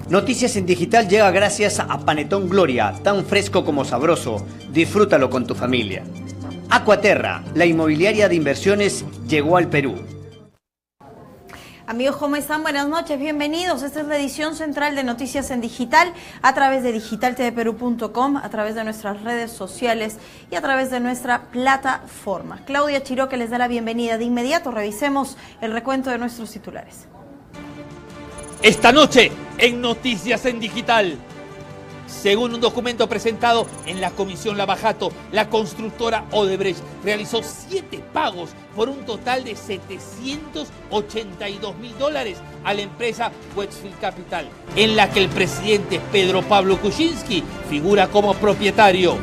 Noticias en Digital llega gracias a Panetón Gloria, tan fresco como sabroso. Disfrútalo con tu familia. Aquaterra, la inmobiliaria de inversiones, llegó al Perú. Amigos, ¿cómo están? Buenas noches, bienvenidos. Esta es la edición central de Noticias en Digital a través de digitaltvperú.com, a través de nuestras redes sociales y a través de nuestra plataforma. Claudia Chiroque les da la bienvenida. De inmediato revisemos el recuento de nuestros titulares. Esta noche en Noticias en Digital. Según un documento presentado en la Comisión Lavajato, la constructora Odebrecht realizó 7 pagos por un total de $782.000 a la empresa Westfield Capital, en la que el presidente Pedro Pablo Kuczynski figura como propietario.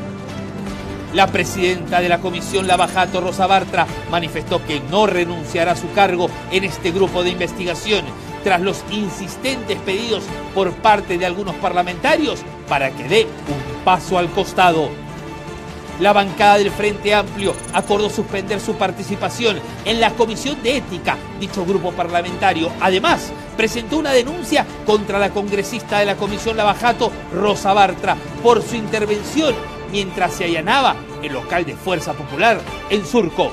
La presidenta de la Comisión Lavajato, Rosa Bartra, manifestó que no renunciará a su cargo en este grupo de investigación, tras los insistentes pedidos por parte de algunos parlamentarios para que dé un paso al costado. La bancada del Frente Amplio acordó suspender su participación en la Comisión de Ética, dicho grupo parlamentario. Además, presentó una denuncia contra la congresista de la Comisión Lavajato, Rosa Bartra, por su intervención mientras se allanaba el local de Fuerza Popular en Surco.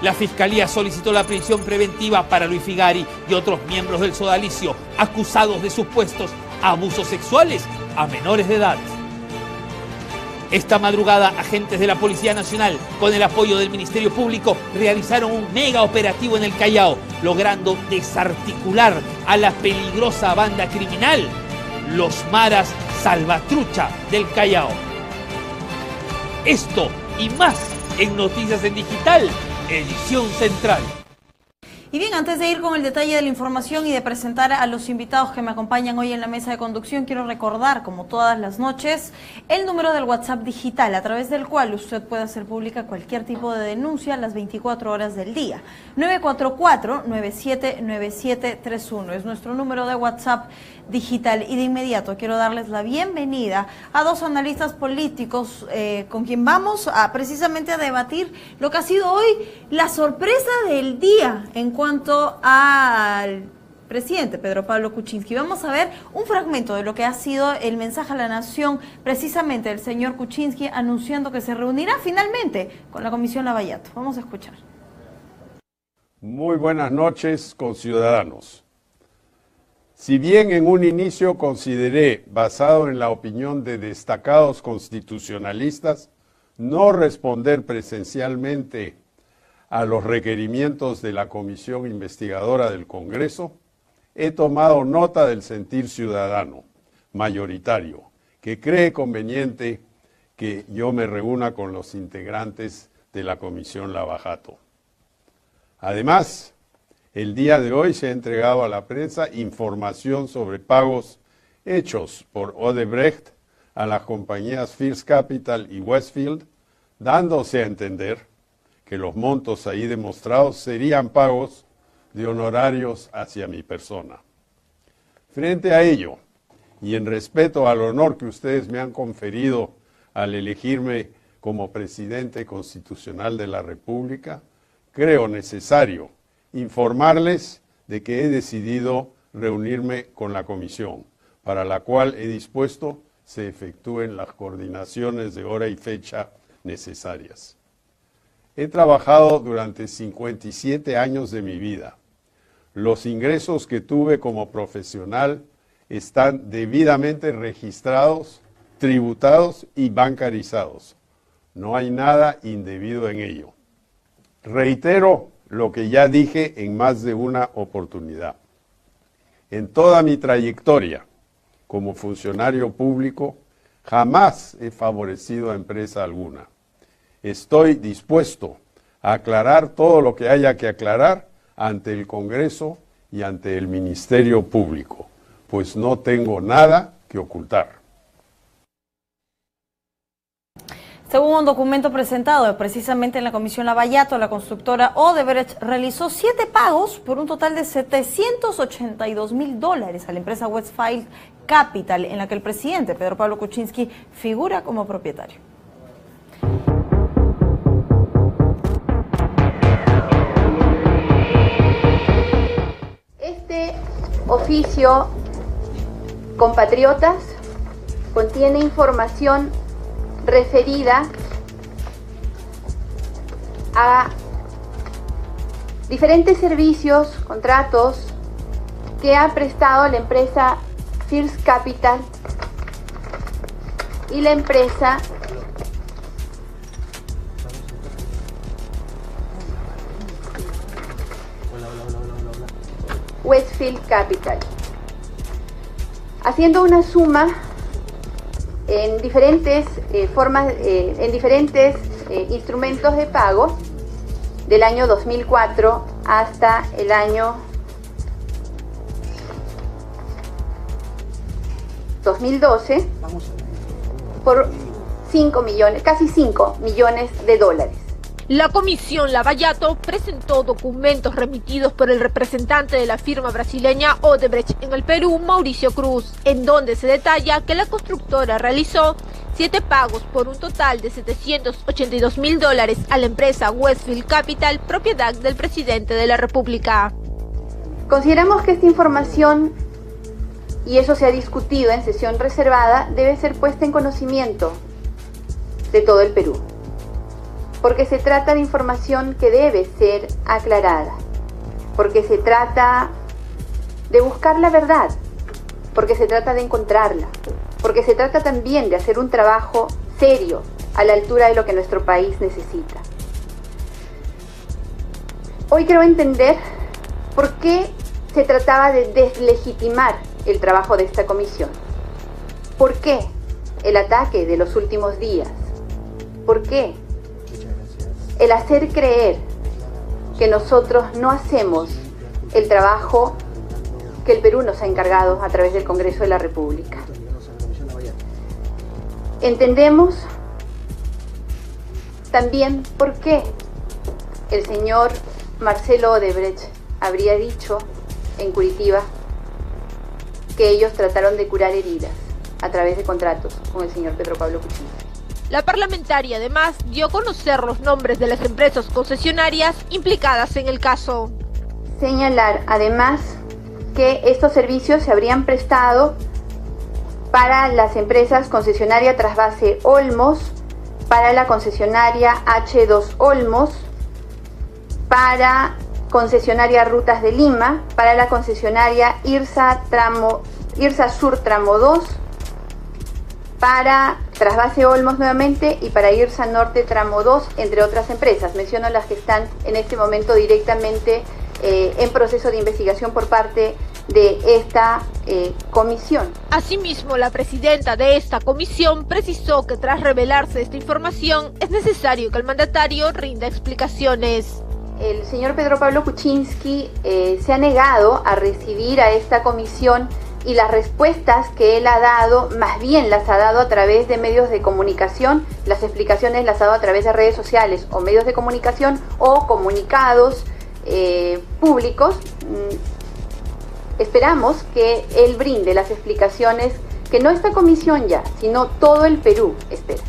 La Fiscalía solicitó la prisión preventiva para Luis Figari y otros miembros del sodalicio acusados de supuestos abusos sexuales a menores de edad. Esta madrugada, agentes de la Policía Nacional, con el apoyo del Ministerio Público, realizaron un mega operativo en el Callao, logrando desarticular a la peligrosa banda criminal, los Maras Salvatrucha del Callao. Esto y más en Noticias en Digital, edición central. Y bien, antes de ir con el detalle de la información y de presentar a los invitados que me acompañan hoy en la mesa de conducción, quiero recordar, como todas las noches, el número del WhatsApp digital, a través del cual usted puede hacer pública cualquier tipo de denuncia las 24 horas del día. 944-979731 es nuestro número de WhatsApp digital. Y de inmediato quiero darles la bienvenida a dos analistas políticos con quien vamos a precisamente a debatir lo que ha sido hoy la sorpresa del día en cuanto al presidente Pedro Pablo Kuczynski. Vamos a ver un fragmento de lo que ha sido el mensaje a la nación precisamente del señor Kuczynski anunciando que se reunirá finalmente con la Comisión Lavallato. Vamos a escuchar. Muy buenas noches, conciudadanos. Si bien en un inicio consideré, basado en la opinión de destacados constitucionalistas, no responder presencialmente a los requerimientos de la Comisión Investigadora del Congreso, he tomado nota del sentir ciudadano mayoritario, que cree conveniente que yo me reúna con los integrantes de la Comisión Lavajato. Además, el día de hoy se ha entregado a la prensa información sobre pagos hechos por Odebrecht a las compañías First Capital y Westfield, dándose a entender que los montos ahí demostrados serían pagos de honorarios hacia mi persona. Frente a ello, y en respeto al honor que ustedes me han conferido al elegirme como presidente constitucional de la República, creo necesario informarles de que he decidido reunirme con la comisión, para la cual he dispuesto se efectúen las coordinaciones de hora y fecha necesarias. He trabajado durante 57 años de mi vida. Los ingresos que tuve como profesional están debidamente registrados, tributados y bancarizados. No hay nada indebido en ello. Reitero lo que ya dije en más de una oportunidad. En toda mi trayectoria como funcionario público, jamás he favorecido a empresa alguna. Estoy dispuesto a aclarar todo lo que haya que aclarar ante el Congreso y ante el Ministerio Público, pues no tengo nada que ocultar. Según un documento presentado precisamente en la Comisión Lavallato, la constructora Odebrecht realizó 7 pagos por un total de $782.000 a la empresa Westfield Capital, en la que el presidente Pedro Pablo Kuczynski figura como propietario. Este oficio compatriotas, contiene información referida a diferentes servicios, contratos que ha prestado la empresa First Capital y la empresa Westfield Capital, haciendo una suma en diferentes instrumentos de pago del año 2004 hasta el año 2012 por 5 millones, casi 5 millones de dólares. La comisión Lavallato presentó documentos remitidos por el representante de la firma brasileña Odebrecht en el Perú, Mauricio Cruz, en donde se detalla que la constructora realizó 7 pagos por un total de $782.000 a la empresa Westfield Capital, propiedad del presidente de la República. Consideramos que esta información, y eso se ha discutido en sesión reservada, debe ser puesta en conocimiento de todo el Perú, porque se trata de información que debe ser aclarada, porque se trata de buscar la verdad, porque se trata de encontrarla, porque se trata también de hacer un trabajo serio a la altura de lo que nuestro país necesita. Hoy creo entender por qué se trataba de deslegitimar el trabajo de esta comisión. ¿Por qué el ataque de los últimos días? ¿Por qué el hacer creer que nosotros no hacemos el trabajo que el Perú nos ha encargado a través del Congreso de la República? Entendemos también por qué el señor Marcelo Odebrecht habría dicho en Curitiba que ellos trataron de curar heridas a través de contratos con el señor Pedro Pablo Kuczynski. La parlamentaria además dio a conocer los nombres de las empresas concesionarias implicadas en el caso. Señalar además que estos servicios se habrían prestado para las empresas concesionaria Trasvase Olmos, para la concesionaria H2 Olmos, para concesionaria Rutas de Lima, para la concesionaria Irsa Sur Tramo 2, para Trasvase Olmos nuevamente y para Irsa Norte Tramo 2, entre otras empresas. Menciono las que están en este momento directamente en proceso de investigación por parte de esta comisión. Asimismo, la presidenta de esta comisión precisó que tras revelarse esta información es necesario que el mandatario rinda explicaciones. El señor Pedro Pablo Kuczynski se ha negado a recibir a esta comisión y las respuestas que él ha dado, más bien las ha dado a través de medios de comunicación, las explicaciones las ha dado a través de redes sociales o medios de comunicación o comunicados públicos. Esperamos que él brinde las explicaciones que no esta comisión ya, sino todo el Perú espera.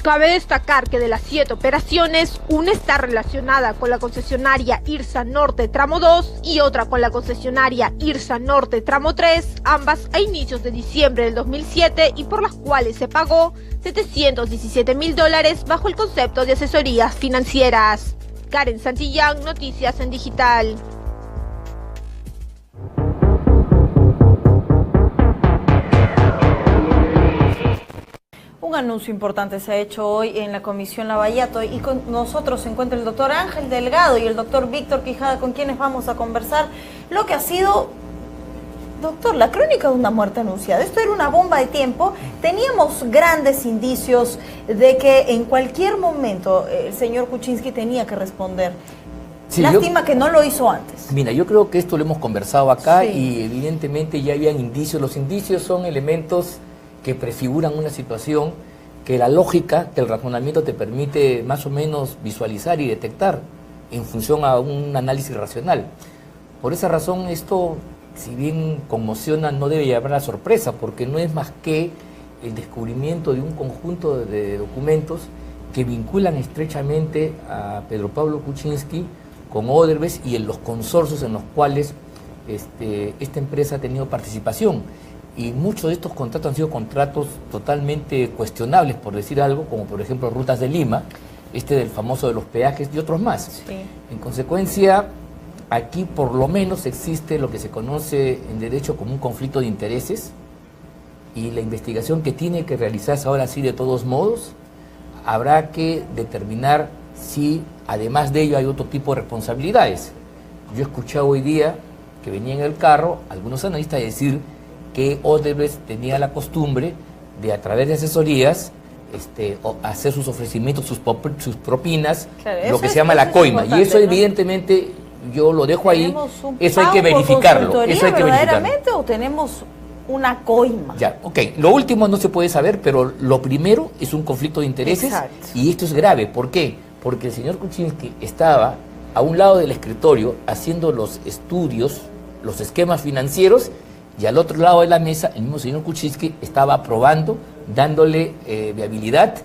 Cabe destacar que de las 7 operaciones, una está relacionada con la concesionaria Irsa Norte Tramo 2 y otra con la concesionaria Irsa Norte Tramo 3, ambas a inicios de diciembre del 2007 y por las cuales se pagó $717.000 bajo el concepto de asesorías financieras. Karen Santillán, Noticias en Digital. Un anuncio importante se ha hecho hoy en la Comisión Lavallato y con nosotros se encuentra el doctor Ángel Delgado y el doctor Víctor Quijada, con quienes vamos a conversar lo que ha sido, doctor, la crónica de una muerte anunciada. Esto era una bomba de tiempo. Teníamos grandes indicios de que en cualquier momento el señor Kuczynski tenía que responder. Sí, lástima que no lo hizo antes. Mira, yo creo que esto lo hemos conversado acá, sí, y evidentemente ya habían indicios. Los indicios son elementos que prefiguran una situación que la lógica, que el razonamiento te permite más o menos visualizar y detectar en función a un análisis racional. Por esa razón esto, si bien conmociona, no debe llevar a sorpresa, porque no es más que el descubrimiento de un conjunto de documentos que vinculan estrechamente a Pedro Pablo Kuczynski con Odebrecht y en los consorcios en los cuales esta empresa ha tenido participación. y muchos de estos contratos han sido contratos totalmente cuestionables, por decir algo, como por ejemplo Rutas de Lima, del famoso de los peajes y otros más. Sí. En consecuencia, aquí por lo menos existe lo que se conoce en derecho como un conflicto de intereses, y la investigación que tiene que realizarse ahora sí de todos modos, habrá que determinar si además de ello hay otro tipo de responsabilidades. Yo he escuchado hoy día que venía en el carro algunos analistas decir que Odebrecht tenía la costumbre de, a través de asesorías, hacer sus ofrecimientos, sus propinas, claro, lo que se llama la coima. Y eso, ¿no? Evidentemente, yo lo dejo ahí, eso hay que verificarlo. ¿Eso hay que verdaderamente o tenemos una coima? Ya, ok. Lo último no se puede saber, pero lo primero es un conflicto de intereses. Exacto. Y esto es grave. ¿Por qué? Porque el señor Kuczynski estaba a un lado del escritorio haciendo los estudios, los esquemas financieros, y al otro lado de la mesa el mismo señor Kuczynski estaba aprobando, dándole viabilidad,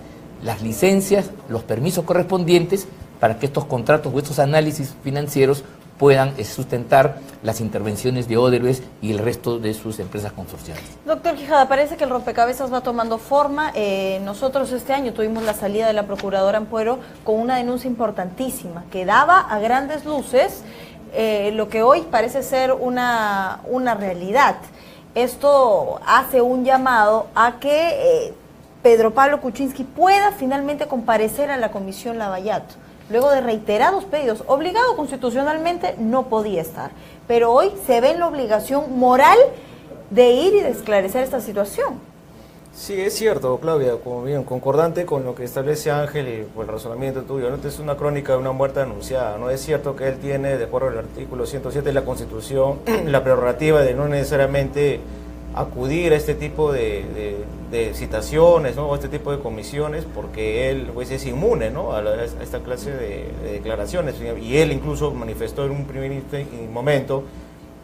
las licencias, los permisos correspondientes para que estos contratos o estos análisis financieros puedan sustentar las intervenciones de Odebrecht y el resto de sus empresas consorciales. Doctor Quijada, parece que el rompecabezas va tomando forma. Nosotros este año tuvimos la salida de la procuradora Ampuero con una denuncia importantísima que daba a grandes luces lo que hoy parece ser una realidad. Esto hace un llamado a que Pedro Pablo Kuczynski pueda finalmente comparecer a la Comisión Lavallato. Luego de reiterados pedidos, obligado constitucionalmente no podía estar, pero hoy se ve en la obligación moral de ir y de esclarecer esta situación. Sí, es cierto, Claudia, como bien, concordante con lo que establece Ángel y con el razonamiento tuyo, ¿no? Esta es una crónica de una muerte anunciada, ¿no? Es cierto que él tiene, de acuerdo al artículo 107 de la Constitución, la prerrogativa de no necesariamente acudir a este tipo de citaciones, ¿no? O a este tipo de comisiones, porque él pues es inmune, ¿no? a esta clase de declaraciones, y él incluso manifestó en un primer momento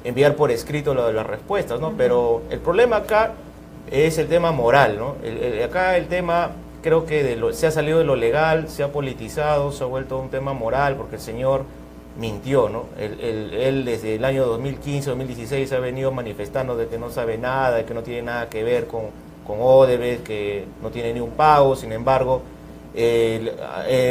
enviar por escrito las respuestas, ¿no? Pero el problema acá es el tema moral, ¿no? Acá el tema creo que se ha salido de lo legal, se ha politizado, se ha vuelto un tema moral, porque el señor mintió, ¿no? Él desde el año 2015, 2016 ha venido manifestando de que no sabe nada, de que no tiene nada que ver con Odebrecht, que no tiene ni un pago. Sin embargo, en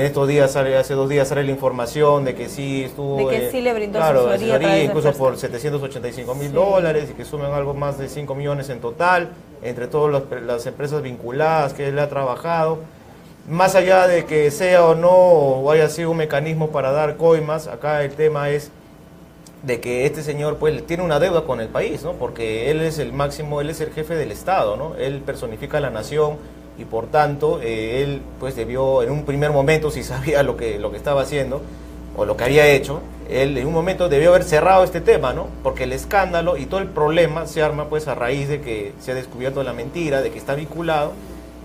estos días, hace 2 días sale la información de que sí estuvo... De que sí le brindó asesoría incluso por $785,000, y que suman algo más de 5 millones en total, entre todas las empresas vinculadas que él ha trabajado. Más allá de que sea o no, o haya sido un mecanismo para dar coimas, acá el tema es de que este señor pues tiene una deuda con el país, ¿no? Porque él es el máximo, él es el jefe del Estado, ¿no? Él personifica a la nación, y por tanto él pues debió, en un primer momento, si sabía lo que estaba haciendo o lo que había hecho, él en un momento debió haber cerrado este tema, ¿no? Porque el escándalo y todo el problema se arma pues a raíz de que se ha descubierto la mentira, de que está vinculado,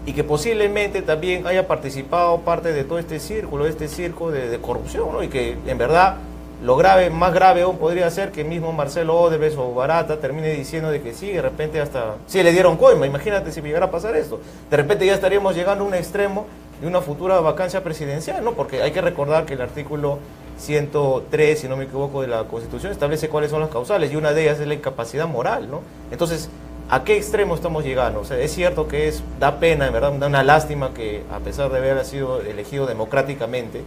y que posiblemente también haya participado parte de todo este círculo, circo de corrupción, ¿no? Y que en verdad lo grave, más grave aún podría ser que mismo Marcelo Odebrecht o Barata termine diciendo de que sí, de repente hasta sí le dieron coima. Imagínate si llegara a pasar esto, de repente ya estaríamos llegando a un extremo de una futura vacancia presidencial, ¿no? Porque hay que recordar que el artículo 103, si no me equivoco, de la Constitución establece cuáles son las causales, y una de ellas es la incapacidad moral, ¿no? Entonces, ¿a qué extremo estamos llegando? O sea, es cierto que da pena, en verdad, da una lástima que, a pesar de haber sido elegido democráticamente,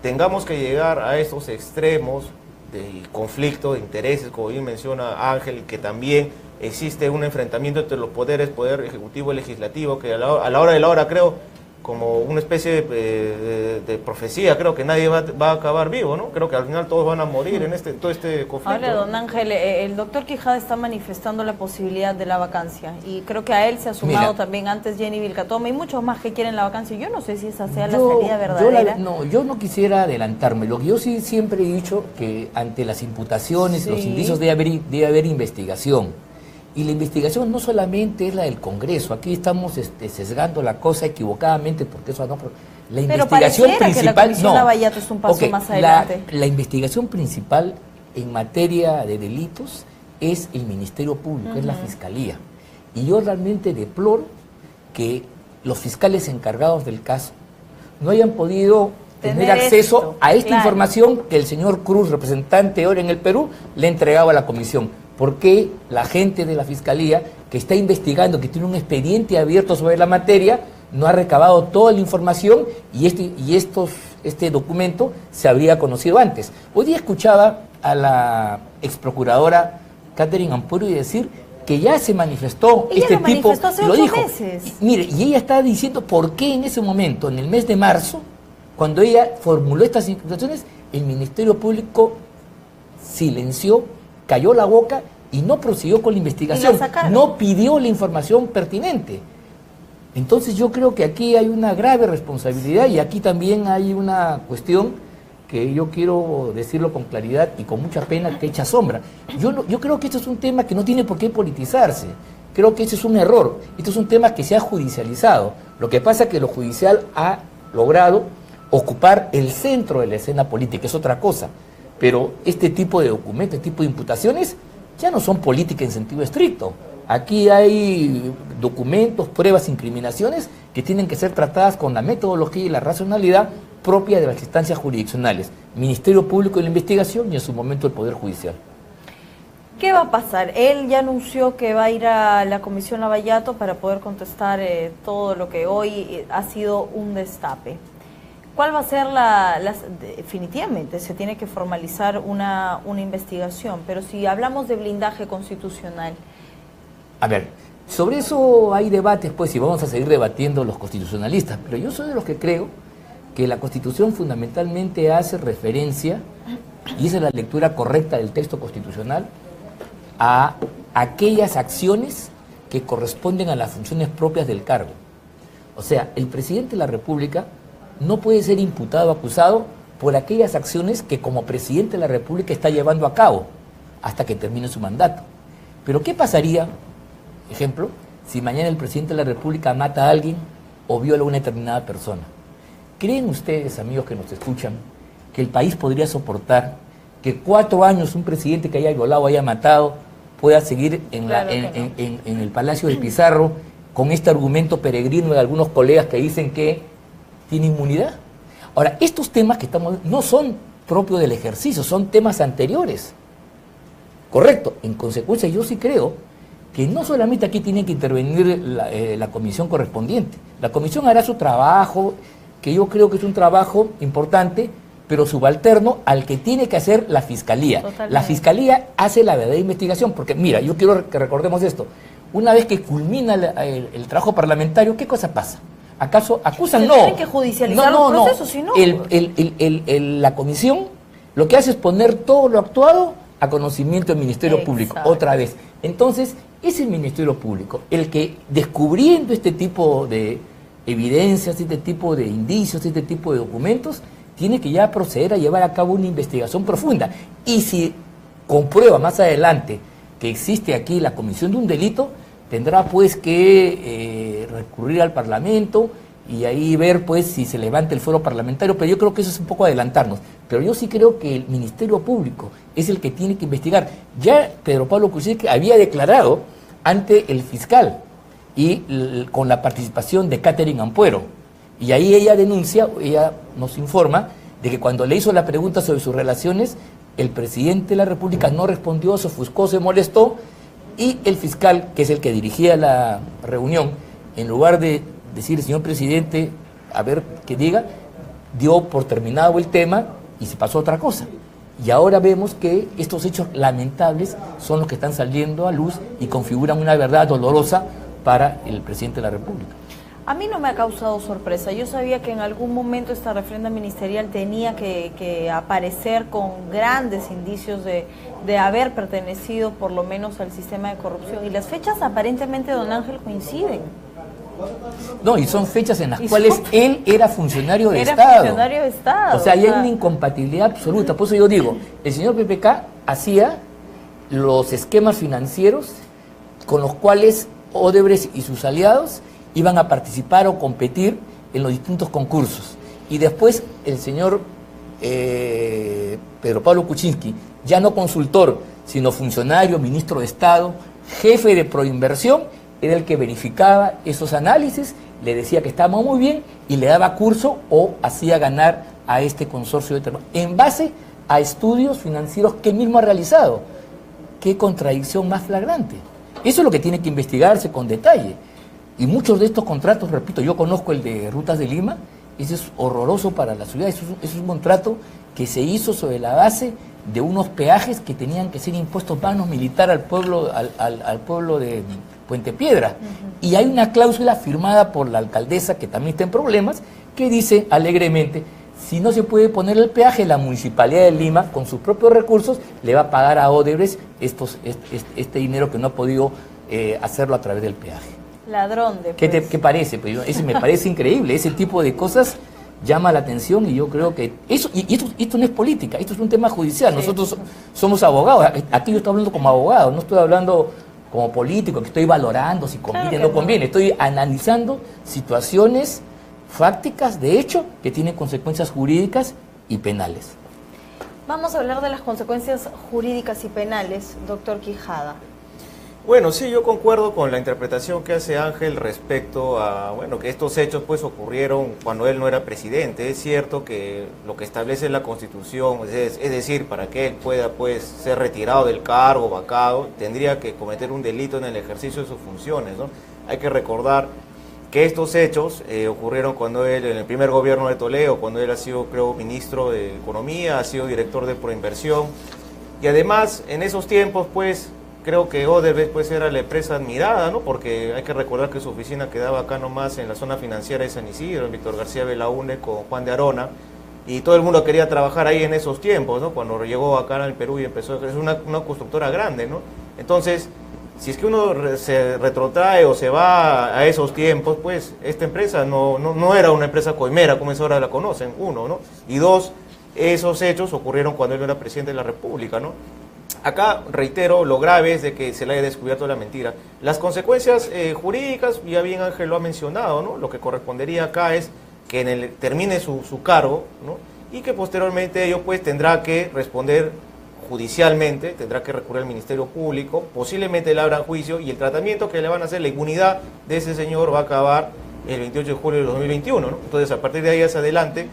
tengamos que llegar a estos extremos de conflicto de intereses, como bien menciona Ángel, que también existe un enfrentamiento entre los poderes, poder ejecutivo y legislativo, que a la hora de la hora, creo, como una especie de profecía, creo que nadie va a acabar vivo, ¿no? Creo que al final todos van a morir en todo este conflicto. Ahora, don Ángel, el doctor Quijada está manifestando la posibilidad de la vacancia, y creo que a él se ha sumado también antes Jenny Vilcatoma y muchos más que quieren la vacancia. Yo no sé si esa sea la salida verdadera. Yo no quisiera adelantarme. Lo que yo sí siempre he dicho, que ante las imputaciones, los indicios debe haber investigación. Y la investigación no solamente es la del Congreso, aquí estamos sesgando la cosa equivocadamente, porque eso no... La investigación principal, que la Comisión Lavallato es un paso más adelante. La investigación principal en materia de delitos es el Ministerio Público, es la Fiscalía. Y yo realmente deploro que los fiscales encargados del caso no hayan podido tener acceso a esta información que el señor Cruz, representante ahora en el Perú, le ha entregado a la Comisión. por qué la gente de la Fiscalía, que está investigando, que tiene un expediente abierto sobre la materia, no ha recabado toda la información y este documento se habría conocido antes. Hoy día escuchaba a la ex procuradora Catherine Ampuero y decir que ya se manifestó ella este lo tipo, manifestó hace lo 8 dijo. meses. Mire, y ella está diciendo por qué en ese momento, en el mes de marzo, cuando ella formuló estas imputaciones, el Ministerio Público silenció, cayó la boca y no prosiguió con la investigación, no pidió la información pertinente. Entonces yo creo que aquí hay una grave responsabilidad y aquí también hay una cuestión que yo quiero decirlo con claridad y con mucha pena, que echa sombra. Yo creo que esto es un tema que no tiene por qué politizarse. Creo que este es un error. Esto es un tema que se ha judicializado. Lo que pasa es que lo judicial ha logrado ocupar el centro de la escena política, es otra cosa. Pero este tipo de documentos, este tipo de imputaciones, ya no son políticas en sentido estricto. Aquí hay documentos, pruebas, incriminaciones que tienen que ser tratadas con la metodología y la racionalidad propia de las instancias jurisdiccionales, Ministerio Público de la Investigación y en su momento el Poder Judicial. ¿Qué va a pasar? Él ya anunció que va a ir a la Comisión Lavallato para poder contestar todo lo que hoy ha sido un destape. ¿Cuál va a ser definitivamente se tiene que formalizar una investigación, pero si hablamos de blindaje constitucional? A ver, sobre eso hay debates, pues, y vamos a seguir debatiendo los constitucionalistas, pero yo soy de los que creo que la Constitución fundamentalmente hace referencia, y esa es la lectura correcta del texto constitucional, a aquellas acciones que corresponden a las funciones propias del cargo. O sea, el presidente de la República no puede ser imputado o acusado por aquellas acciones que como presidente de la República está llevando a cabo hasta que termine su mandato. Pero ¿qué pasaría, ejemplo, si mañana el presidente de la República mata a alguien o viola a una determinada persona? ¿Creen ustedes, amigos que nos escuchan, que el país podría soportar que 4 años un presidente que haya violado o haya matado pueda seguir en el Palacio de Pizarro con este argumento peregrino de algunos colegas que dicen que tiene inmunidad? Ahora, estos temas que estamos no son propios del ejercicio, son temas anteriores. Correcto. En consecuencia, yo sí creo que no solamente aquí tiene que intervenir la comisión correspondiente. La comisión hará su trabajo, que yo creo que es un trabajo importante, pero subalterno al que tiene que hacer la Fiscalía. Totalmente. La Fiscalía hace la verdadera investigación, porque mira, yo quiero que recordemos esto. Una vez que culmina el trabajo parlamentario, ¿qué cosa pasa? ¿Acaso acusan? No. Tienen que judicializar los procesos, si no. La comisión lo que hace es poner todo lo actuado a conocimiento del Ministerio Público, otra vez. Entonces, es el Ministerio Público el que, descubriendo este tipo de evidencias, este tipo de indicios, este tipo de documentos, tiene que ya proceder a llevar a cabo una investigación profunda. Y si comprueba más adelante que existe aquí la comisión de un delito, tendrá pues que recurrir al Parlamento y ahí ver pues si se levanta el fuero parlamentario, pero yo creo que eso es un poco adelantarnos. Pero yo sí creo que el Ministerio Público es el que tiene que investigar. Ya Pedro Pablo Kuczynski había declarado ante el fiscal y con la participación de Catherine Ampuero. Y ahí ella denuncia, ella nos informa de que cuando le hizo la pregunta sobre sus relaciones, el presidente de la República no respondió, se ofuscó, se molestó, y el fiscal, que es el que dirigía la reunión, en lugar de decir, señor presidente, a ver qué diga, dio por terminado el tema y se pasó a otra cosa. Y ahora vemos que estos hechos lamentables son los que están saliendo a luz y configuran una verdad dolorosa para el presidente de la República. A mí no me ha causado sorpresa. Yo sabía que en algún momento esta refrenda ministerial tenía que aparecer con grandes indicios de haber pertenecido por lo menos al sistema de corrupción. Y las fechas aparentemente, don Ángel, coinciden. No, y son fechas en las cuales él era funcionario de Estado. Funcionario de Estado. O sea, hay una incompatibilidad absoluta. Por eso yo digo, el señor PPK hacía los esquemas financieros con los cuales Odebrecht y sus aliados iban a participar o competir en los distintos concursos. Y después el señor Pedro Pablo Kuczynski, ya no consultor, sino funcionario, ministro de Estado, jefe de Proinversión, era el que verificaba esos análisis, le decía que estaba muy bien y le daba curso o hacía ganar a este consorcio de en base a estudios financieros que él mismo ha realizado. qué contradicción más flagrante. Eso es lo que tiene que investigarse con detalle. Y muchos de estos contratos, repito, yo conozco el de Rutas de Lima, ese es horroroso para la ciudad, eso es un contrato que se hizo sobre la base de unos peajes que tenían que ser impuestos manos militar al pueblo de Puente Piedra. Y hay una cláusula firmada por la alcaldesa, que también está en problemas, que dice alegremente, si no se puede poner el peaje, la Municipalidad de Lima, con sus propios recursos, le va a pagar a Odebrecht este dinero que no ha podido hacerlo a través del peaje. Ladrón de ¿Qué parece? Pues ese me parece increíble, ese tipo de cosas llama la atención, y yo creo que esto no es política, esto es un tema judicial. Sí. Nosotros somos abogados, aquí yo estoy hablando como abogado, no estoy hablando como político, que estoy valorando si conviene o no conviene, estoy analizando situaciones fácticas, de hecho, que tienen consecuencias jurídicas y penales. Vamos a hablar de las consecuencias jurídicas y penales, doctor Quijada. Bueno, sí, yo concuerdo con la interpretación que hace Ángel respecto a, bueno, que estos hechos pues ocurrieron cuando él no era presidente. Es cierto que lo que establece la Constitución, es decir, para que él pueda pues ser retirado del cargo, vacado, tendría que cometer un delito en el ejercicio de sus funciones, ¿no? Hay que recordar que estos hechos ocurrieron cuando él, en el primer gobierno de Toledo, cuando él ha sido, creo, ministro de Economía, ha sido director de Proinversión, y además en esos tiempos pues creo que Odebrecht pues era la empresa admirada, ¿no? Porque hay que recordar que su oficina quedaba acá nomás en la zona financiera de San Isidro, en Víctor García Belaúnde con Juan de Arona, y todo el mundo quería trabajar ahí en esos tiempos, ¿no? Cuando llegó acá al Perú y empezó, es una constructora grande, ¿no? Entonces, si es que uno se retrotrae o se va a esos tiempos, pues esta empresa no era una empresa coimera como es ahora la conocen, uno, ¿no? Y dos, esos hechos ocurrieron cuando él era presidente de la República, ¿no? Acá, reitero, lo grave es de que se le haya descubierto la mentira. Las consecuencias jurídicas, ya bien Ángel lo ha mencionado, ¿no? Lo que correspondería acá es que termine su cargo, ¿no? Y que posteriormente ello pues tendrá que responder judicialmente, tendrá que recurrir al Ministerio Público, posiblemente le abran juicio, y el tratamiento que le van a hacer, la inmunidad de ese señor va a acabar el 28 de julio de 2021, ¿no? Entonces, a partir de ahí hacia adelante,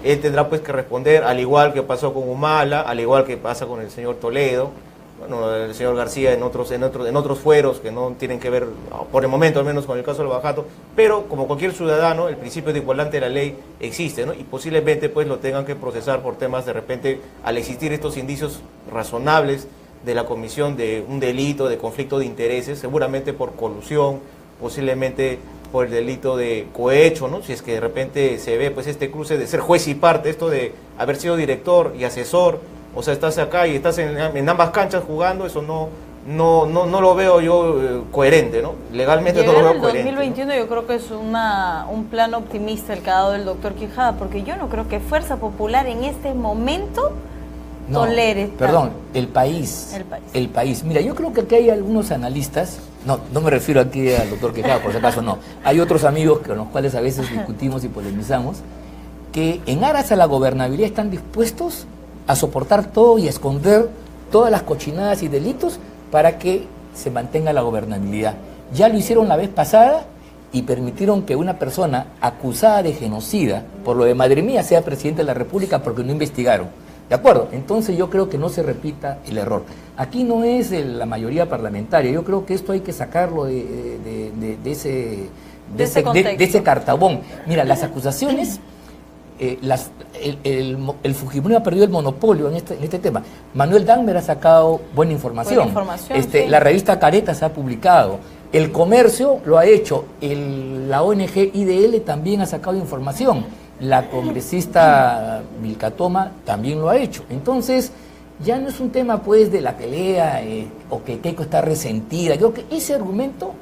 él tendrá pues que responder, al igual que pasó con Humala, al igual que pasa con el señor Toledo, bueno, el señor García en otros fueros que no tienen que ver, por el momento al menos, con el caso del Bajato, pero como cualquier ciudadano, el principio de igualdad ante la ley existe, ¿no? Y posiblemente pues lo tengan que procesar por temas de repente, al existir estos indicios razonables de la comisión de un delito, de conflicto de intereses, seguramente por colusión, posiblemente por el delito de cohecho, ¿no? Si es que de repente se ve pues este cruce de ser juez y parte, esto de haber sido director y asesor, o sea, estás acá y estás en ambas canchas jugando, eso no lo veo yo coherente, ¿no? Legalmente no lo veo coherente. En el 2021, ¿no? Yo creo que es un plan optimista el que ha dado el doctor Quijada, porque yo no creo que Fuerza Popular en este momento tolere. Perdón, el país. Mira, yo creo que aquí hay algunos analistas, no me refiero aquí al doctor Quijada, por si acaso no, hay otros amigos con los cuales a veces discutimos y polemizamos, que en aras a la gobernabilidad están dispuestos a soportar todo y a esconder todas las cochinadas y delitos para que se mantenga la gobernabilidad. Ya lo hicieron la vez pasada y permitieron que una persona acusada de genocida por lo de Madre Mía sea presidente de la República porque no investigaron. ¿De acuerdo? Entonces yo creo que no se repita el error. Aquí no es la mayoría parlamentaria, yo creo que esto hay que sacarlo de ese cartabón. Mira, las acusaciones... el Fujimori ha perdido el monopolio en este tema. Manuel Dangmer ha sacado buena información. Sí. La revista Careta se ha publicado. El Comercio lo ha hecho. La ONG IDL también ha sacado información. La congresista Vilcatoma también lo ha hecho. Entonces, ya no es un tema pues de la pelea o que Keiko está resentida. Creo que ese argumento,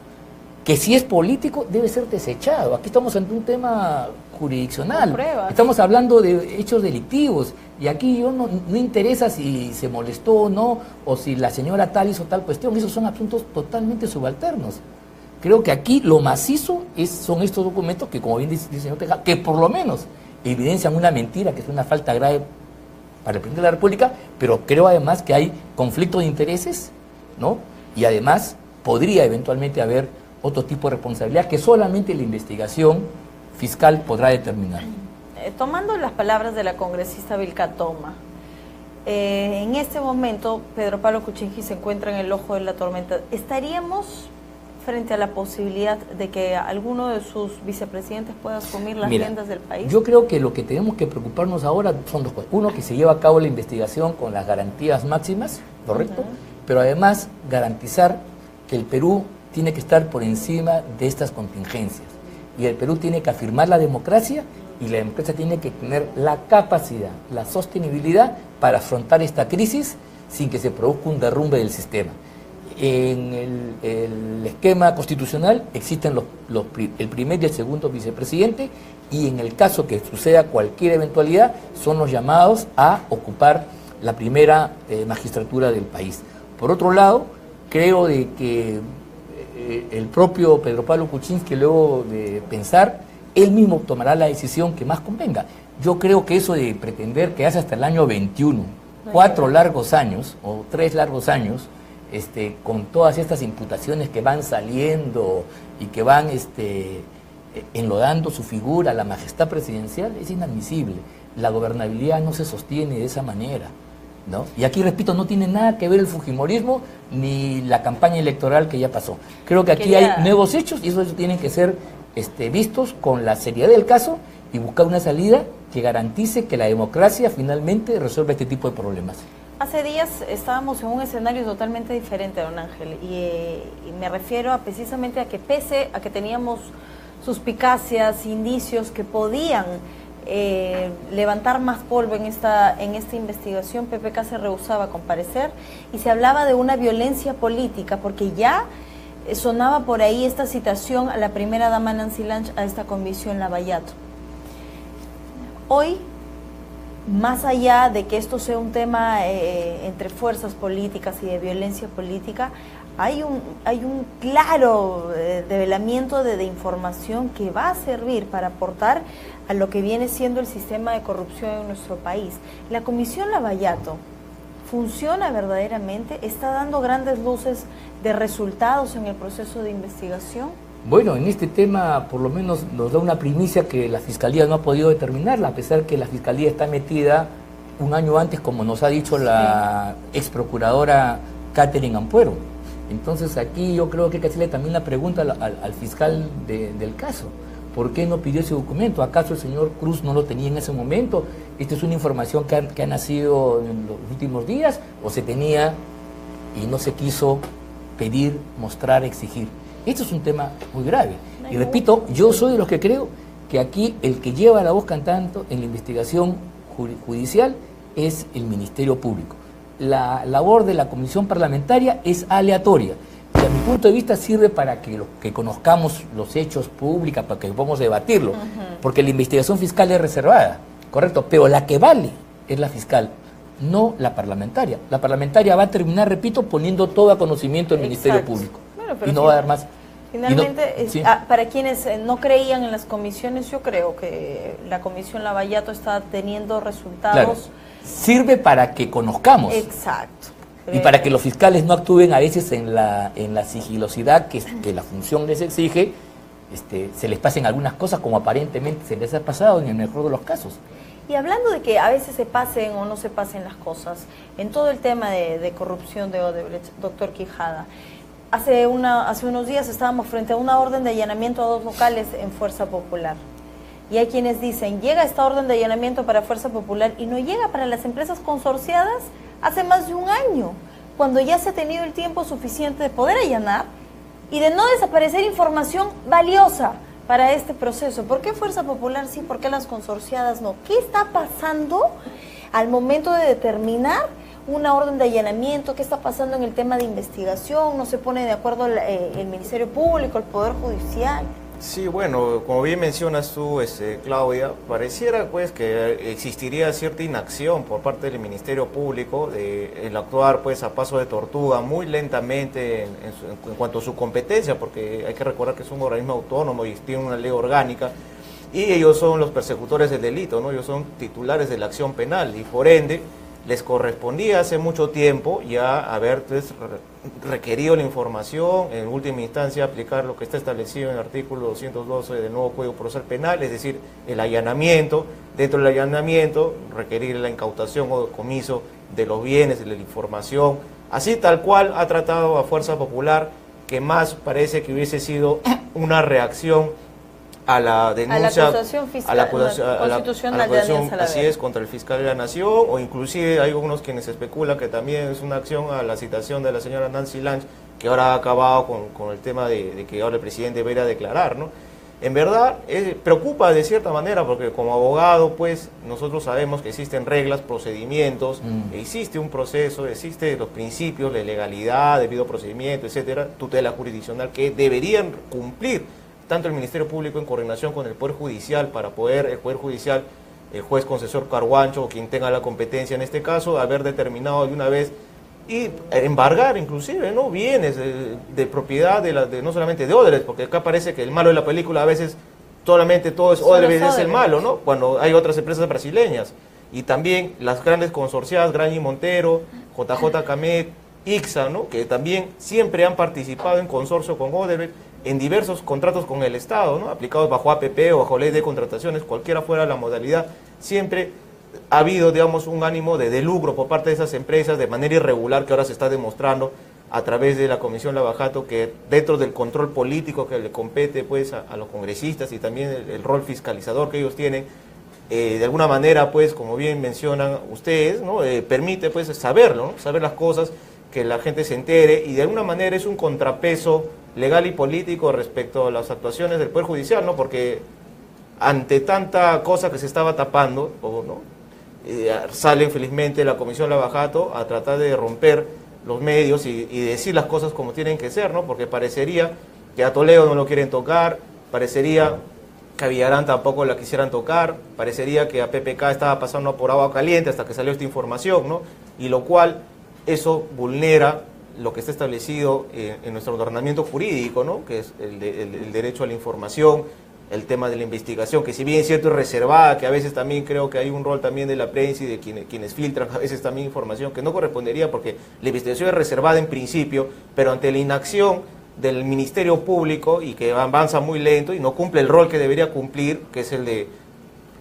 que si es político, debe ser desechado. Aquí estamos ante un tema jurisdiccional, estamos hablando de hechos delictivos, y aquí no interesa si se molestó o no, o si la señora tal hizo tal cuestión, esos son asuntos totalmente subalternos. Creo que aquí lo macizo son estos documentos que, como bien dice el señor Tejada, que por lo menos evidencian una mentira, que es una falta grave para el presidente de la República, pero creo además que hay conflicto de intereses, ¿no? Y además podría eventualmente haber otro tipo de responsabilidad que solamente la investigación fiscal podrá determinar. Tomando las palabras de la congresista Vilcatoma, En este momento, Pedro Pablo Kuczynski se encuentra en el ojo de la tormenta. ¿Estaríamos frente a la posibilidad de que alguno de sus vicepresidentes pueda asumir las riendas del país? Yo creo que lo que tenemos que preocuparnos ahora son dos cosas. Uno, que se lleve a cabo la investigación con las garantías máximas, ¿correcto? Pero además garantizar que el Perú tiene que estar por encima de estas contingencias. Y el Perú tiene que afirmar la democracia, y la democracia tiene que tener la capacidad, la sostenibilidad para afrontar esta crisis sin que se produzca un derrumbe del sistema. En el esquema constitucional existen el primer y el segundo vicepresidente, y en el caso que suceda cualquier eventualidad son los llamados a ocupar la primera magistratura del país. Por otro lado, creo de que el propio Pedro Pablo Kuczynski, luego de pensar, él mismo tomará la decisión que más convenga. Yo creo que eso de pretender que hace hasta el año 21, 4 largos años o 3 largos años, con todas estas imputaciones que van saliendo y que van enlodando su figura, la majestad presidencial, es inadmisible. La gobernabilidad no se sostiene de esa manera, ¿no? Y aquí, repito, no tiene nada que ver el fujimorismo ni la campaña electoral que ya pasó. Creo que aquí hay nuevos hechos, y esos tienen que ser vistos con la seriedad del caso y buscar una salida que garantice que la democracia finalmente resuelva este tipo de problemas. Hace días estábamos en un escenario totalmente diferente, don Ángel, y me refiero precisamente a que pese a que teníamos suspicacias, indicios que podían levantar más polvo en esta investigación, PPK se rehusaba a comparecer y se hablaba de una violencia política, porque ya sonaba por ahí esta citación a la primera dama Nancy Lange a esta comisión Lavallato. Hoy, más allá de que esto sea un tema entre fuerzas políticas y de violencia política, hay un claro develamiento de información que va a servir para aportar a lo que viene siendo el sistema de corrupción en nuestro país. La comisión Lavallato funciona verdaderamente, está dando grandes luces de resultados en el proceso de investigación. Bueno, en este tema por lo menos nos da una primicia que la Fiscalía no ha podido determinarla, a pesar que la Fiscalía está metida un año antes, como nos ha dicho la ex procuradora Catherine Ampuero. Entonces aquí yo creo que hay que hacerle también la pregunta al fiscal del caso. ¿Por qué no pidió ese documento? ¿Acaso el señor Cruz no lo tenía en ese momento? ¿Esta es una información que ha nacido en los últimos días? ¿O se tenía y no se quiso pedir, mostrar, exigir? Esto es un tema muy grave. Y repito, yo soy de los que creo que aquí el que lleva la voz cantando en la investigación judicial es el Ministerio Público. La labor de la comisión parlamentaria es aleatoria. Y a mi punto de vista sirve para que conozcamos los hechos públicos, para que podamos debatirlo. Porque la investigación fiscal es reservada, correcto, pero la que vale es la fiscal, no la parlamentaria. La parlamentaria va a terminar, repito, poniendo todo a conocimiento del Ministerio Público. Bueno, y no va a dar más. Finalmente, para quienes no creían en las comisiones, yo creo que la comisión Lavallato está teniendo resultados. Claro. Sirve para que conozcamos. Exacto. Y para que los fiscales no actúen a veces en la sigilosidad que la función les exige, se les pasen algunas cosas como aparentemente se les ha pasado en el mejor de los casos. Y hablando de que a veces se pasen o no se pasen las cosas, en todo el tema de corrupción de Odebrecht, doctor Quijada, hace unos días estábamos frente a una orden de allanamiento a 2 locales en Fuerza Popular. Y hay quienes dicen, llega esta orden de allanamiento para Fuerza Popular y no llega para las empresas consorciadas hace más de un año, cuando ya se ha tenido el tiempo suficiente de poder allanar y de no desaparecer información valiosa para este proceso. ¿Por qué Fuerza Popular sí? ¿Por qué las consorciadas no? ¿Qué está pasando al momento de determinar una orden de allanamiento? ¿Qué está pasando en el tema de investigación? ¿No se pone de acuerdo el Ministerio Público, el Poder Judicial? Sí, bueno, como bien mencionas tú, Claudia, pareciera pues que existiría cierta inacción por parte del Ministerio Público, el actuar pues a paso de tortuga, muy lentamente en cuanto a su competencia, porque hay que recordar que es un organismo autónomo y tiene una ley orgánica, y ellos son los persecutores del delito, ¿no? Ellos son titulares de la acción penal, y por ende les correspondía hace mucho tiempo ya haber pues, requerido la información, en última instancia aplicar lo que está establecido en el artículo 212 del nuevo Código Procesal Penal, es decir, el allanamiento, dentro del allanamiento requerir la incautación o decomiso de los bienes, de la información, así tal cual ha tratado a Fuerza Popular, que más parece que hubiese sido una reacción a la denuncia, a la acusación así es, contra el fiscal de la Nación, o inclusive hay algunos quienes especulan que también es una acción a la citación de la señora Nancy Lange, que ahora ha acabado con el tema de que ahora el presidente debería declarar, ¿no? En verdad, preocupa de cierta manera, porque como abogado, pues, nosotros sabemos que existen reglas, procedimientos, existe un proceso, existen los principios de legalidad, debido procedimiento, etcétera, tutela jurisdiccional, que deberían cumplir tanto el Ministerio Público en coordinación con el Poder Judicial, para poder el Poder Judicial, el juez concesor Carguancho, o quien tenga la competencia en este caso, haber determinado de una vez y embargar inclusive, ¿no?, bienes de propiedad no solamente de Odebrecht, porque acá parece que el malo de la película a veces solamente todo es Odebrecht, es el malo, ¿no?, cuando hay otras empresas brasileñas, y también las grandes consorciadas, Graña y Montero, JJ Camet, ICSA, ¿no?, que también siempre han participado en consorcio con Odebrecht en diversos contratos con el Estado, ¿no?, aplicados bajo APP o bajo ley de contrataciones, cualquiera fuera la modalidad, siempre ha habido, digamos, un ánimo de lucro por parte de esas empresas de manera irregular, que ahora se está demostrando a través de la Comisión Lavajato, que dentro del control político que le compete, pues, a los congresistas, y también el rol fiscalizador que ellos tienen, de alguna manera, pues, como bien mencionan ustedes, ¿no?, permite, pues, saberlo, ¿no?, saber las cosas, que la gente se entere, y de alguna manera es un contrapeso legal y político respecto a las actuaciones del Poder Judicial, ¿no?, porque ante tanta cosa que se estaba tapando, ¿no?, sale felizmente la Comisión Lavajato a tratar de romper los medios y decir las cosas como tienen que ser, ¿no?, porque parecería que a Toledo no lo quieren tocar, parecería que a Villarán tampoco la quisieran tocar, parecería que a PPK estaba pasando por agua caliente hasta que salió esta información, ¿no?, y lo cual eso vulnera lo que está establecido en nuestro ordenamiento jurídico, ¿no?, que es el derecho a la información, el tema de la investigación, que si bien es cierto es reservada, que a veces también creo que hay un rol también de la prensa y de quienes filtran a veces también información que no correspondería, porque la investigación es reservada en principio, pero ante la inacción del Ministerio Público, y que avanza muy lento y no cumple el rol que debería cumplir, que es el de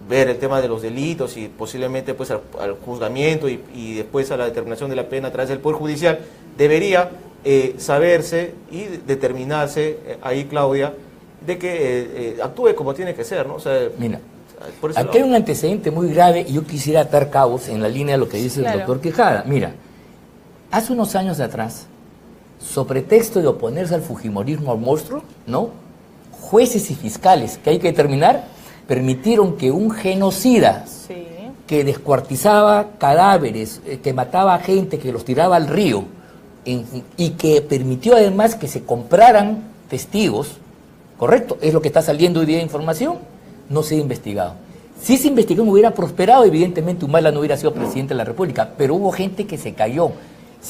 ver el tema de los delitos y posiblemente, pues, al juzgamiento y después a la determinación de la pena a través del Poder Judicial, debería saberse y determinarse ahí, Claudia, de que actúe como tiene que ser, ¿no? O sea, mira, aquí hay un antecedente muy grave, y yo quisiera atar cabos en la línea de lo que dice el doctor Quijada. Mira, hace unos años atrás, sobre pretexto de oponerse al fujimorismo, al monstruo, ¿no?, jueces y fiscales, que hay que determinar, permitieron que un genocida que descuartizaba cadáveres, que mataba a gente, que los tiraba al río, y que permitió además que se compraran testigos, correcto, es lo que está saliendo hoy día de información, no se ha investigado. Si se investigó, no hubiera prosperado, evidentemente Humala no hubiera sido presidente de la República, pero hubo gente que se cayó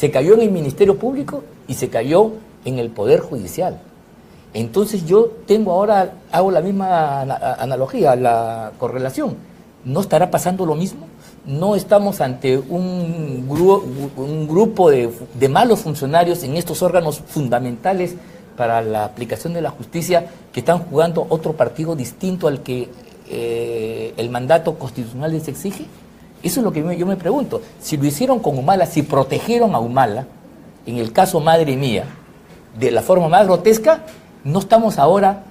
en el Ministerio Público y se cayó en el Poder Judicial. Entonces yo hago la misma analogía, la correlación. ¿No estará pasando lo mismo? ¿No estamos ante un grupo de malos funcionarios en estos órganos fundamentales para la aplicación de la justicia, que están jugando otro partido distinto al que el mandato constitucional les exige? Eso es lo que yo me pregunto. Si lo hicieron con Humala, si protegieron a Humala, en el caso Madre Mía, de la forma más grotesca, ¿no estamos ahora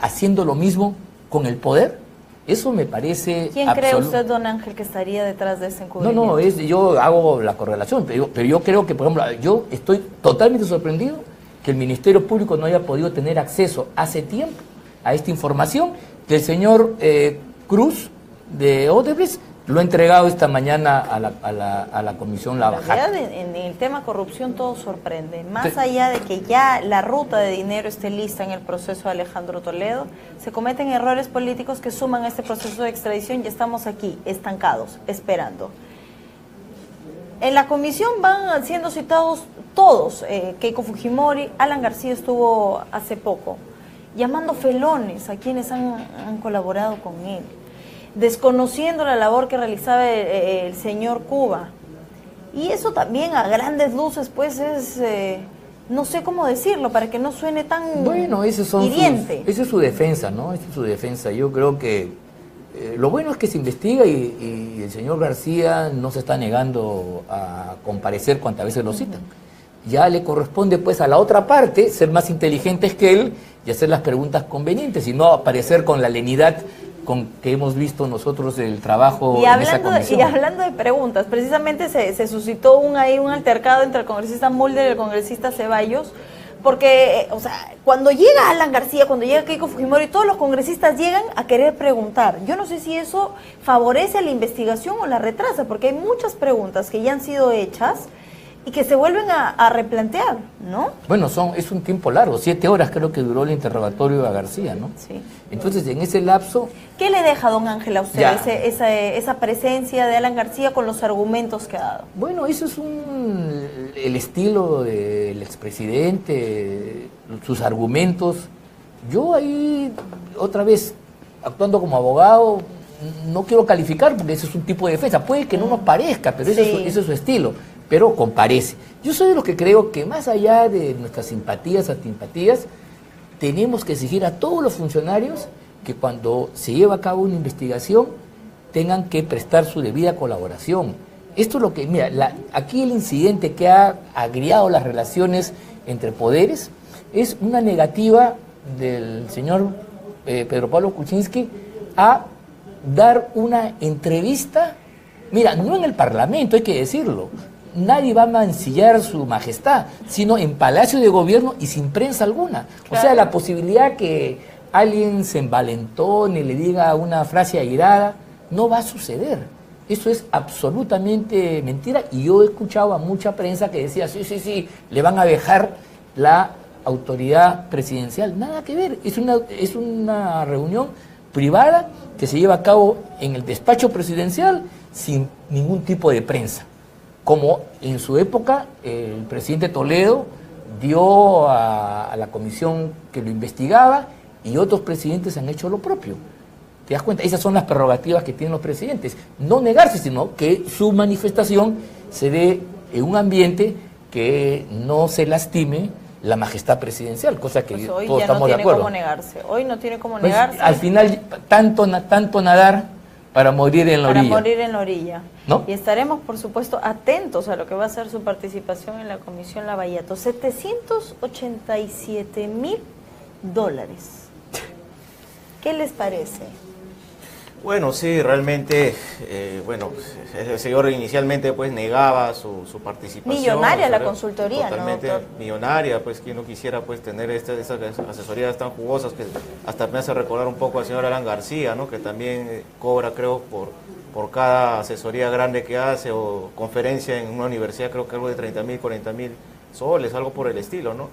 haciendo lo mismo con el poder? Eso me parece... ¿Quién cree usted, don Ángel, que estaría detrás de ese encubrimiento? Yo hago la correlación, pero yo creo que, por ejemplo, yo estoy totalmente sorprendido que el Ministerio Público no haya podido tener acceso hace tiempo a esta información, que el señor Cruz de Odebrecht lo ha entregado esta mañana a la Comisión Lavajato. En el tema corrupción todo sorprende. Más allá de que ya la ruta de dinero esté lista en el proceso de Alejandro Toledo, se cometen errores políticos que suman a este proceso de extradición y estamos aquí, estancados, esperando. En la comisión van siendo citados todos, Keiko Fujimori, Alan García estuvo hace poco, llamando felones a quienes han colaborado con él, desconociendo la labor que realizaba el señor Cuba. Y eso también a grandes luces, pues es, no sé cómo decirlo, para que no suene tan hiriente. Esa es su defensa, ¿no? Esa es su defensa. Yo creo que Lo bueno es que se investiga y el señor García no se está negando a comparecer cuantas veces lo citan. Ya le corresponde pues a la otra parte ser más inteligentes que él y hacer las preguntas convenientes y no aparecer con la lenidad con que hemos visto nosotros el trabajo en esa comisión. Y hablando de preguntas, precisamente se suscitó un altercado entre el congresista Mulder y el congresista Ceballos, porque, o sea, cuando llega Alan García, cuando llega Keiko Fujimori, todos los congresistas llegan a querer preguntar. Yo no sé si eso favorece a la investigación o la retrasa, porque hay muchas preguntas que ya han sido hechas y que se vuelven a replantear, ¿no? Bueno, es un tiempo largo, 7 horas creo que duró el interrogatorio a García, ¿no? Sí. Entonces, en ese lapso... ¿Qué le deja, don Ángel, a usted esa presencia de Alan García con los argumentos que ha dado? Bueno, eso es el estilo del expresidente, sus argumentos. Yo ahí, otra vez, actuando como abogado, no quiero calificar porque ese es un tipo de defensa. Puede que no nos parezca, pero ese es su estilo. Pero comparece. Yo soy de los que creo que más allá de nuestras simpatías, antipatías, tenemos que exigir a todos los funcionarios que cuando se lleva a cabo una investigación tengan que prestar su debida colaboración. Esto es lo que, mira, aquí el incidente que ha agriado las relaciones entre poderes es una negativa del señor Pedro Pablo Kuczynski a dar una entrevista, mira, no en el Parlamento, hay que decirlo. Nadie va a mancillar su majestad, sino en Palacio de Gobierno y sin prensa alguna. Claro. O sea, la posibilidad que alguien se envalentone y le diga una frase airada, no va a suceder. Eso es absolutamente mentira. Y yo he escuchado a mucha prensa que decía, sí, le van a dejar la autoridad presidencial. Nada que ver. Es una reunión privada que se lleva a cabo en el despacho presidencial sin ningún tipo de prensa. Como en su época el presidente Toledo dio a la comisión que lo investigaba y otros presidentes han hecho lo propio. ¿Te das cuenta? Esas son las prerrogativas que tienen los presidentes. No negarse, sino que su manifestación se dé en un ambiente que no se lastime la majestad presidencial, cosa que pues hoy todos ya estamos de acuerdo. Hoy no tiene cómo Pues, negarse. al final, tanto nadar para morir en la orilla. Para morir en la orilla. ¿No? Y estaremos, por supuesto, atentos a lo que va a ser su participación en la Comisión Lavallato. $787,000. ¿Qué les parece? Bueno, sí, realmente, el señor inicialmente pues negaba su participación. Millonaria la consultoría, totalmente, ¿no, doctor? Millonaria, pues quien no quisiera pues tener esas asesorías tan jugosas que hasta me hace recordar un poco al señor Alan García, ¿no? Que también cobra, creo, por cada asesoría grande que hace o conferencia en una universidad, creo que algo de 30,000, 40,000 soles, algo por el estilo, ¿no?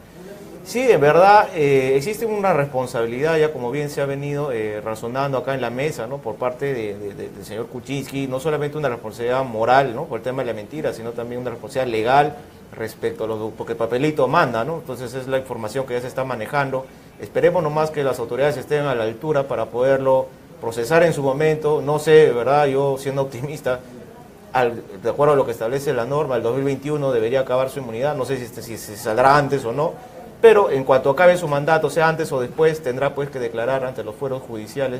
Sí, en verdad existe una responsabilidad, ya como bien se ha venido razonando acá en la mesa, ¿no? Por parte del señor Kuczynski, no solamente una responsabilidad moral, ¿no? Por el tema de la mentira, sino también una responsabilidad legal respecto a porque el papelito manda, ¿no? Entonces es la información que ya se está manejando. Esperemos nomás que las autoridades estén a la altura para poderlo procesar en su momento. No sé, de verdad, yo siendo optimista, de acuerdo a lo que establece la norma, el 2021 debería acabar su inmunidad, no sé si saldrá antes o no. Pero en cuanto acabe su mandato, sea antes o después, tendrá pues que declarar ante los fueros judiciales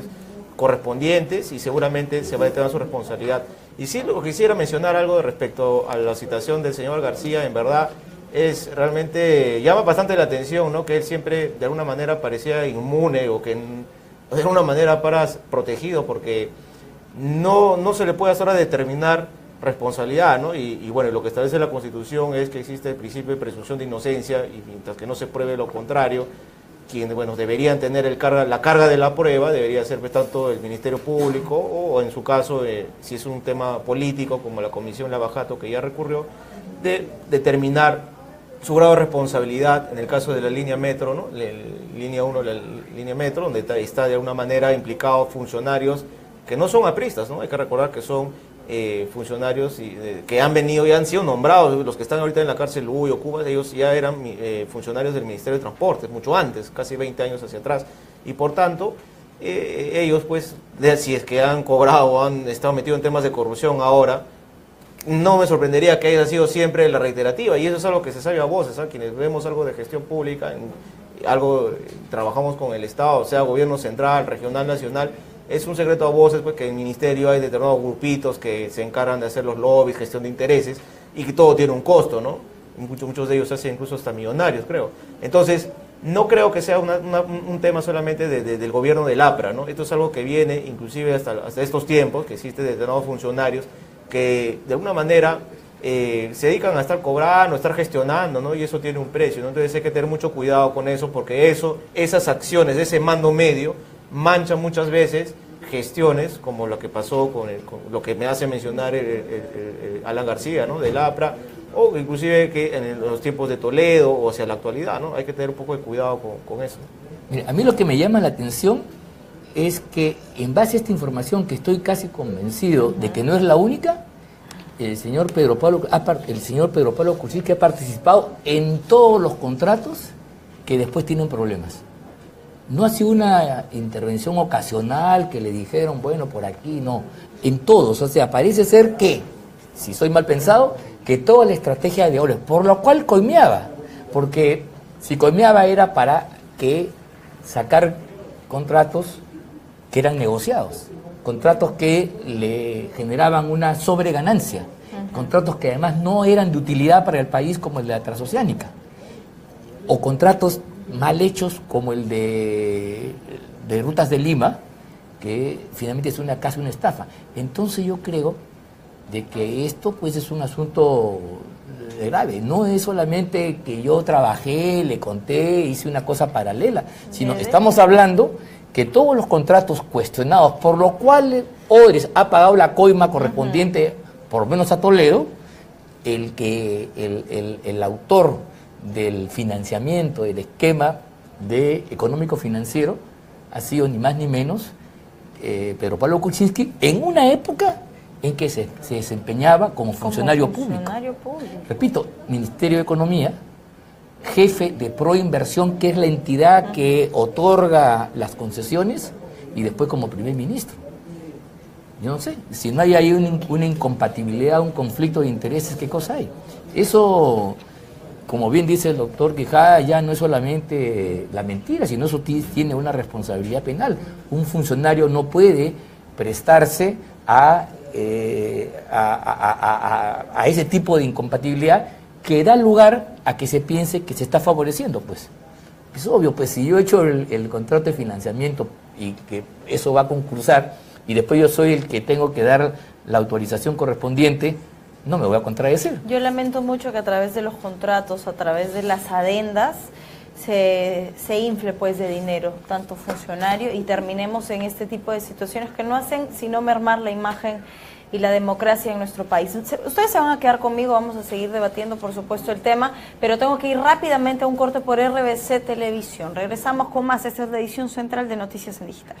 correspondientes y seguramente se va a detener su responsabilidad. Y sí, lo quisiera mencionar algo respecto a la citación del señor García, en verdad es realmente, llama bastante la atención, ¿no? Que él siempre de alguna manera parecía inmune o que de alguna manera para protegido porque no se le puede hacer a determinar responsabilidad, ¿no? Y bueno, lo que establece la Constitución es que existe el principio de presunción de inocencia y mientras que no se pruebe lo contrario, quienes, bueno, deberían tener la carga de la prueba debería ser pues, tanto el Ministerio Público o en su caso, si es un tema político como la Comisión Lavajato que ya recurrió, de determinar su grado de responsabilidad en el caso de la línea metro, ¿no? Línea 1, la línea metro, donde está de alguna manera implicados funcionarios que no son apristas, ¿no? Hay que recordar que son funcionarios que han venido y han sido nombrados, los que están ahorita en la cárcel Uy o Cuba, ellos ya eran funcionarios del Ministerio de Transportes, mucho antes, casi 20 años hacia atrás, y por tanto, ellos pues, si es que han cobrado o han estado metidos en temas de corrupción ahora, no me sorprendería que haya sido siempre la reiterativa, y eso es algo que se sabe a voces, ¿sabes? Quienes vemos algo de gestión pública, trabajamos con el Estado, sea gobierno central, regional, nacional, es un secreto a voces pues, que en el ministerio hay determinados grupitos que se encargan de hacer los lobbies, gestión de intereses, y que todo tiene un costo, ¿no? Muchos de ellos se hacen incluso hasta millonarios, creo. Entonces, no creo que sea un tema solamente del gobierno del APRA, ¿no? Esto es algo que viene inclusive hasta estos tiempos, que existen determinados funcionarios que de alguna manera se dedican a estar cobrando, a estar gestionando, ¿no? Y eso tiene un precio, ¿no? Entonces hay que tener mucho cuidado con eso, porque esas acciones, ese mando medio, manchan muchas veces gestiones, como lo que pasó con lo que me hace mencionar el Alan García, ¿no? Del APRA, o inclusive que en los tiempos de Toledo o hacia la actualidad, ¿no? Hay que tener un poco de cuidado con eso. Mira, a mí lo que me llama la atención es que en base a esta información, que estoy casi convencido de que no es la única, el señor Pedro Pablo Kuczynski ha participado en todos los contratos que después tienen problemas. No ha sido una intervención ocasional que le dijeron, bueno, por aquí, no. En todos, o sea, parece ser que, si soy mal pensado, que toda la estrategia de Odebrecht, por lo cual coimeaba, porque si coimeaba era para que sacar contratos que eran negociados, contratos que le generaban una sobreganancia, contratos que además no eran de utilidad para el país como el de la transoceánica, o contratos mal hechos como el de Rutas de Lima, que finalmente es casi una estafa. Entonces yo creo de que esto pues es un asunto grave, no es solamente que yo trabajé, le conté, hice una cosa paralela, sino estamos hablando que todos los contratos cuestionados, por lo cual Odebrecht ha pagado la coima correspondiente, por lo menos a Toledo, el autor del financiamiento, del esquema económico financiero, ha sido ni más ni menos Pedro Pablo Kuczynski, en una época en que se desempeñaba como funcionario público. Repito, Ministerio de Economía, jefe de Proinversión, que es la entidad que otorga las concesiones, y después como primer ministro. Yo no sé, si no hay ahí una incompatibilidad, un conflicto de intereses, ¿qué cosa hay? Eso, como bien dice el doctor Quijada, ya no es solamente la mentira, sino eso tiene una responsabilidad penal. Un funcionario no puede prestarse a ese tipo de incompatibilidad que da lugar a que se piense que se está favoreciendo, pues. Es obvio, pues si yo he hecho el contrato de financiamiento y que eso va a concursar y después yo soy el que tengo que dar la autorización correspondiente, no me voy a contradecir. Yo lamento mucho que a través de los contratos, a través de las adendas, se infle pues de dinero, tanto funcionario, y terminemos en este tipo de situaciones que no hacen sino mermar la imagen y la democracia en nuestro país. Ustedes se van a quedar conmigo, vamos a seguir debatiendo por supuesto el tema, pero tengo que ir rápidamente a un corte por RBC Televisión. Regresamos con más. Esta es la edición central de Noticias en Digital.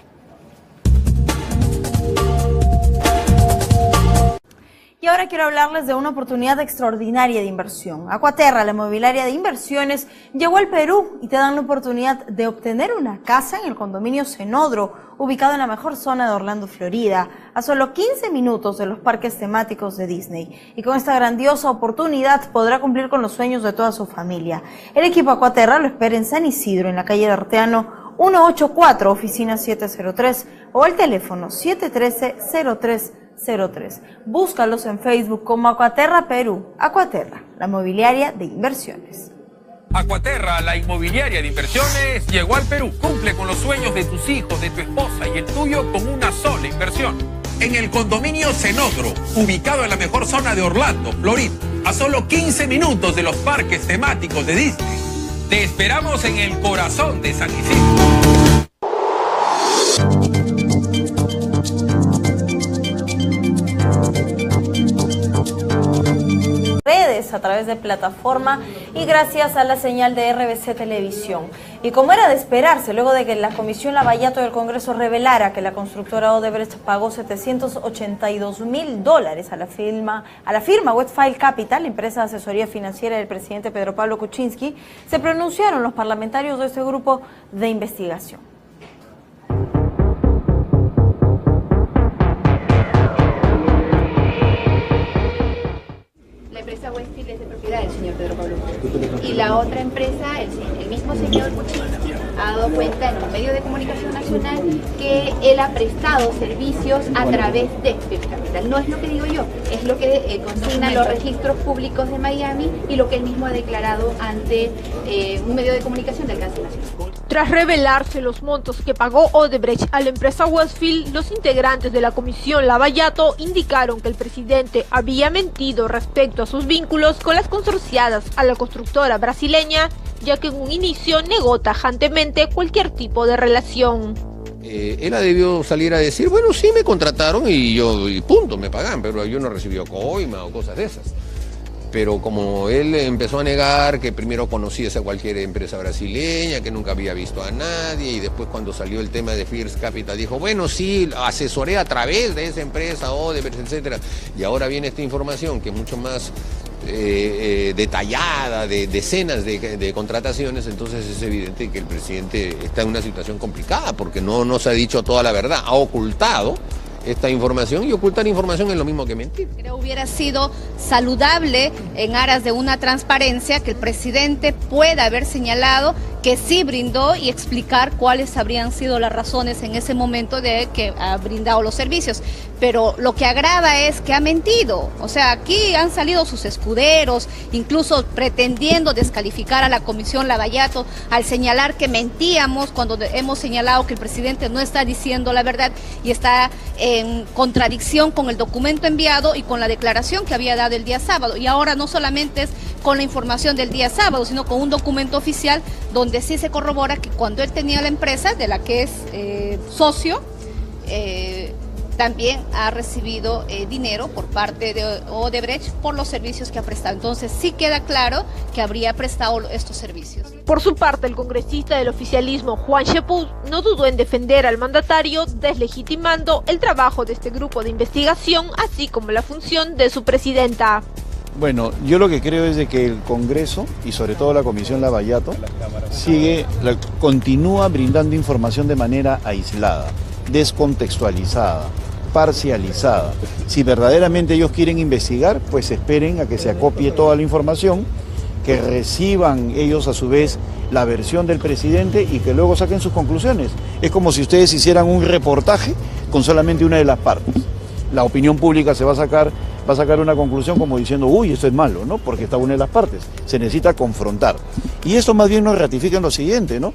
Y ahora quiero hablarles de una oportunidad extraordinaria de inversión. Aquaterra, la inmobiliaria de inversiones, llegó al Perú y te dan la oportunidad de obtener una casa en el condominio Cenodro, ubicado en la mejor zona de Orlando, Florida, a solo 15 minutos de los parques temáticos de Disney. Y con esta grandiosa oportunidad podrá cumplir con los sueños de toda su familia. El equipo Aquaterra lo espera en San Isidro, en la calle de Arteano 184, oficina 703, o al teléfono 713-0303. Búscalos en Facebook como Aquaterra Perú. Aquaterra, la inmobiliaria de inversiones. Aquaterra, la inmobiliaria de inversiones, llegó al Perú. Cumple con los sueños de tus hijos, de tu esposa y el tuyo con una sola inversión. En el condominio Cenodro, ubicado en la mejor zona de Orlando, Florida, a solo 15 minutos de los parques temáticos de Disney. Te esperamos en el corazón de San Isidro. Redes, a través de plataforma y gracias a la señal de RBC Televisión. Y como era de esperarse, luego de que la Comisión Lavallato del Congreso revelara que la constructora Odebrecht pagó $782.000 a la firma Westphal Capital, empresa de asesoría financiera del presidente Pedro Pablo Kuczynski, se pronunciaron los parlamentarios de este grupo de investigación. La empresa Westfield es de propiedad del señor Pedro Pablo Kuczynski. Y la otra empresa, el mismo señor Kuczynski, ha dado cuenta en un medio de comunicación nacional que él ha prestado servicios a través de First Capital. No es lo que digo yo, es lo que consignan los registros públicos de Miami y lo que él mismo ha declarado ante un medio de comunicación de alcance nacional. Tras revelarse los montos que pagó Odebrecht a la empresa Westfield, los integrantes de la comisión Lavallato indicaron que el presidente había mentido respecto a sus vínculos con las consorciadas a la constructora brasileña, ya que en un inicio negó tajantemente cualquier tipo de relación. Él debió salir a decir, bueno, sí me contrataron y punto, me pagan, pero yo no recibí coima o cosas de esas. Pero como él empezó a negar que primero conocía a cualquier empresa brasileña, que nunca había visto a nadie, y después cuando salió el tema de First Capital dijo, bueno, sí, asesoré a través de esa empresa, Odebrecht, etcétera. Y ahora viene esta información que es mucho más detallada, de decenas de contrataciones, entonces es evidente que el presidente está en una situación complicada porque no nos ha dicho toda la verdad, ha ocultado esta información, y ocultar información es lo mismo que mentir. Creo que hubiera sido saludable en aras de una transparencia que el presidente pueda haber señalado que sí brindó y explicar cuáles habrían sido las razones en ese momento de que ha brindado los servicios. Pero lo que agrava es que ha mentido. O sea, aquí han salido sus escuderos, incluso pretendiendo descalificar a la comisión Lavallato al señalar que mentíamos cuando hemos señalado que el presidente no está diciendo la verdad y está en contradicción con el documento enviado y con la declaración que había dado el día sábado. Y ahora no solamente es con la información del día sábado, sino con un documento oficial donde sí se corrobora que cuando él tenía la empresa de la que es socio, también ha recibido dinero por parte de Odebrecht por los servicios que ha prestado. Entonces sí queda claro que habría prestado estos servicios. Por su parte, el congresista del oficialismo, Juan Cheput, no dudó en defender al mandatario, deslegitimando el trabajo de este grupo de investigación, así como la función de su presidenta. Bueno, yo lo que creo es de que el Congreso y sobre todo la Comisión Lavallato continúa brindando información de manera aislada, descontextualizada, parcializada. Si verdaderamente ellos quieren investigar, pues esperen a que se acopie toda la información, que reciban ellos a su vez la versión del presidente y que luego saquen sus conclusiones. Es como si ustedes hicieran un reportaje con solamente una de las partes. La opinión pública va a sacar una conclusión como diciendo, uy, esto es malo, ¿no? Porque está una de las partes. Se necesita confrontar. Y esto más bien nos ratifica en lo siguiente, ¿no?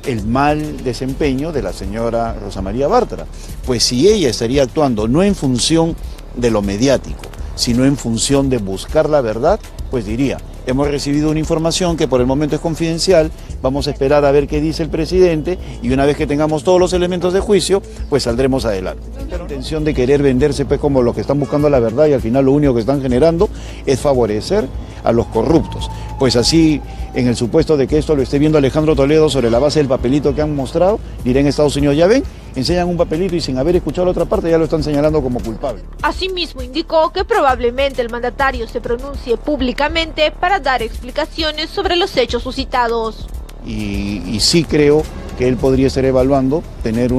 El mal desempeño de la señora Rosa María Bartra. Pues si ella estaría actuando no en función de lo mediático, sino en función de buscar la verdad, pues diría, hemos recibido una información que por el momento es confidencial, vamos a esperar a ver qué dice el presidente y una vez que tengamos todos los elementos de juicio, pues saldremos adelante. La intención de querer venderse pues como los que están buscando la verdad y al final lo único que están generando es favorecer a los corruptos. Pues así, en el supuesto de que esto lo esté viendo Alejandro Toledo sobre la base del papelito que han mostrado, diré en Estados Unidos, ya ven, enseñan un papelito y sin haber escuchado la otra parte ya lo están señalando como culpable. Asimismo indicó que probablemente el mandatario se pronuncie públicamente para dar explicaciones sobre los hechos suscitados. Y sí creo que él podría estar evaluando tener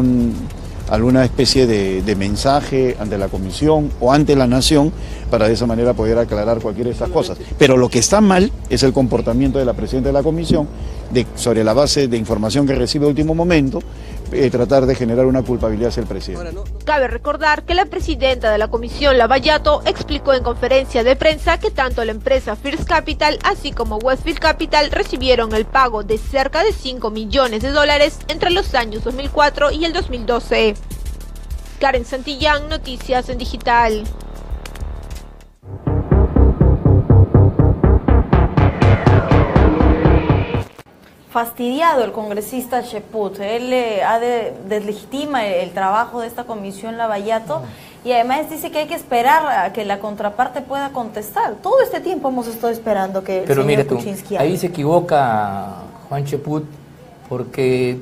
alguna especie de mensaje ante la comisión o ante la nación para de esa manera poder aclarar cualquiera de estas cosas. Pero lo que está mal es el comportamiento de la presidenta de la comisión sobre la base de información que recibe a último momento, tratar de generar una culpabilidad hacia el presidente. Cabe recordar que la presidenta de la comisión Lavallato explicó en conferencia de prensa que tanto la empresa First Capital así como Westfield Capital recibieron el pago de cerca de $5 millones entre los años 2004 y el 2012. Karen Santillán, Noticias en Digital. Fastidiado el congresista Cheput, él deslegitima el trabajo de esta comisión Lavallato y además dice que hay que esperar a que la contraparte pueda contestar. Todo este tiempo hemos estado esperando que el señor Kuczynski hable. Ahí se equivoca Juan Cheput porque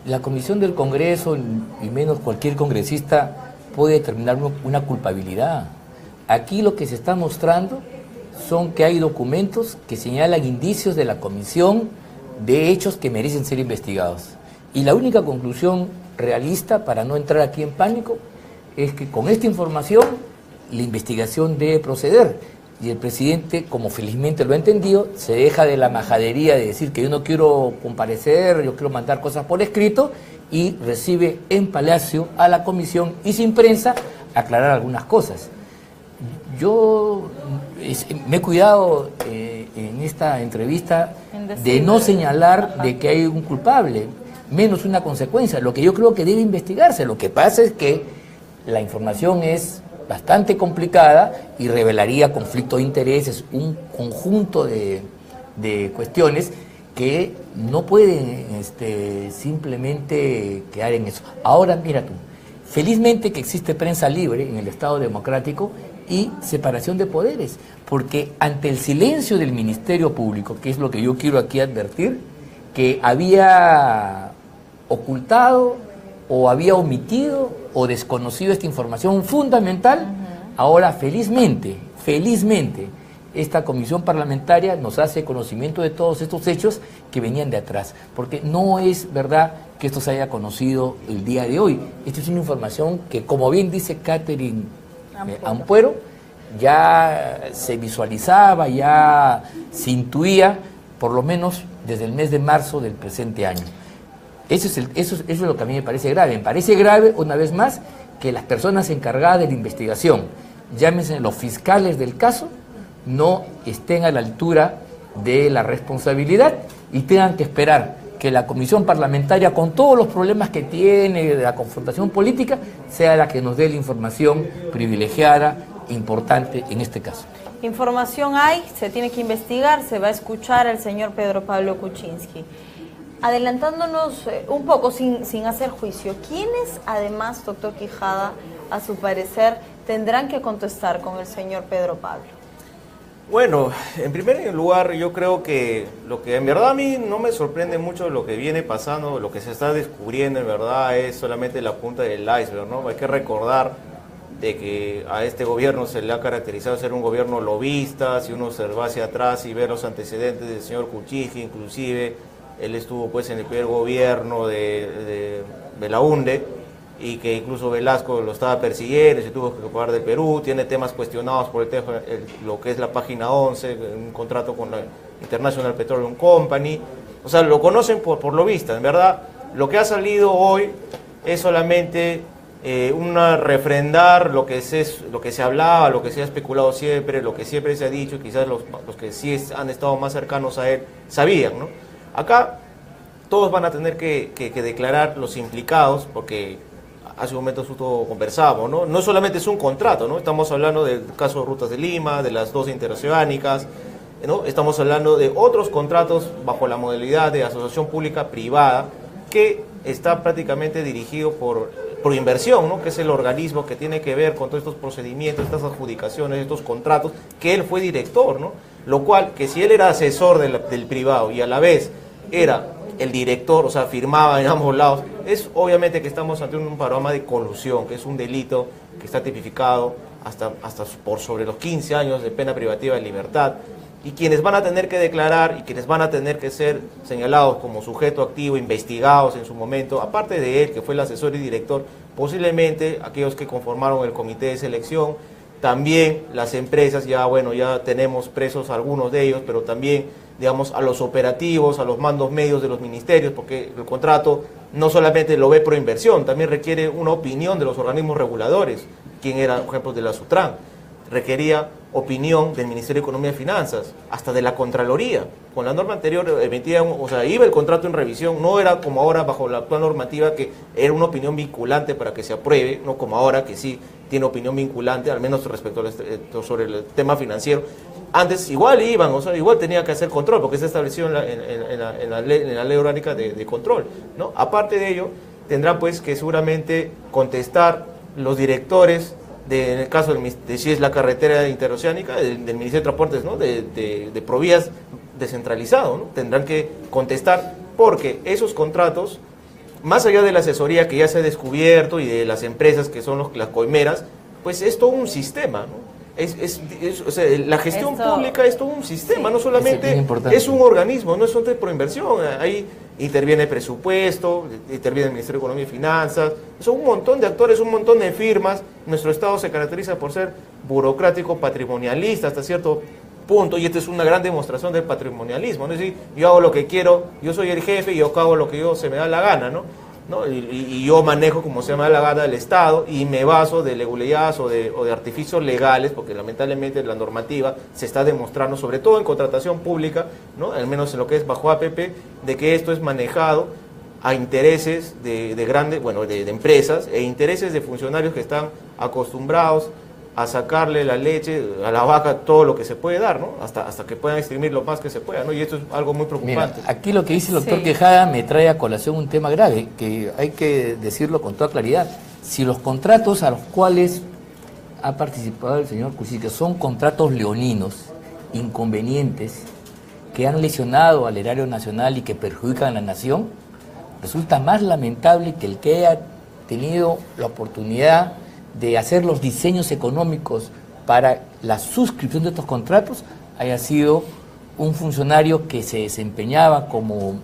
la comisión del Congreso, y menos cualquier congresista, puede determinar una culpabilidad. Aquí lo que se está mostrando son que hay documentos que señalan indicios de la comisión de hechos que merecen ser investigados. Y la única conclusión realista, para no entrar aquí en pánico, es que con esta información la investigación debe proceder. y el presidente, como felizmente lo ha entendido, se deja de la majadería de decir que yo no quiero comparecer, yo quiero mandar cosas por escrito, y recibe en Palacio a la comisión y sin prensa aclarar algunas cosas. Yo me he cuidado en esta entrevista de no señalar de que hay un culpable, menos una consecuencia. Lo que yo creo que debe investigarse. Lo que pasa es que la información es bastante complicada y revelaría conflicto de intereses, un conjunto de cuestiones que no pueden simplemente quedar en eso. Ahora, mira tú, felizmente que existe prensa libre en el Estado democrático y separación de poderes, porque ante el silencio del Ministerio Público, que es lo que yo quiero aquí advertir, que había ocultado o había omitido o desconocido esta información fundamental, ahora felizmente, esta comisión parlamentaria nos hace conocimiento de todos estos hechos que venían de atrás, porque no es verdad que esto se haya conocido el día de hoy. Esta es una información que, como bien dice Catherine Ampuero, ya se visualizaba, ya se intuía, por lo menos desde el mes de marzo del presente año. Eso es lo que a mí me parece grave. Me parece grave, una vez más, que las personas encargadas de la investigación, llámense los fiscales del caso, no estén a la altura de la responsabilidad y tengan que esperar que la comisión parlamentaria, con todos los problemas que tiene de la confrontación política, sea la que nos dé la información privilegiada, importante en este caso. Información hay, se tiene que investigar, se va a escuchar al señor Pedro Pablo Kuczynski. Adelantándonos un poco, sin hacer juicio, ¿quiénes además, doctor Quijada, a su parecer, tendrán que contestar con el señor Pedro Pablo? Bueno, en primer lugar, yo creo que lo que en verdad a mí no me sorprende mucho lo que viene pasando, lo que se está descubriendo en verdad es solamente la punta del iceberg, ¿no? Hay que recordar de que a este gobierno se le ha caracterizado ser un gobierno lobista. Si uno se va hacia atrás y ve los antecedentes del señor Kuczynski, inclusive él estuvo pues en el primer gobierno de Belaunde, y que incluso Velasco lo estaba persiguiendo y se tuvo que ocupar del Perú, tiene temas cuestionados por lo que es la página 11, un contrato con la International Petroleum Company, o sea, lo conocen por lo visto. En verdad, lo que ha salido hoy es solamente refrendar lo que se hablaba, lo que se ha especulado siempre, lo que siempre se ha dicho, y quizás los que sí han estado más cercanos a él sabían, ¿no? Acá todos van a tener que declarar los implicados, porque hace un momento justo conversábamos, ¿no? No solamente es un contrato, ¿no? Estamos hablando del caso de Rutas de Lima, de las 2 interoceánicas, ¿no? Estamos hablando de otros contratos bajo la modalidad de asociación pública-privada, que está prácticamente dirigido por inversión, ¿no? Que es el organismo que tiene que ver con todos estos procedimientos, estas adjudicaciones, estos contratos, que él fue director, ¿no? Lo cual, que si él era asesor del privado y a la vez era el director, o sea, firmaba en ambos lados, es obviamente que estamos ante un panorama de colusión, que es un delito que está tipificado hasta por sobre los 15 años de pena privativa de libertad, y quienes van a tener que declarar y quienes van a tener que ser señalados como sujeto activo, investigados en su momento, aparte de él, que fue el asesor y director, posiblemente aquellos que conformaron el comité de selección, también las empresas, ya tenemos presos algunos de ellos, pero también, digamos, a los operativos, a los mandos medios de los ministerios, porque el contrato no solamente lo ve pro inversión, también requiere una opinión de los organismos reguladores. ¿Quién era, por ejemplo, de la Sutran? Requería opinión del Ministerio de Economía y Finanzas, hasta de la Contraloría. Con la norma anterior iba el contrato en revisión, no era como ahora bajo la actual normativa, que era una opinión vinculante para que se apruebe, no como ahora que sí tiene opinión vinculante, al menos respecto sobre el tema financiero. Antes igual iban, igual tenía que hacer control, porque se estableció en la ley orgánica de control, ¿no? Aparte de ello, tendrán pues que seguramente contestar los directores en el caso de si es la carretera interoceánica, del Ministerio de Transportes, ¿no? de Provías descentralizado, ¿no? Tendrán que contestar, porque esos contratos, más allá de la asesoría que ya se ha descubierto y de las empresas que son las coimeras, pues es todo un sistema, ¿no? O sea, la gestión pública es todo un sistema, no solamente es un organismo, no es un proinversión. Ahí interviene el presupuesto, interviene el Ministerio de Economía y Finanzas, son un montón de actores, un montón de firmas. Nuestro Estado se caracteriza por ser burocrático, patrimonialista hasta cierto punto, y esta es una gran demostración del patrimonialismo, ¿no? Es decir, yo hago lo que quiero, yo soy el jefe y yo hago lo que se me da la gana, ¿no? Y yo manejo como se me da la gana el Estado y me baso de legalidades o de artificios legales, porque lamentablemente la normativa se está demostrando, sobre todo en contratación pública, ¿no? Al menos en lo que es bajo APP, de que esto es manejado a intereses de grandes, de empresas e intereses de funcionarios que están acostumbrados a sacarle la leche a la vaca todo lo que se puede dar, ¿no? Hasta que puedan exprimir lo más que se pueda, ¿no? Y esto es algo muy preocupante. Mira, aquí lo que dice el doctor Quijada me trae a colación un tema grave, que hay que decirlo con toda claridad. Si los contratos a los cuales ha participado el señor Kuczynski son contratos leoninos, inconvenientes, que han lesionado al erario nacional y que perjudican a la nación, resulta más lamentable que el que haya tenido la oportunidad de hacer los diseños económicos para la suscripción de estos contratos haya sido un funcionario que se desempeñaba como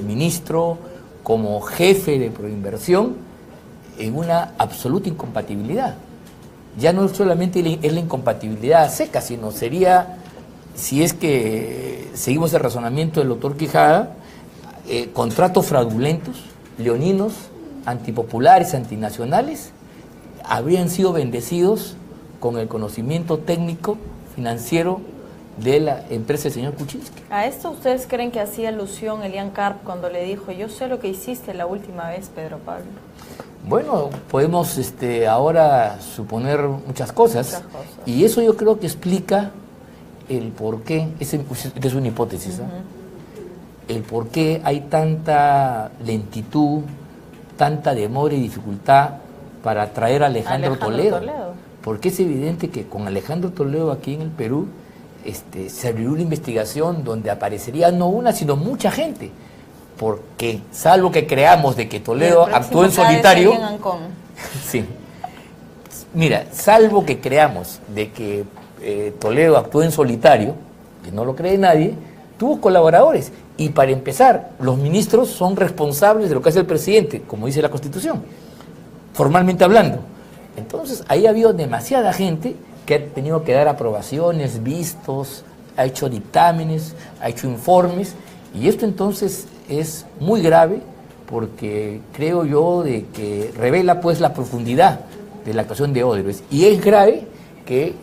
ministro, como jefe de proinversión, en una absoluta incompatibilidad. Ya no solamente es la incompatibilidad seca, sino sería, si es que seguimos el razonamiento del doctor Quijada, contratos fraudulentos, leoninos, antipopulares, antinacionales, habrían sido bendecidos con el conocimiento técnico, financiero de la empresa del señor Kuczynski. ¿A esto ustedes creen que hacía alusión Elian Karp cuando le dijo, yo sé lo que hiciste la última vez, Pedro Pablo? Bueno, podemos ahora suponer muchas cosas, y eso yo creo que explica el por qué, esta es una hipótesis, el por qué hay tanta lentitud, tanta demora y dificultad para traer a Alejandro Toledo. Porque es evidente que con Alejandro Toledo aquí en el Perú se abrió una investigación donde aparecería no una, sino mucha gente. Porque, salvo que creamos de que Toledo actuó en solitario... Sí. Mira, salvo que creamos de que Toledo actuó en solitario, que no lo cree nadie, tuvo colaboradores. Y para empezar, los ministros son responsables de lo que hace el presidente, como dice la Constitución, formalmente hablando. Entonces, ahí ha habido demasiada gente que ha tenido que dar aprobaciones, vistos, ha hecho dictámenes, ha hecho informes, y esto entonces es muy grave porque creo yo de que revela pues la profundidad de la actuación de Odebrecht, y es grave que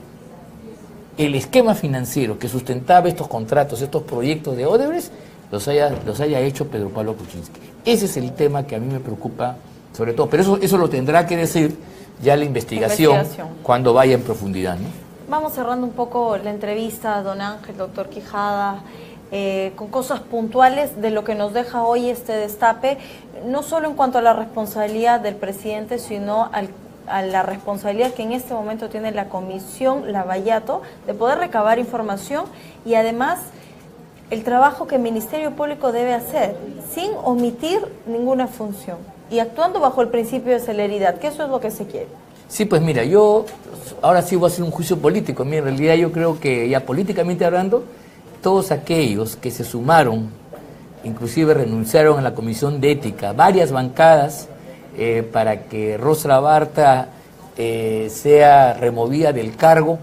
el esquema financiero que sustentaba estos contratos, estos proyectos de Odebrecht, los haya hecho Pedro Pablo Kuczynski. Ese es el tema que a mí me preocupa sobre todo, pero eso lo tendrá que decir ya la investigación cuando vaya en profundidad, ¿no? Vamos cerrando un poco la entrevista, don Ángel, doctor Quijada, con cosas puntuales de lo que nos deja hoy este destape, no solo en cuanto a la responsabilidad del presidente, sino a la responsabilidad que en este momento tiene la Comisión Lavallato de poder recabar información y además el trabajo que el Ministerio Público debe hacer sin omitir ninguna función y actuando bajo el principio de celeridad, que eso es lo que se quiere. Sí, pues mira, yo ahora sí voy a hacer un juicio político. Mira, en realidad yo creo que ya políticamente hablando, todos aquellos que se sumaron, inclusive renunciaron a la Comisión de Ética, varias bancadas para que Rosa Barta sea removida del cargo,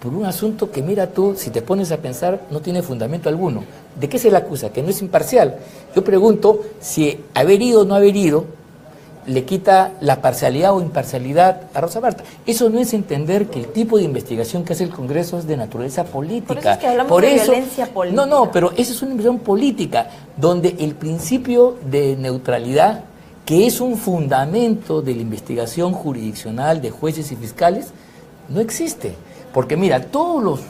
por un asunto que, mira tú, si te pones a pensar, no tiene fundamento alguno. ¿De qué se le acusa? Que no es imparcial. Yo pregunto si haber ido o no haber ido le quita la parcialidad o imparcialidad a Rosa Barta. Eso no es entender que el tipo de investigación que hace el Congreso es de naturaleza política. Por eso es que hablamos de violencia política. No, pero esa es una investigación política, donde el principio de neutralidad, que es un fundamento de la investigación jurisdiccional de jueces y fiscales, no existe. Porque mira, todos los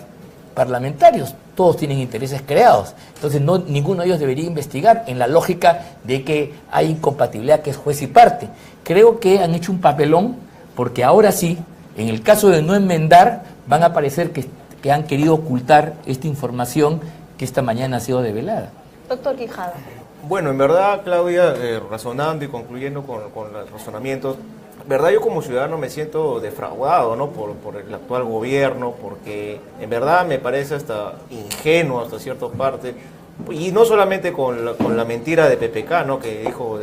parlamentarios, todos tienen intereses creados, entonces ninguno de ellos debería investigar en la lógica de que hay incompatibilidad, que es juez y parte. Creo que han hecho un papelón, porque ahora sí, en el caso de no enmendar, van a parecer que han querido ocultar esta información que esta mañana ha sido develada. Doctor Quijada. Bueno, en verdad, Claudia, razonando y concluyendo con los razonamientos, verdad yo como ciudadano me siento defraudado, ¿no? por el actual gobierno, porque en verdad me parece hasta ingenuo hasta cierta parte, y no solamente con la mentira de PPK, ¿no? Que dijo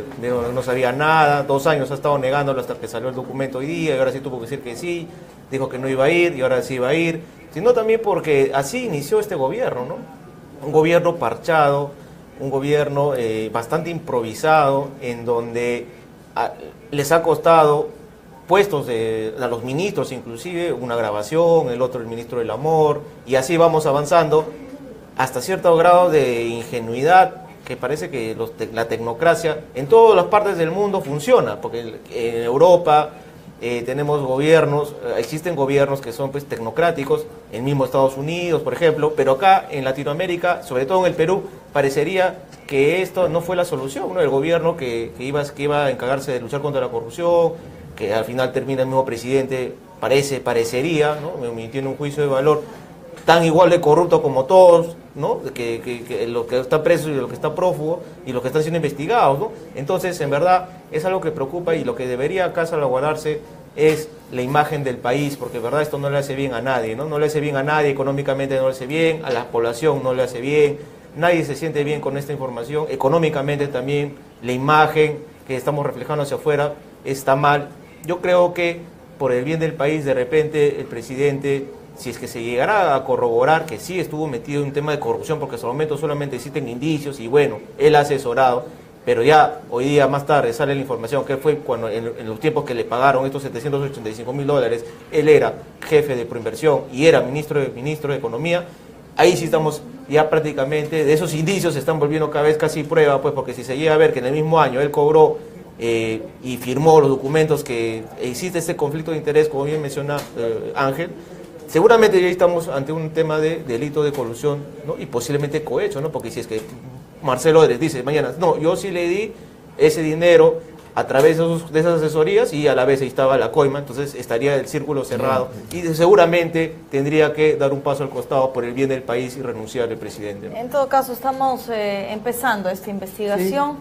no sabía nada, 2 años ha estado negándolo hasta que salió el documento hoy día, y ahora sí tuvo que decir que sí, dijo que no iba a ir y ahora sí iba a ir, sino también porque así inició este gobierno, ¿no? Un gobierno parchado, un gobierno bastante improvisado, en donde les ha costado puestos a los ministros, inclusive una grabación, el otro el ministro del amor, y así vamos avanzando hasta cierto grado de ingenuidad, que parece que la tecnocracia en todas las partes del mundo funciona, porque en Europa tenemos gobiernos, existen gobiernos que son pues tecnocráticos, en mismo Estados Unidos, por ejemplo, pero acá en Latinoamérica, sobre todo en el Perú, parecería que esto no fue la solución, ¿no? El gobierno que iba a encargarse de luchar contra la corrupción, que al final termina el mismo presidente, parecería, ¿no? Tiene un juicio de valor tan igual de corrupto como todos, ¿no? Que los que están presos y los que están prófugos y los que están siendo investigados, ¿no? Entonces, en verdad, es algo que preocupa, y lo que debería acá salvaguardarse es la imagen del país, porque en verdad esto no le hace bien a nadie, ¿no? No le hace bien a nadie, económicamente no le hace bien, a la población no le hace bien, nadie se siente bien con esta información, económicamente también la imagen que estamos reflejando hacia afuera está mal. Yo creo que por el bien del país, de repente el presidente, si es que se llegara a corroborar que sí estuvo metido en un tema de corrupción, porque hasta el momento solamente existen indicios, y bueno, él ha asesorado, pero ya hoy día más tarde sale la información que fue cuando en los tiempos que le pagaron estos $785.000, él era jefe de Proinversión y era ministro de Economía. Ahí sí estamos ya prácticamente, de esos indicios se están volviendo cada vez casi prueba, pues, porque si se llega a ver que en el mismo año él cobró y firmó los documentos, que existe este conflicto de interés, como bien menciona Ángel, seguramente ya estamos ante un tema de delito de colusión, ¿no? Y posiblemente cohecho, ¿no? Porque si es que Marcelo Odres dice mañana, no, yo sí le di ese dinero a través de esas asesorías, y a la vez ahí estaba la coima, entonces estaría el círculo cerrado, y seguramente tendría que dar un paso al costado por el bien del país y renunciar al presidente, ¿no? En todo caso, estamos empezando esta investigación,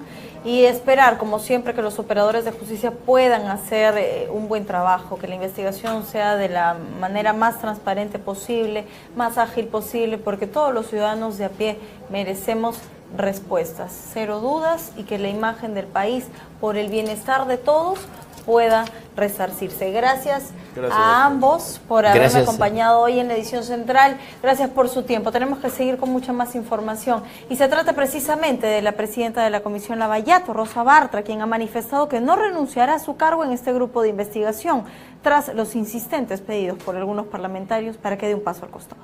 y esperar, como siempre, que los operadores de justicia puedan hacer un buen trabajo, que la investigación sea de la manera más transparente posible, más ágil posible, porque todos los ciudadanos de a pie merecemos respuestas, cero dudas, y que la imagen del país, por el bienestar de todos, pueda resarcirse. Gracias a ambos por haberme acompañado hoy en la edición central. Gracias por su tiempo. Tenemos que seguir con mucha más información, y se trata precisamente de la presidenta de la Comisión Lavallato, Rosa Bartra, quien ha manifestado que no renunciará a su cargo en este grupo de investigación tras los insistentes pedidos por algunos parlamentarios para que dé un paso al costado.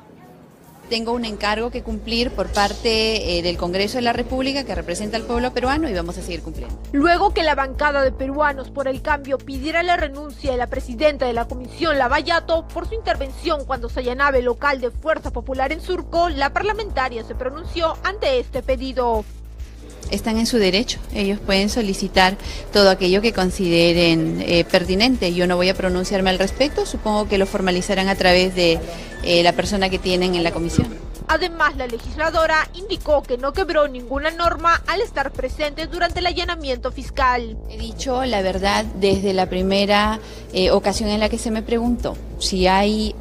Tengo un encargo que cumplir por parte del Congreso de la República, que representa al pueblo peruano, y vamos a seguir cumpliendo. Luego que la bancada de Peruanos por el Cambio pidiera la renuncia de la presidenta de la Comisión Lavallato por su intervención cuando se allanaba el local de Fuerza Popular en Surco, la parlamentaria se pronunció ante este pedido. Están en su derecho, ellos pueden solicitar todo aquello que consideren pertinente. Yo no voy a pronunciarme al respecto, supongo que lo formalizarán a través de la persona que tienen en la comisión. Además, la legisladora indicó que no quebró ninguna norma al estar presente durante el allanamiento fiscal. He dicho la verdad desde la primera ocasión en la que se me preguntó. Si hay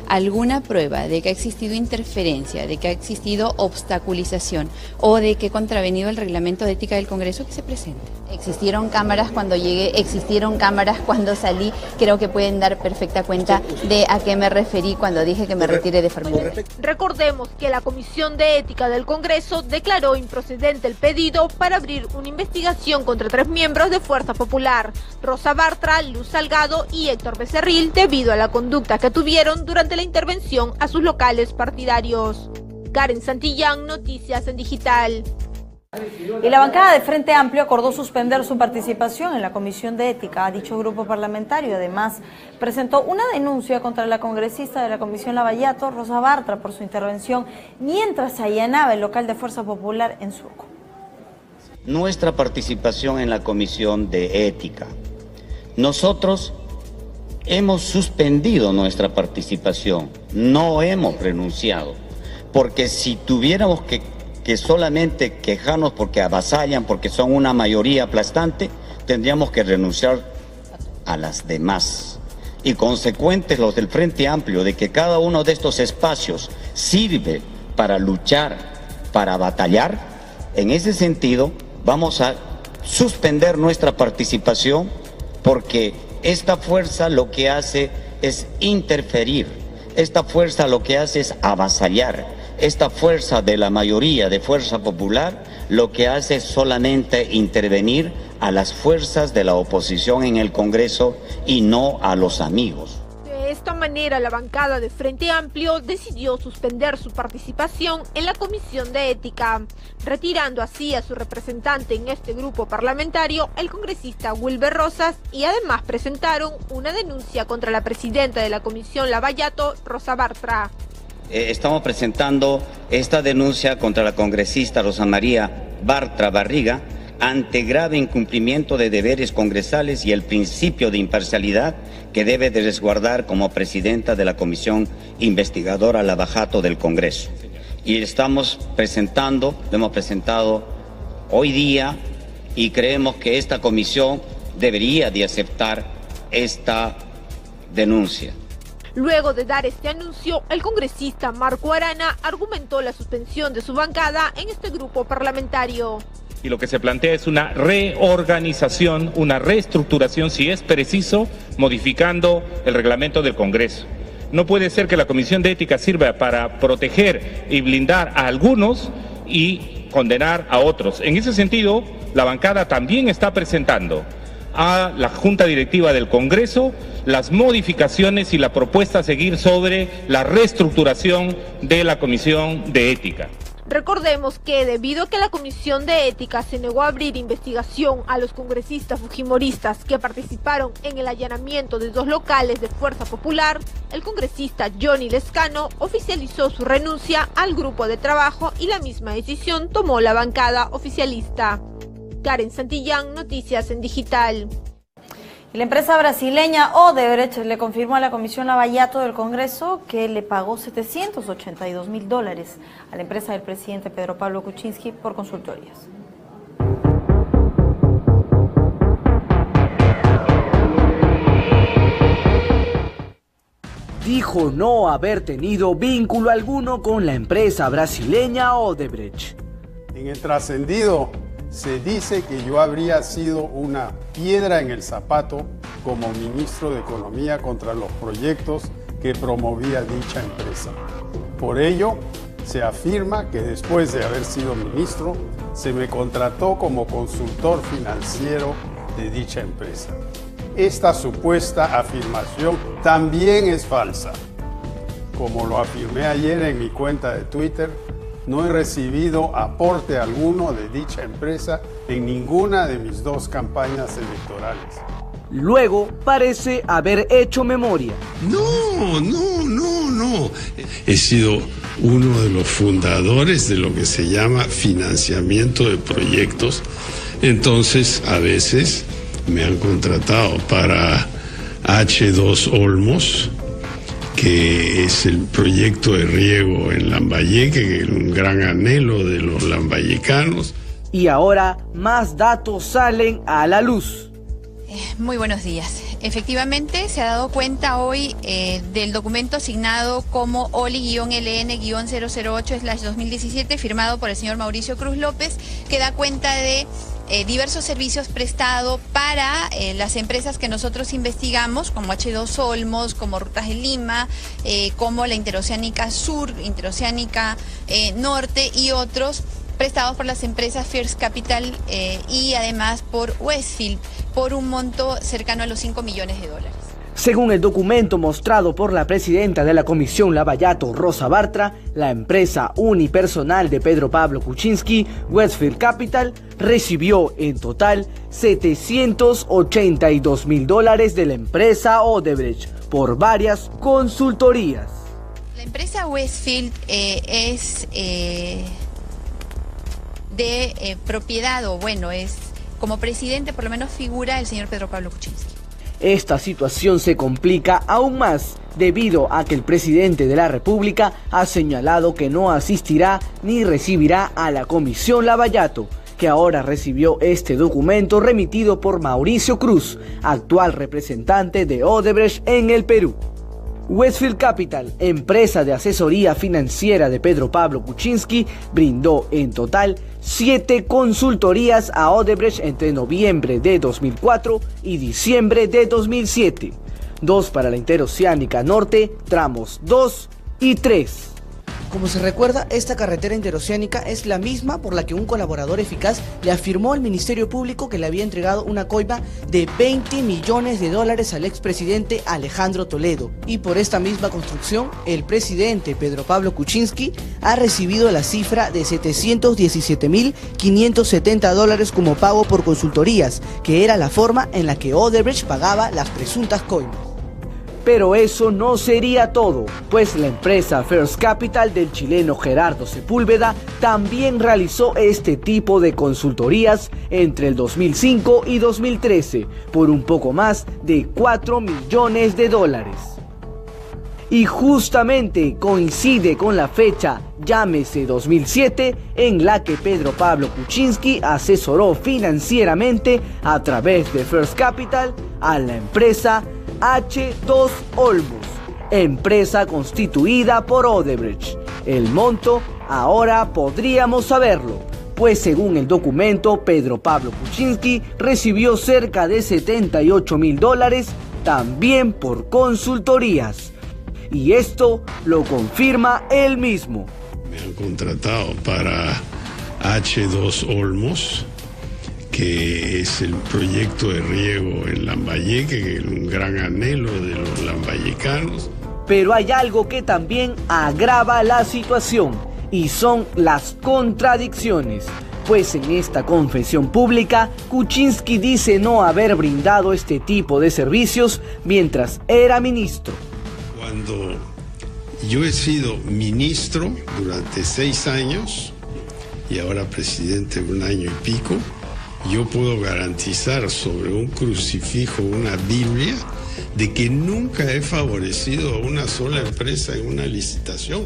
alguna prueba de que ha existido interferencia, de que ha existido obstaculización o de que ha contravenido el reglamento de ética del Congreso, que se presente. Existieron cámaras cuando llegué, existieron cámaras cuando salí. Creo que pueden dar perfecta cuenta de a qué me referí cuando dije que me retiré de forma inmediata. Recordemos que la Comisión de Ética del Congreso declaró improcedente el pedido para abrir una investigación contra 3 miembros de Fuerza Popular, Rosa Bartra, Luz Salgado y Héctor Becerril, debido a la conducta que tuvieron durante la intervención a sus locales partidarios. Karen Santillán, Noticias en Digital. Y la bancada de Frente Amplio acordó suspender su participación en la Comisión de Ética. Dicho grupo parlamentario además presentó una denuncia contra la congresista de la Comisión Lavallato, Rosa Bartra, por su intervención mientras se allanaba el local de Fuerza Popular en Surco. Nuestra participación en la Comisión de Ética. Nosotros hemos suspendido nuestra participación, no hemos renunciado, porque si tuviéramos que solamente quejarnos porque avasallan, porque son una mayoría aplastante, tendríamos que renunciar a las demás. Y consecuentes los del Frente Amplio de que cada uno de estos espacios sirve para luchar, para batallar, en ese sentido vamos a suspender nuestra participación porque esta fuerza lo que hace es interferir, esta fuerza lo que hace es avasallar, esta fuerza de la mayoría de Fuerza Popular lo que hace es solamente intervenir a las fuerzas de la oposición en el Congreso y no a los amigos. De esta manera, la bancada de Frente Amplio decidió suspender su participación en la Comisión de Ética, retirando así a su representante en este grupo parlamentario, el congresista Wilber Rosas, y además presentaron una denuncia contra la presidenta de la Comisión Lavallato, Rosa Bartra. Estamos presentando esta denuncia contra la congresista Rosa María Bartra Barriga ante grave incumplimiento de deberes congresales y el principio de imparcialidad que debe de resguardar como presidenta de la Comisión Investigadora Lavajato del Congreso. Y lo hemos presentado hoy día y creemos que esta comisión debería de aceptar esta denuncia. Luego de dar este anuncio, el congresista Marco Arana argumentó la suspensión de su bancada en este grupo parlamentario. Y lo que se plantea es una reorganización, una reestructuración, si es preciso, modificando el reglamento del Congreso. No puede ser que la Comisión de Ética sirva para proteger y blindar a algunos y condenar a otros. En ese sentido, la bancada también está presentando a la Junta Directiva del Congreso las modificaciones y la propuesta a seguir sobre la reestructuración de la Comisión de Ética. Recordemos que debido a que la Comisión de Ética se negó a abrir investigación a los congresistas fujimoristas que participaron en el allanamiento de 2 locales de Fuerza Popular, el congresista Johnny Lescano oficializó su renuncia al grupo de trabajo y la misma decisión tomó la bancada oficialista. Karen Santillán, Noticias en Digital. La empresa brasileña Odebrecht le confirmó a la Comisión Lavallato del Congreso que le pagó $782.000 a la empresa del presidente Pedro Pablo Kuczynski por consultorías. Dijo no haber tenido vínculo alguno con la empresa brasileña Odebrecht. En el trascendido se dice que yo habría sido una piedra en el zapato como ministro de Economía contra los proyectos que promovía dicha empresa. Por ello, se afirma que después de haber sido ministro, se me contrató como consultor financiero de dicha empresa. Esta supuesta afirmación también es falsa. Como lo afirmé ayer en mi cuenta de Twitter, no he recibido aporte alguno de dicha empresa en ninguna de mis 2 campañas electorales. Luego parece haber hecho memoria. No. He sido uno de los fundadores de lo que se llama financiamiento de proyectos. Entonces, a veces me han contratado para H2 Olmos, que es el proyecto de riego en Lambayeque, que es un gran anhelo de los lambayecanos. Y ahora más datos salen a la luz. Muy buenos días. Efectivamente, se ha dado cuenta hoy del documento asignado como OLI-LN-008/2017, firmado por el señor Mauricio Cruz López, que da cuenta de diversos servicios prestados para las empresas que nosotros investigamos, como H2 Olmos, como Rutas de Lima, como la Interoceánica Sur, Interoceánica Norte y otros, prestados por las empresas First Capital y además por Westfield, por un monto cercano a los $5 millones. Según el documento mostrado por la presidenta de la Comisión Lavallato, Rosa Bartra, la empresa unipersonal de Pedro Pablo Kuczynski, Westfield Capital, recibió en total $782.000 de la empresa Odebrecht por varias consultorías. La empresa Westfield es de propiedad, o bueno, es como presidente por lo menos figura el señor Pedro Pablo Kuczynski. Esta situación se complica aún más debido a que el presidente de la República ha señalado que no asistirá ni recibirá a la Comisión Lavallato, que ahora recibió este documento remitido por Mauricio Cruz, actual representante de Odebrecht en el Perú. Westfield Capital, empresa de asesoría financiera de Pedro Pablo Kuczynski, brindó en total 7 consultorías a Odebrecht entre noviembre de 2004 y diciembre de 2007. 2 para la Interoceánica Norte, tramos 2 y 3. Como se recuerda, esta carretera interoceánica es la misma por la que un colaborador eficaz le afirmó al Ministerio Público que le había entregado una coima de $20 millones al expresidente Alejandro Toledo. Y por esta misma construcción, el presidente Pedro Pablo Kuczynski ha recibido la cifra de $717.570 como pago por consultorías, que era la forma en la que Odebrecht pagaba las presuntas coimas. Pero eso no sería todo, pues la empresa First Capital del chileno Gerardo Sepúlveda también realizó este tipo de consultorías entre el 2005 y 2013 por un poco más de $4 millones. Y justamente coincide con la fecha, llámese 2007, en la que Pedro Pablo Kuczynski asesoró financieramente a través de First Capital a la empresa H2 Olmos, empresa constituida por Odebrecht. El monto ahora podríamos saberlo, pues según el documento, Pedro Pablo Kuczynski recibió cerca de $78.000 también por consultorías. Y esto lo confirma él mismo. Me han contratado para H2 Olmos, que es el proyecto de riego en Lambayeque, que es un gran anhelo de los lambayecanos. Pero hay algo que también agrava la situación, y son las contradicciones. Pues en esta confesión pública, Kuczynski dice no haber brindado este tipo de servicios mientras era ministro. Cuando yo he sido ministro durante 6 años y ahora presidente 1 año y pico, yo puedo garantizar sobre un crucifijo, una Biblia, de que nunca he favorecido a una sola empresa en una licitación.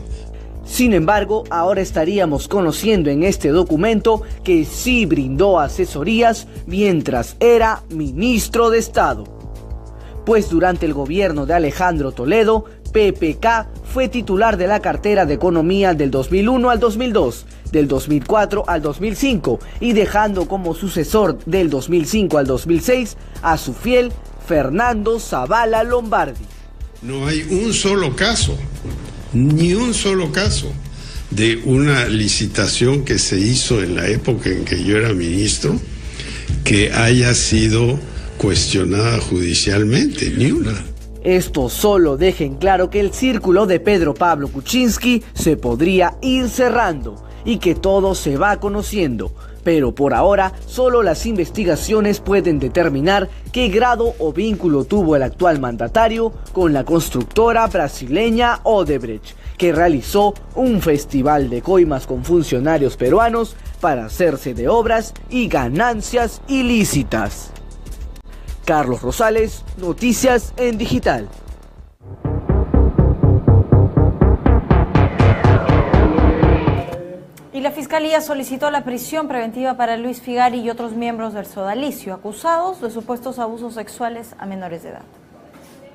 Sin embargo, ahora estaríamos conociendo en este documento que sí brindó asesorías mientras era ministro de Estado. Pues durante el gobierno de Alejandro Toledo, PPK fue titular de la cartera de Economía del 2001 al 2002, del 2004 al 2005 y dejando como sucesor del 2005 al 2006 a su fiel Fernando Zavala Lombardi. No hay un solo caso, ni un solo caso de una licitación que se hizo en la época en que yo era ministro que haya sido cuestionada judicialmente, ni una. Esto solo deja en claro que el círculo de Pedro Pablo Kuczynski se podría ir cerrando y que todo se va conociendo, pero por ahora solo las investigaciones pueden determinar qué grado o vínculo tuvo el actual mandatario con la constructora brasileña Odebrecht, que realizó un festival de coimas con funcionarios peruanos para hacerse de obras y ganancias ilícitas. Carlos Rosales, Noticias en Digital. Y la Fiscalía solicitó la prisión preventiva para Luis Figari y otros miembros del sodalicio acusados de supuestos abusos sexuales a menores de edad.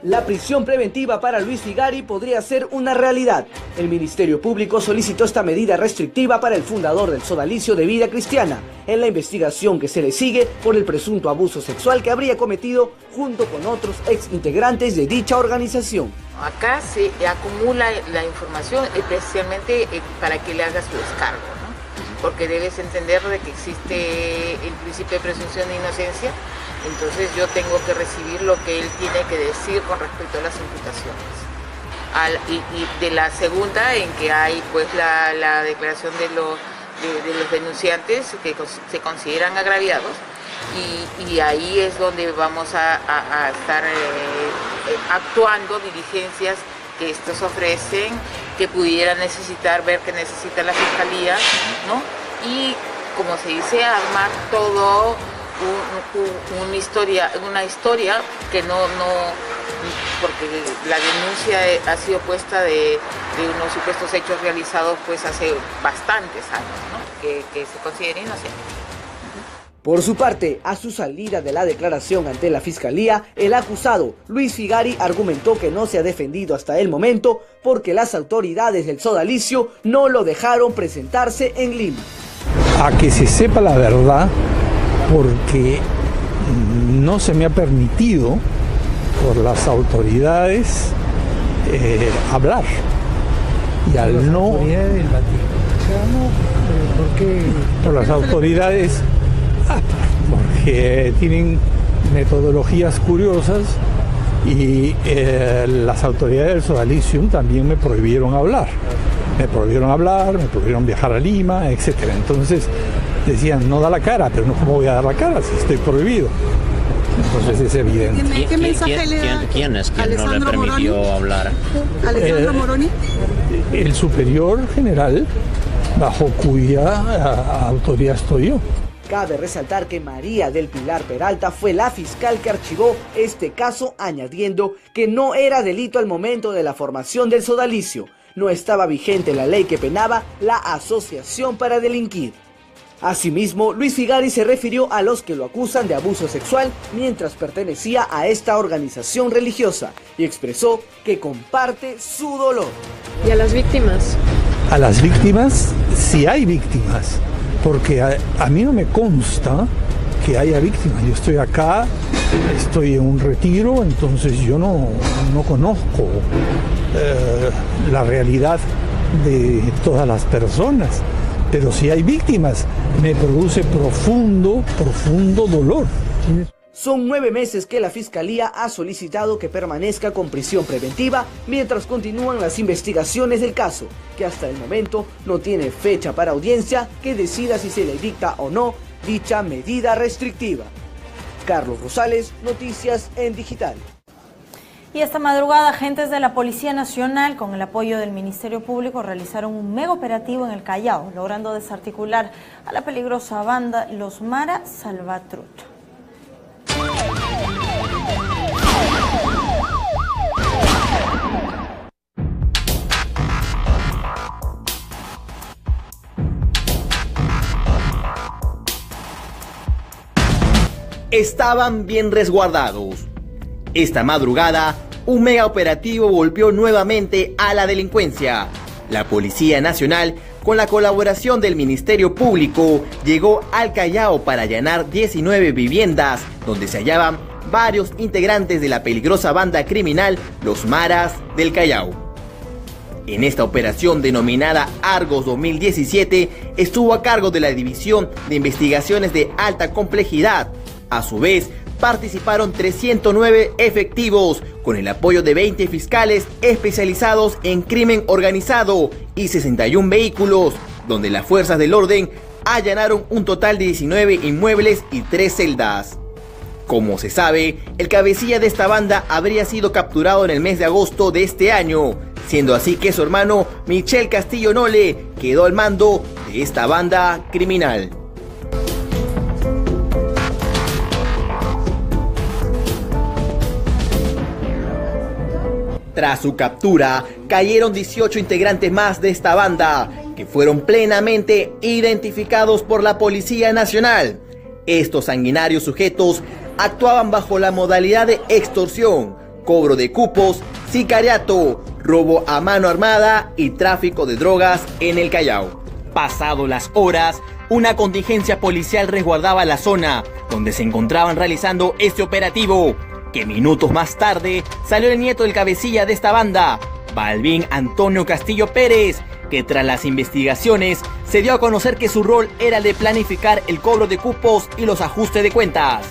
La prisión preventiva para Luis Figari podría ser una realidad. El Ministerio Público solicitó esta medida restrictiva para el fundador del sodalicio de Vida Cristiana, en la investigación que se le sigue por el presunto abuso sexual que habría cometido junto con otros exintegrantes de dicha organización. Acá se acumula la información especialmente para que le haga su descargo, ¿no? Porque debes entender de que existe el principio de presunción de inocencia. Entonces yo tengo que recibir lo que él tiene que decir con respecto a las imputaciones. Y de la segunda, en que hay pues la declaración de los denunciantes que se consideran agraviados, y ahí es donde vamos a estar actuando diligencias que estos ofrecen, que pudiera necesitar, ver que necesita la Fiscalía, ¿no? Y como se dice, armar todo una historia que no porque la denuncia ha sido puesta de unos supuestos hechos realizados pues hace bastantes años, ¿no? Que se considera inocente. Por su parte, a su salida de la declaración ante la Fiscalía, el acusado, Luis Figari, argumentó que no se ha defendido hasta el momento porque las autoridades del sodalicio no lo dejaron presentarse en Lima. A que se sepa la verdad, porque no se me ha permitido por las autoridades hablar. Y al no... Por las autoridades, porque tienen metodologías curiosas y las autoridades del Sodalicium también me prohibieron hablar. Me prohibieron viajar a Lima, etc. Entonces decían, no da la cara, pero no, ¿cómo voy a dar la cara si estoy prohibido? Entonces es evidente. ¿Qué mensaje le da? ¿Quién es quien no le permitió Moroni? Hablar? ¿Alessandro Moroni? El superior general, bajo cuya autoridad estoy yo. Cabe resaltar que María del Pilar Peralta fue la fiscal que archivó este caso, añadiendo que no era delito al momento de la formación del sodalicio. No estaba vigente la ley que penaba la asociación para delinquir. Asimismo, Luis Figari se refirió a los que lo acusan de abuso sexual mientras pertenecía a esta organización religiosa y expresó que comparte su dolor. ¿Y a las víctimas? A las víctimas, sí hay víctimas, porque a mí no me consta que haya víctimas. Yo estoy acá, estoy en un retiro, entonces yo no conozco la realidad de todas las personas. Pero si hay víctimas, me produce profundo dolor. Son 9 meses que la Fiscalía ha solicitado que permanezca con prisión preventiva mientras continúan las investigaciones del caso, que hasta el momento no tiene fecha para audiencia que decida si se le dicta o no dicha medida restrictiva. Carlos Rosales, Noticias en Digital. Y esta madrugada, agentes de la Policía Nacional, con el apoyo del Ministerio Público, realizaron un mega operativo en el Callao, logrando desarticular a la peligrosa banda Los Mara Salvatrucha. Estaban bien resguardados. Esta madrugada, un mega operativo golpeó nuevamente a la delincuencia. La Policía Nacional, con la colaboración del Ministerio Público, llegó al Callao para allanar 19 viviendas, donde se hallaban varios integrantes de la peligrosa banda criminal Los Maras del Callao. En esta operación denominada Argos 2017, estuvo a cargo de la División de Investigaciones de Alta Complejidad. A su vez, participaron 309 efectivos, con el apoyo de 20 fiscales especializados en crimen organizado y 61 vehículos, donde las fuerzas del orden allanaron un total de 19 inmuebles y 3 celdas. Como se sabe, el cabecilla de esta banda habría sido capturado en el mes de agosto de este año, siendo así que su hermano Michel Castillo Nole quedó al mando de esta banda criminal. Tras su captura, cayeron 18 integrantes más de esta banda, que fueron plenamente identificados por la Policía Nacional. Estos sanguinarios sujetos actuaban bajo la modalidad de extorsión, cobro de cupos, sicariato, robo a mano armada y tráfico de drogas en el Callao. Pasado las horas, una contingencia policial resguardaba la zona donde se encontraban realizando este operativo, que minutos más tarde salió el nieto del cabecilla de esta banda, Balvin Antonio Castillo Pérez, que tras las investigaciones se dio a conocer que su rol era el de planificar el cobro de cupos y los ajustes de cuentas.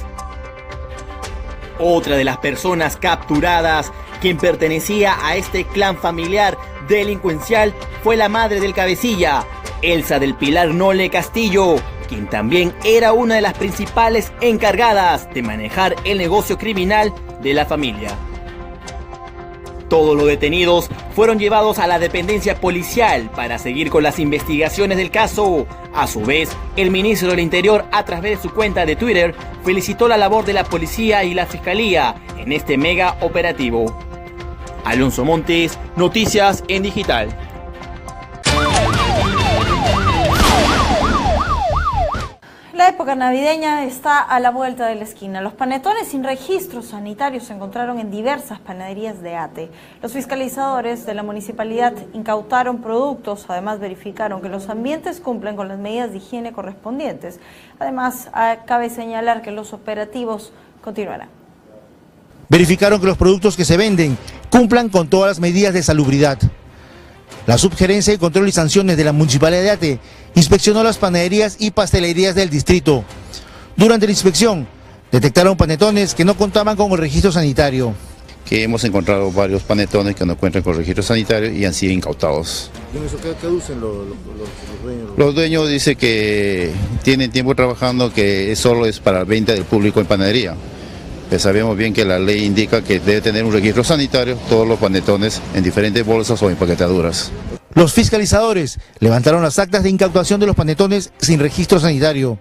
Otra de las personas capturadas, quien pertenecía a este clan familiar delincuencial, fue la madre del cabecilla, Elsa del Pilar Nole Castillo, quien también era una de las principales encargadas de manejar el negocio criminal de la familia. Todos los detenidos fueron llevados a la dependencia policial para seguir con las investigaciones del caso. A su vez, el ministro del Interior, a través de su cuenta de Twitter, felicitó la labor de la policía y la fiscalía en este mega operativo. Alonso Montes, Noticias en Digital. La época navideña está a la vuelta de la esquina. Los panetones sin registro sanitario se encontraron en diversas panaderías de Ate. Los fiscalizadores de la municipalidad incautaron productos, además verificaron que los ambientes cumplen con las medidas de higiene correspondientes. Además, cabe señalar que los operativos continuarán. Verificaron que los productos que se venden cumplan con todas las medidas de salubridad. La Subgerencia de Control y Sanciones de la Municipalidad de Ate inspeccionó las panaderías y pastelerías del distrito. Durante la inspección, detectaron panetones que no contaban con el registro sanitario. Que hemos encontrado varios panetones que no cuentan con registro sanitario y han sido incautados. ¿Y eso qué usan los dueños? Los dueños dicen que tienen tiempo trabajando, que solo es para venta del público en panadería. Pues sabemos bien que la ley indica que debe tener un registro sanitario todos los panetones en diferentes bolsas o empaquetaduras. Los fiscalizadores levantaron las actas de incautación de los panetones sin registro sanitario.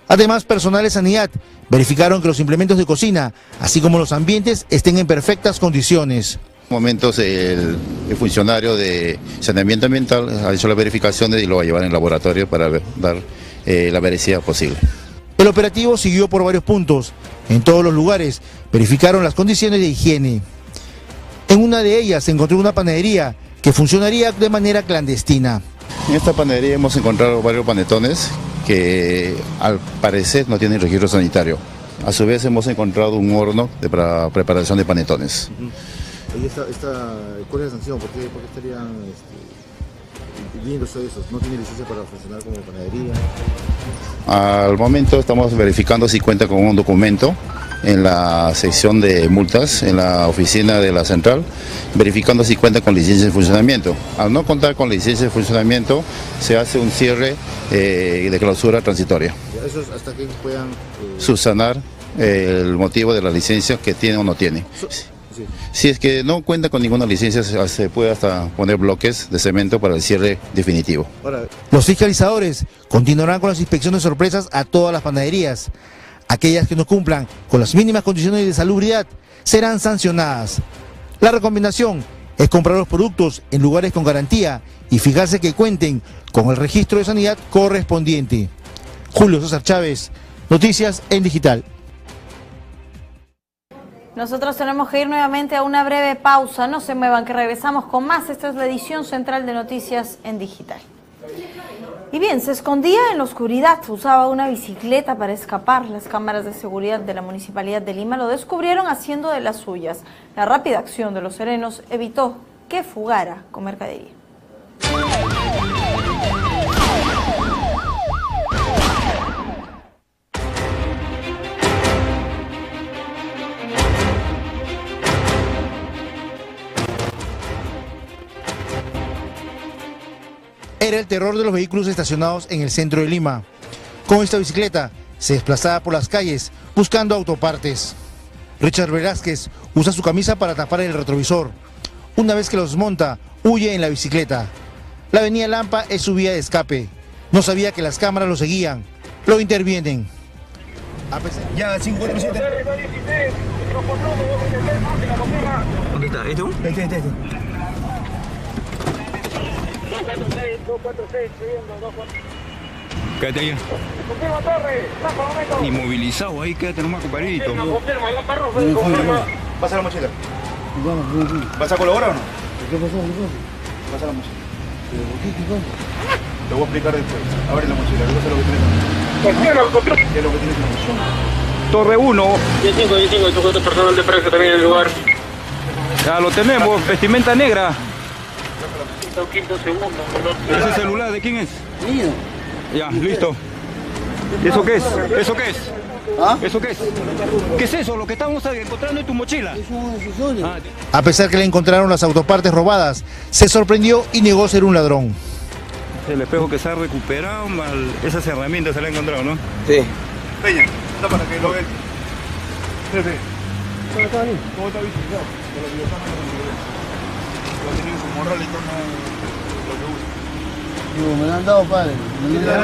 Además, personal de sanidad verificaron que los implementos de cocina, así como los ambientes, estén en perfectas condiciones. En momentos el funcionario de saneamiento ambiental ha hecho las verificaciones y lo va a llevar en el laboratorio para dar la veracidad posible. El operativo siguió por varios puntos. En todos los lugares verificaron las condiciones de higiene. En una de ellas se encontró una panadería que funcionaría de manera clandestina. En esta panadería hemos encontrado varios panetones que al parecer no tienen registro sanitario. A su vez hemos encontrado un horno para preparación de panetones. ¿Cuál es la sanción? ¿Por qué estarían impidiéndose eso? ¿No tiene licencia para funcionar como panadería? Al momento estamos verificando si cuenta con un documento en la sección de multas, en la oficina de la central, verificando si cuenta con licencia de funcionamiento. Al no contar con licencia de funcionamiento, se hace un cierre de clausura transitoria. ¿Eso es hasta que puedan subsanar el motivo de la licencia que tiene o no tiene? Sí. Si es que no cuenta con ninguna licencia, se puede hasta poner bloques de cemento para el cierre definitivo. Los fiscalizadores continuarán con las inspecciones sorpresas a todas las panaderías. Aquellas que no cumplan con las mínimas condiciones de salubridad serán sancionadas. La recomendación es comprar los productos en lugares con garantía y fijarse que cuenten con el registro de sanidad correspondiente. Julio César Chávez, Noticias en Digital. Nosotros tenemos que ir nuevamente a una breve pausa. No se muevan, que regresamos con más. Esta es la edición central de Noticias en Digital. Y bien, se escondía en la oscuridad, usaba una bicicleta para escapar. Las cámaras de seguridad de la Municipalidad de Lima lo descubrieron haciendo de las suyas. La rápida acción de los serenos evitó que fugara con mercadería. Era el terror de los vehículos estacionados en el centro de Lima. Con esta bicicleta se desplazaba por las calles buscando autopartes. Richard Velázquez usa su camisa para tapar el retrovisor. Una vez que los monta, huye en la bicicleta. La avenida Lampa es su vía de escape. No sabía que las cámaras lo seguían. Lo intervienen. Ya, 547. ¿Dónde está? ¿Este? Este. 246, quédate ahí. Inmovilizado ahí, quédate nomás, compadrito. Pasa la mochila. ¿Vas a colaborar o no? ¿Qué pasó? Pasa la mochila. Te voy a explicar después. Abre la mochila, ¿qué es lo que tienes en la mochila? Torre 1. 10-5, sujeto personal de prensa también en el lugar. Ya lo tenemos, vestimenta negra. Quinto segundo. ¿Ese celular de quién es? Mío. Ya, listo. ¿Y eso qué es? ¿Eso qué es? ¿Ah? ¿Eso qué es? ¿Qué es eso? Lo que estamos encontrando en tu mochila. A pesar que le encontraron las autopartes robadas, se sorprendió y negó ser un ladrón. El espejo que se ha recuperado, esas herramientas se le han encontrado, ¿no? Sí. Peña, está para que lo vean. Jefe. ¿Cómo está bien? ¿Cómo está bien? Lo ha tenido su morral y todo lo que usa. Digo, me lo han dado, padre.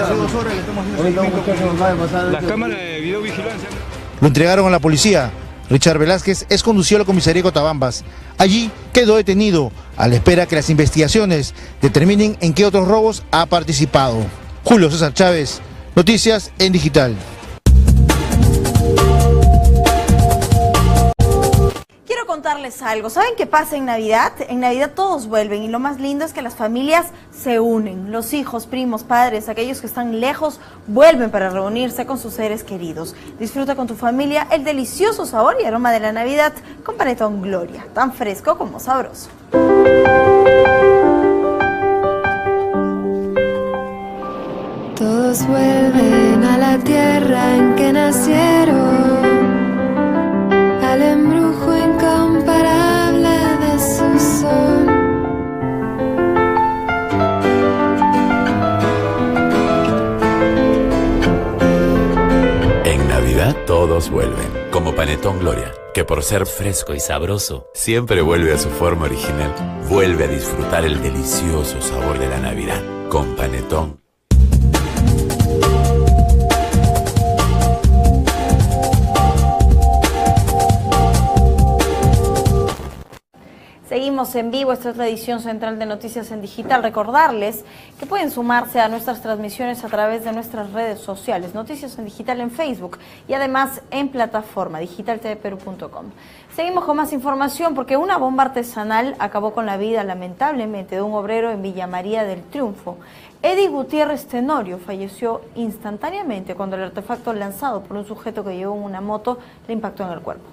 Hace 2 horas le estamos haciendo las cámaras de videovigilancia. Lo entregaron a la policía. Richard Velázquez es conducido a la comisaría de Cotabambas. Allí quedó detenido a la espera que las investigaciones determinen en qué otros robos ha participado. Julio César Chávez, Noticias en Digital. Quiero contarles algo. ¿Saben qué pasa en Navidad? En Navidad todos vuelven y lo más lindo es que las familias se unen. Los hijos, primos, padres, aquellos que están lejos, vuelven para reunirse con sus seres queridos. Disfruta con tu familia el delicioso sabor y aroma de la Navidad con Panetón Gloria, tan fresco como sabroso. Todos vuelven a la tierra en que nacieron, al embrujo incomparable de su sol. En Navidad todos vuelven, como Panetón Gloria, que por ser fresco y sabroso, siempre vuelve a su forma original. Vuelve a disfrutar el delicioso sabor de la Navidad, con Panetón. Seguimos en vivo, esta es la edición central de Noticias en Digital. Recordarles que pueden sumarse a nuestras transmisiones a través de nuestras redes sociales, Noticias en Digital en Facebook y además en plataforma digitaltvperú.com. Seguimos con más información porque una bomba artesanal acabó con la vida lamentablemente de un obrero en Villa María del Triunfo. Eddie Gutiérrez Tenorio falleció instantáneamente cuando el artefacto lanzado por un sujeto que llevó una moto le impactó en el cuerpo.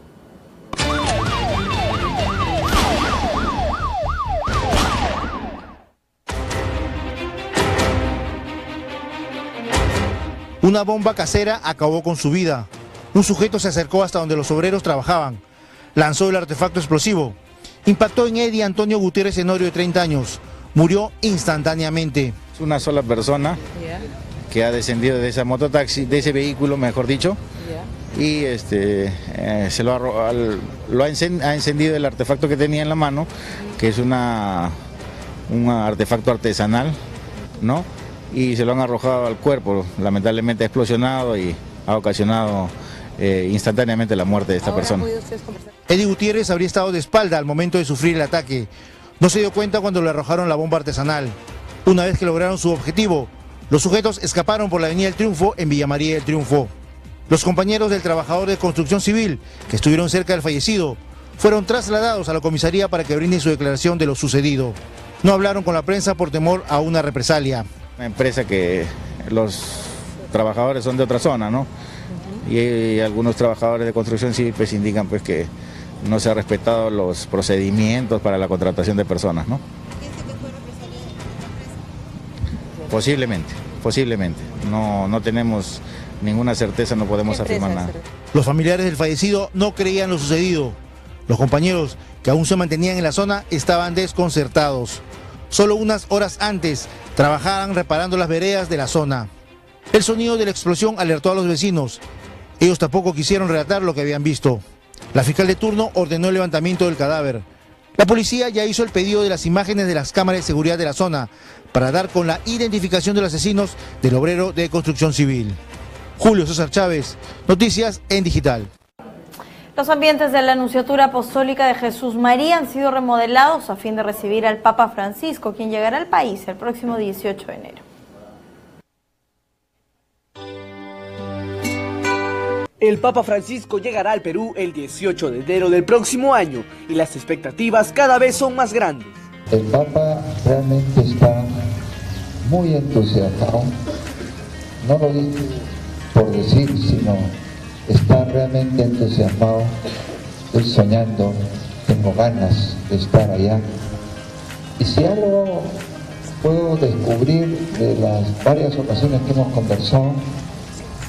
Una bomba casera acabó con su vida. Un sujeto se acercó hasta donde los obreros trabajaban. Lanzó el artefacto explosivo. Impactó en Eddie Antonio Gutiérrez Tenorio, de 30 años. Murió instantáneamente. Es una sola persona que ha descendido de esa mototaxi, de ese vehículo, mejor dicho, y se ha encendido el artefacto que tenía en la mano, que es un artefacto artesanal, ¿no? Y se lo han arrojado al cuerpo. Lamentablemente ha explosionado y ha ocasionado instantáneamente la muerte de esta persona. Eddie Gutiérrez habría estado de espalda al momento de sufrir el ataque. No se dio cuenta cuando le arrojaron la bomba artesanal. Una vez que lograron su objetivo, los sujetos escaparon por la Avenida del Triunfo en Villa María del Triunfo. Los compañeros del trabajador de construcción civil, que estuvieron cerca del fallecido, fueron trasladados a la comisaría para que brinden su declaración de lo sucedido. No hablaron con la prensa por temor a una represalia. Una empresa que los trabajadores son de otra zona, ¿no? Y algunos trabajadores de construcción civil pues indican pues que no se han respetado los procedimientos para la contratación de personas, ¿no? Posiblemente. No tenemos ninguna certeza, no podemos afirmar nada. Los familiares del fallecido no creían lo sucedido. Los compañeros que aún se mantenían en la zona estaban desconcertados. Solo unas horas antes trabajaban reparando las veredas de la zona. El sonido de la explosión alertó a los vecinos. Ellos tampoco quisieron relatar lo que habían visto. La fiscal de turno ordenó el levantamiento del cadáver. La policía ya hizo el pedido de las imágenes de las cámaras de seguridad de la zona para dar con la identificación de los asesinos del obrero de construcción civil. Julio César Chávez, Noticias en Digital. Los ambientes de la Anunciatura Apostólica de Jesús María han sido remodelados a fin de recibir al Papa Francisco, quien llegará al país el próximo 18 de enero. El Papa Francisco llegará al Perú el 18 de enero del próximo año y las expectativas cada vez son más grandes. El Papa realmente está muy entusiasmado, no lo dice por decir, sino está realmente entusiasmado. Estoy soñando, tengo ganas de estar allá. Y si algo puedo descubrir de las varias ocasiones que hemos conversado,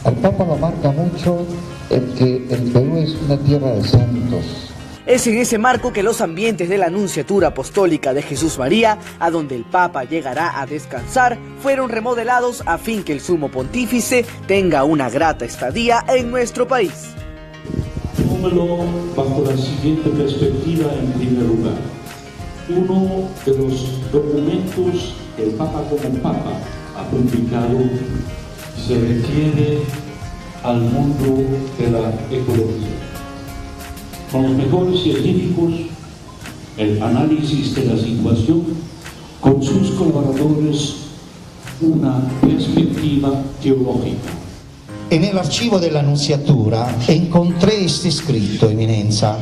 al Papa lo marca mucho el que el Perú es una tierra de santos. Es en ese marco que los ambientes de la Anunciatura Apostólica de Jesús María, a donde el Papa llegará a descansar, fueron remodelados a fin que el Sumo Pontífice tenga una grata estadía en nuestro país. Tómalo bajo la siguiente perspectiva en primer lugar. Uno de los documentos que el Papa como Papa ha publicado se refiere al mundo de la ecología. Con los mejores científicos, el análisis de la situación, con sus colaboradores, una perspectiva teológica. En el archivo de la Nunciatura encontré este escrito, Eminencia,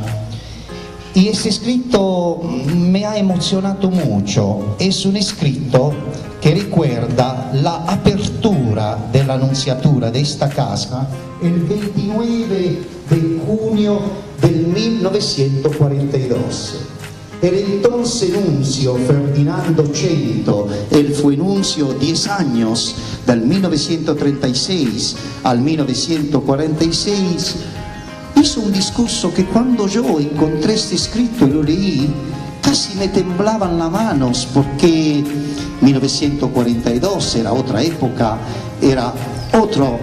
y este escrito me ha emocionado mucho. Es un escrito que recuerda la apertura de la Nunciatura de esta casa el 29 de junio del 1942. El entonces nuncio Ferdinando Cento, él fue nuncio 10 años, del 1936 al 1946, hizo un discurso que cuando yo encontré este escrito y lo leí, casi me temblaban las manos, porque 1942 era otra época, era otro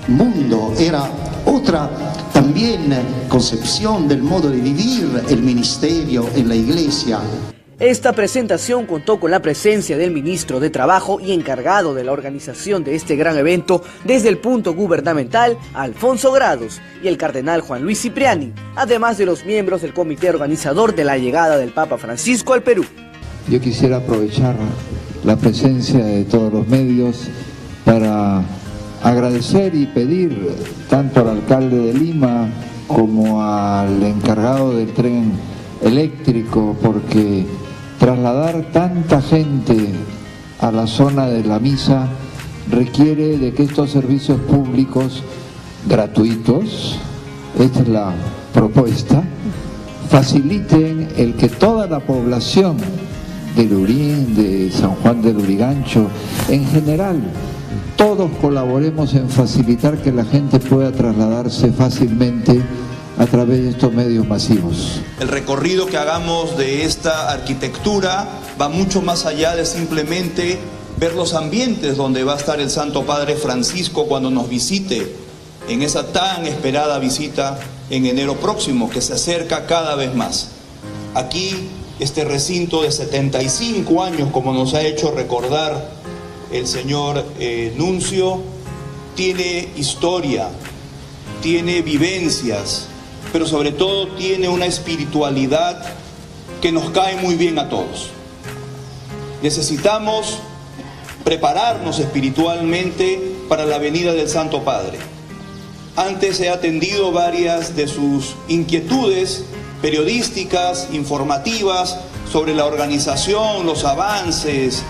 mundo, era otra también concepción del modo de vivir el ministerio en la iglesia. Esta presentación contó con la presencia del ministro de Trabajo y encargado de la organización de este gran evento desde el punto gubernamental, Alfonso Grados, y el cardenal Juan Luis Cipriani, además de los miembros del comité organizador de la llegada del Papa Francisco al Perú. Yo quisiera aprovechar la presencia de todos los medios para agradecer y pedir tanto al alcalde de Lima como al encargado del tren eléctrico, porque trasladar tanta gente a la zona de la misa requiere de que estos servicios públicos gratuitos, esta es la propuesta, faciliten el que toda la población de Lurín, de San Juan del Lurigancho, en general, todos colaboremos en facilitar que la gente pueda trasladarse fácilmente a través de estos medios masivos. El recorrido que hagamos de esta arquitectura va mucho más allá de simplemente ver los ambientes donde va a estar el Santo Padre Francisco cuando nos visite en esa tan esperada visita en enero próximo, que se acerca cada vez más. Aquí, este recinto de 75 años, como nos ha hecho recordar el señor Nuncio, tiene historia, tiene vivencias, pero sobre todo tiene una espiritualidad que nos cae muy bien a todos. Necesitamos prepararnos espiritualmente para la venida del Santo Padre. Antes he atendido varias de sus inquietudes periodísticas, informativas, sobre la organización, los avances,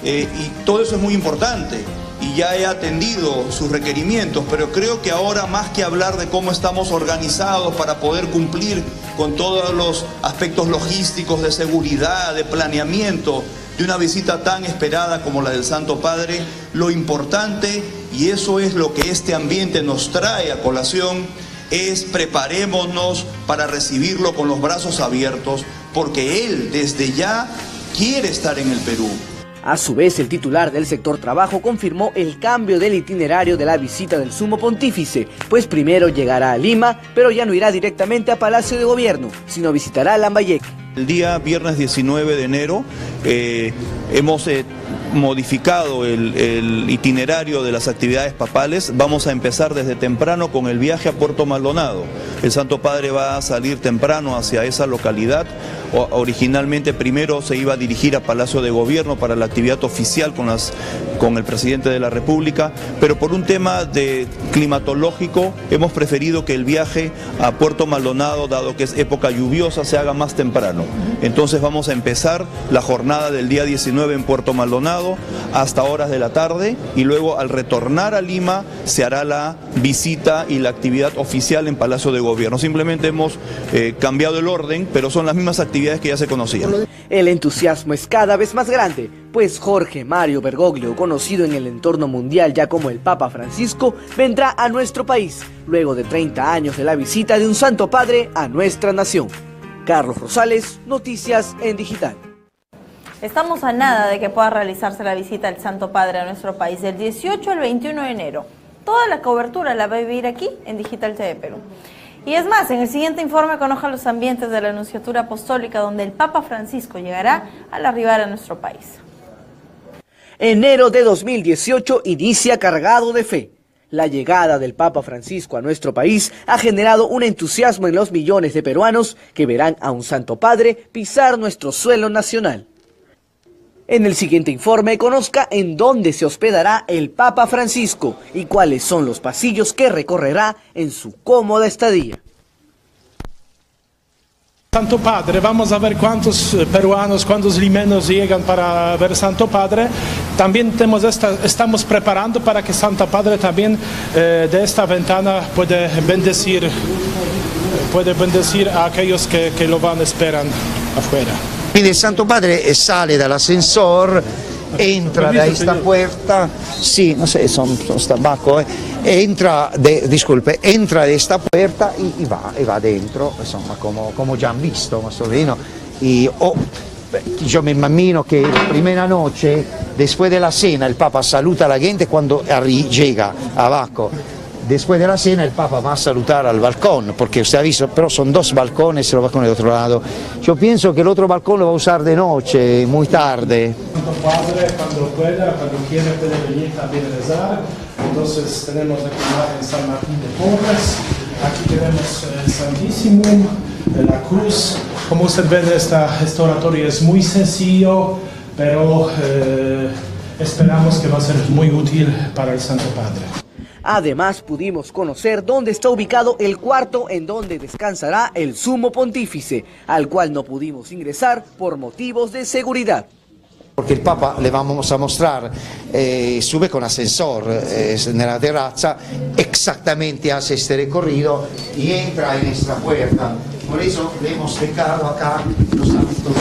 y todo eso es muy importante. Y ya he atendido sus requerimientos, pero creo que ahora, más que hablar de cómo estamos organizados para poder cumplir con todos los aspectos logísticos, de seguridad, de planeamiento, de una visita tan esperada como la del Santo Padre, lo importante, y eso es lo que este ambiente nos trae a colación, es preparémonos para recibirlo con los brazos abiertos, porque Él desde ya quiere estar en el Perú. A su vez, el titular del sector trabajo confirmó el cambio del itinerario de la visita del Sumo Pontífice, pues primero llegará a Lima, pero ya no irá directamente a Palacio de Gobierno, sino visitará Lambayeque. El día viernes 19 de enero hemos modificado el itinerario de las actividades papales. Vamos a empezar desde temprano con el viaje a Puerto Maldonado. El Santo Padre va a salir temprano hacia esa localidad. Originalmente primero se iba a dirigir a Palacio de Gobierno para la actividad oficial con el presidente de la República, pero por un tema climatológico hemos preferido que el viaje a Puerto Maldonado, dado que es época lluviosa, se haga más temprano. Entonces vamos a empezar la jornada del día 19 en Puerto Maldonado hasta horas de la tarde, y luego al retornar a Lima se hará la visita y la actividad oficial en Palacio de Gobierno. Simplemente hemos cambiado el orden, pero son las mismas actividades que ya se conocían. El entusiasmo es cada vez más grande, pues Jorge Mario Bergoglio, conocido en el entorno mundial ya como el Papa Francisco, vendrá a nuestro país, luego de 30 años de la visita de un Santo Padre a nuestra nación. Carlos Rosales, Noticias en Digital. Estamos a nada de que pueda realizarse la visita del Santo Padre a nuestro país, del 18 al 21 de enero. Toda la cobertura la va a vivir aquí en Digital TV Perú. Y es más, en el siguiente informe conozca los ambientes de la Anunciatura Apostólica, donde el Papa Francisco llegará al arribar a nuestro país. Enero de 2018 inicia cargado de fe. La llegada del Papa Francisco a nuestro país ha generado un entusiasmo en los millones de peruanos que verán a un Santo Padre pisar nuestro suelo nacional. En el siguiente informe conozca en dónde se hospedará el Papa Francisco y cuáles son los pasillos que recorrerá en su cómoda estadía. Santo Padre, vamos a ver cuántos peruanos, cuántos limeños llegan para ver Santo Padre. También estamos preparando para que Santo Padre también de esta ventana puede bendecir a aquellos que lo van a esperar afuera. Quindi il Santo Padre sale dall'ascensor, entra da esta puerta, sí, no sé, son tabacco, entra de esta puerta y va dentro, insomma, como ya han visto más o menos. Yo me imagino que la primera noche, después de la cena, el Papa saluda a la gente cuando llega abajo. Después de la cena el Papa va a saludar al balcón, porque usted ha visto, pero son dos balcones, el balcón del otro lado. Yo pienso que el otro balcón lo va a usar de noche, muy tarde. Santo Padre, cuando pueda, cuando quiera, puede venir también a rezar. Entonces tenemos aquí en San Martín de Porres, aquí tenemos el Santísimo, la cruz. Como usted ve, este oratorio es muy sencillo, pero esperamos que va a ser muy útil para el Santo Padre. Además, pudimos conocer dónde está ubicado el cuarto en donde descansará el Sumo Pontífice, al cual no pudimos ingresar por motivos de seguridad. Porque el Papa le vamos a mostrar, sube con ascensor en la terraza, exactamente hace este recorrido y entra en esta puerta. Por eso le hemos dejado acá los santos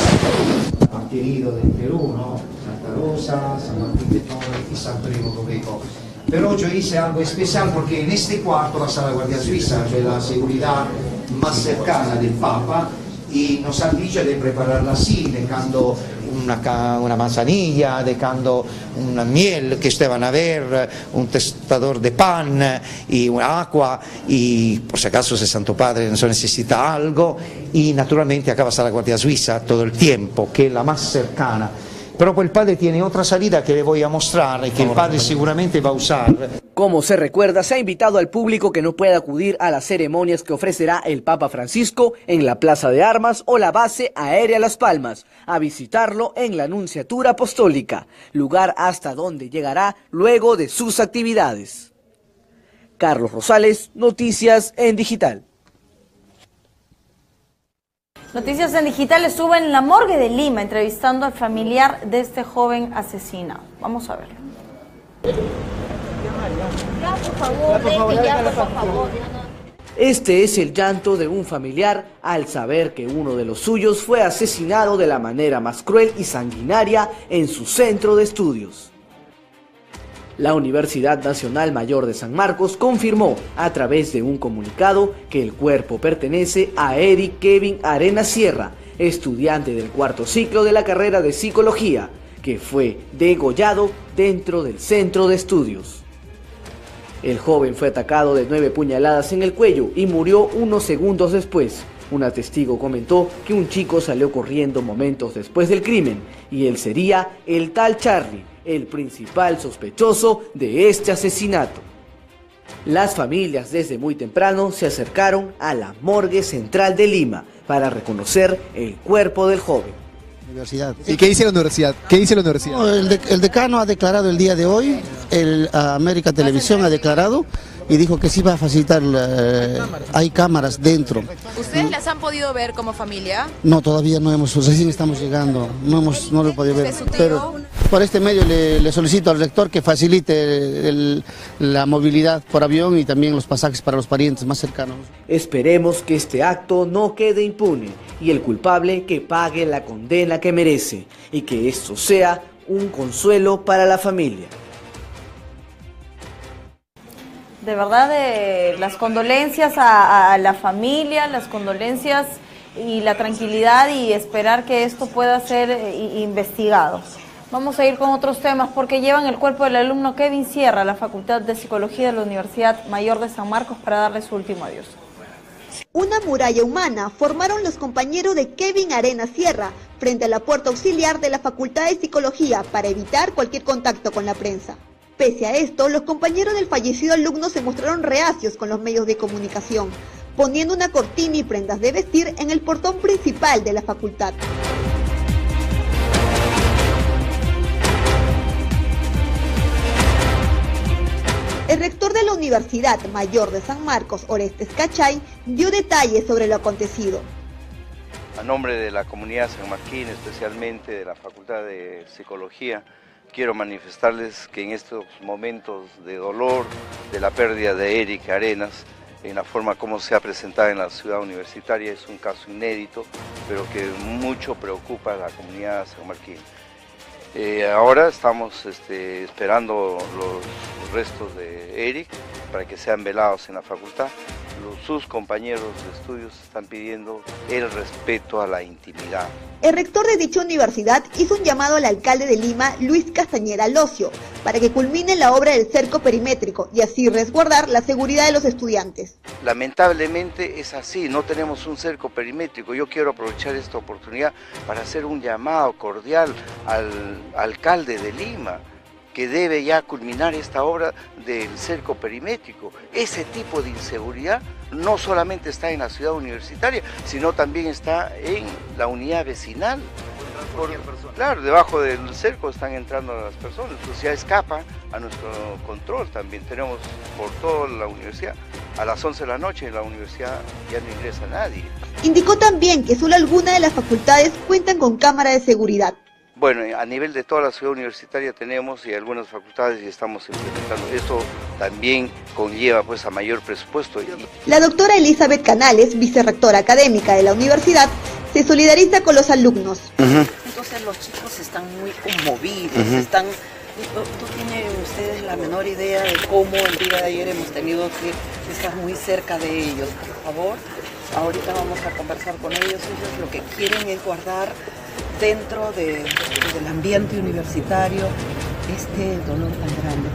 queridos del Perú, ¿no? Santa Rosa, San Martín de Porres y San Primo Coveco. Pero yo hice algo especial porque en este cuarto va a estar la Guardia Suiza, que es la seguridad más cercana del Papa, y nos han dicho de prepararla así, dejando una manzanilla, dejando una miel que ustedes van a ver, un tostador de pan y agua, y por si acaso si Santo Padre no necesita algo, y naturalmente acá va a estar la Guardia Suiza todo el tiempo, que es la más cercana. Pero el Padre tiene otra salida que le voy a mostrar y que el Padre seguramente va a usar. Como se recuerda, se ha invitado al público que no pueda acudir a las ceremonias que ofrecerá el Papa Francisco en la Plaza de Armas o la Base Aérea Las Palmas, a visitarlo en la Nunciatura Apostólica, lugar hasta donde llegará luego de sus actividades. Carlos Rosales, Noticias en Digital. Noticias en Digital estuvo en la morgue de Lima entrevistando al familiar de este joven asesinado. Vamos a verlo. Este es el llanto de un familiar al saber que uno de los suyos fue asesinado de la manera más cruel y sanguinaria en su centro de estudios. La Universidad Nacional Mayor de San Marcos confirmó a través de un comunicado que el cuerpo pertenece a Eric Kevin Arenas Sierra, estudiante del cuarto ciclo de la carrera de Psicología, que fue degollado dentro del centro de estudios. El joven fue atacado de 9 puñaladas en el cuello y murió unos segundos después. Una testigo comentó que un chico salió corriendo momentos después del crimen y él sería el tal Charlie, el principal sospechoso de este asesinato. Las familias desde muy temprano se acercaron a la morgue central de Lima para reconocer el cuerpo del joven. ¿Y qué dice la universidad? No, el decano ha declarado el día de hoy, América Televisión ha declarado y dijo que sí va a facilitar, hay cámaras dentro. ¿Ustedes las han podido ver como familia? No, todavía no recién estamos llegando, no lo he podido ver, pero por este medio le solicito al rector que facilite la movilidad por avión y también los pasajes para los parientes más cercanos. Esperemos que este acto no quede impune y el culpable que pague la condena que merece y que esto sea un consuelo para la familia. De verdad, las condolencias a la familia, las condolencias y la tranquilidad y esperar que esto pueda ser investigado. Vamos a ir con otros temas porque llevan el cuerpo del alumno Kevin Sierra a la Facultad de Psicología de la Universidad Mayor de San Marcos para darle su último adiós. Una muralla humana formaron los compañeros de Kevin Arenas Sierra frente a la puerta auxiliar de la Facultad de Psicología para evitar cualquier contacto con la prensa. Pese a esto, los compañeros del fallecido alumno se mostraron reacios con los medios de comunicación, poniendo una cortina y prendas de vestir en el portón principal de la facultad. El rector de la Universidad Mayor de San Marcos, Orestes Cachay, dio detalles sobre lo acontecido. A nombre de la comunidad San Marquín, especialmente de la Facultad de Psicología, quiero manifestarles que en estos momentos de dolor, de la pérdida de Eric Arenas, en la forma como se ha presentado en la ciudad universitaria, es un caso inédito, pero que mucho preocupa a la comunidad San Marquín. Ahora estamos esperando los restos de Eric para que sean velados en la facultad. Sus compañeros de estudios están pidiendo el respeto a la intimidad. El rector de dicha universidad hizo un llamado al alcalde de Lima, Luis Castañeda Locio, para que culmine la obra del cerco perimétrico y así resguardar la seguridad de los estudiantes. Lamentablemente es así, no tenemos un cerco perimétrico. Yo quiero aprovechar esta oportunidad para hacer un llamado cordial al alcalde de Lima, que debe ya culminar esta obra del cerco perimétrico. Ese tipo de inseguridad no solamente está en la ciudad universitaria, sino también está en la unidad vecinal. Claro, debajo del cerco están entrando las personas, pues ya escapan a nuestro control también. Tenemos por toda la universidad, a las 11 de la noche en la universidad ya no ingresa nadie. Indicó también que solo algunas de las facultades cuentan con cámara de seguridad. Bueno, a nivel de toda la ciudad universitaria tenemos y algunas facultades y estamos implementando. Esto también conlleva pues a mayor presupuesto. La doctora Elizabeth Canales, vicerrectora académica de la universidad, se solidariza con los alumnos. Entonces los chicos están muy conmovidos, no tienen ustedes la menor idea de cómo el día de ayer hemos tenido que estar muy cerca de ellos. Por favor, ahorita vamos a conversar con ellos. Ellos lo que quieren es guardar dentro del ambiente universitario este dolor tan grande.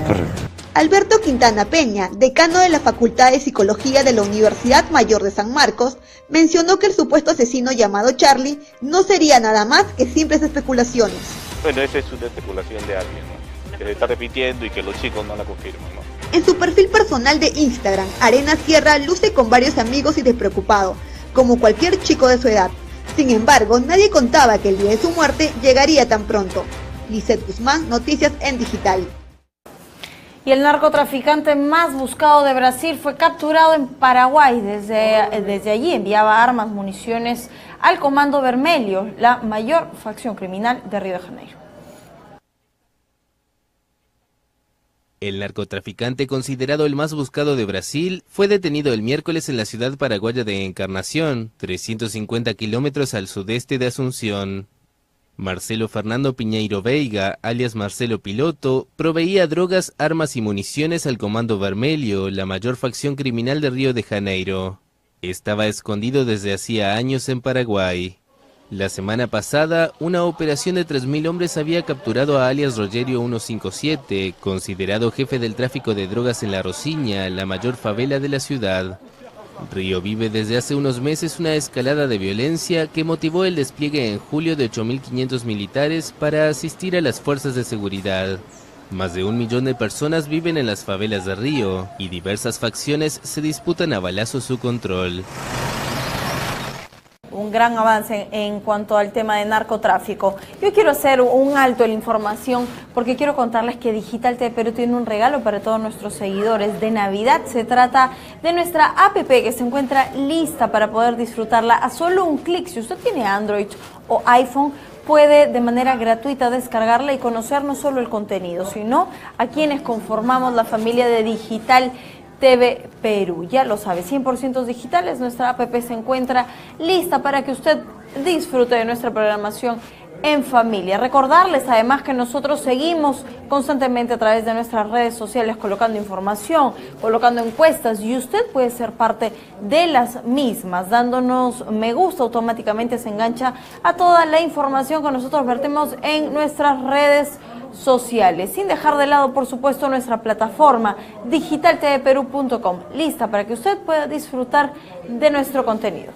Correcto. Alberto Quintana Peña, decano de la Facultad de Psicología de la Universidad Mayor de San Marcos, mencionó que el supuesto asesino llamado Charlie no sería nada más que simples especulaciones. Bueno, esa es una especulación de alguien, ¿no?, que se está repitiendo y que los chicos no la confirman, ¿no? En su perfil personal de Instagram, Arenas Sierra luce con varios amigos y despreocupado, como cualquier chico de su edad. Sin embargo, nadie contaba que el día de su muerte llegaría tan pronto. Lisette Guzmán, Noticias en Digital. Y el narcotraficante más buscado de Brasil fue capturado en Paraguay. Desde allí enviaba armas, municiones al Comando Vermelho, la mayor facción criminal de Río de Janeiro. El narcotraficante considerado el más buscado de Brasil fue detenido el miércoles en la ciudad paraguaya de Encarnación, 350 kilómetros al sudeste de Asunción. Marcelo Fernando Piñeiro Veiga, alias Marcelo Piloto, proveía drogas, armas y municiones al Comando Vermelho, la mayor facción criminal de Río de Janeiro. Estaba escondido desde hacía años en Paraguay. La semana pasada, una operación de 3.000 hombres había capturado a alias Rogerio 157, considerado jefe del tráfico de drogas en La Rosiña, la mayor favela de la ciudad. Río vive desde hace unos meses una escalada de violencia que motivó el despliegue en julio de 8.500 militares para asistir a las fuerzas de seguridad. Más de 1 millón de personas viven en las favelas de Río y diversas facciones se disputan a balazos su control. Un gran avance en cuanto al tema de narcotráfico. Yo quiero hacer un alto en la información porque quiero contarles que Digital TV Perú tiene un regalo para todos nuestros seguidores de Navidad. Se trata de nuestra app que se encuentra lista para poder disfrutarla a solo un clic. Si usted tiene Android o iPhone, puede de manera gratuita descargarla y conocer no solo el contenido, sino a quienes conformamos la familia de Digital TV Perú. Ya lo sabe, 100% digitales, nuestra app se encuentra lista para que usted disfrute de nuestra programación en familia. Recordarles además que nosotros seguimos constantemente a través de nuestras redes sociales colocando información, colocando encuestas y usted puede ser parte de las mismas. Dándonos me gusta automáticamente se engancha a toda la información que nosotros vertemos en nuestras redes sociales, sin dejar de lado por supuesto nuestra plataforma digitaltvperú.com, lista para que usted pueda disfrutar de nuestro contenido.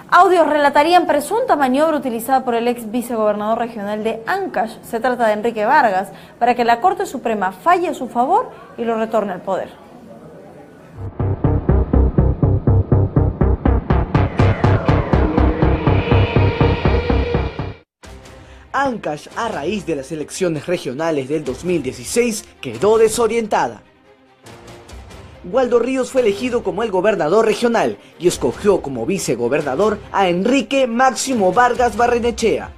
Audios relatarían presunta maniobra utilizada por el ex vicegobernador regional de Ancash. Se trata de Enrique Vargas, para que la Corte Suprema falle a su favor y lo retorne al poder. Ancash, a raíz de las elecciones regionales del 2016, quedó desorientada. Waldo Ríos fue elegido como el gobernador regional y escogió como vicegobernador a Enrique Máximo Vargas Barrenechea.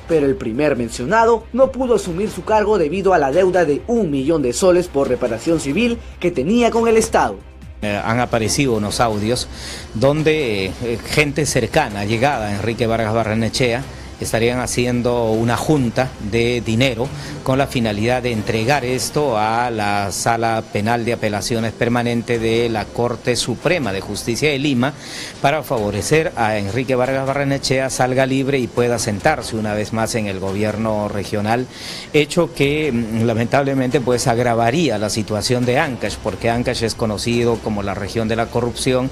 Pero el primer mencionado no pudo asumir su cargo debido a la deuda de 1 millón de soles por reparación civil que tenía con el Estado. Han aparecido unos audios donde gente cercana, llegada a Enrique Vargas Barrenechea, estarían haciendo una junta de dinero con la finalidad de entregar esto a la Sala Penal de Apelaciones Permanente de la Corte Suprema de Justicia de Lima para favorecer a Enrique Vargas Barrenechea salga libre y pueda sentarse una vez más en el gobierno regional, hecho que lamentablemente pues agravaría la situación de Ancash, porque Ancash es conocido como la región de la corrupción.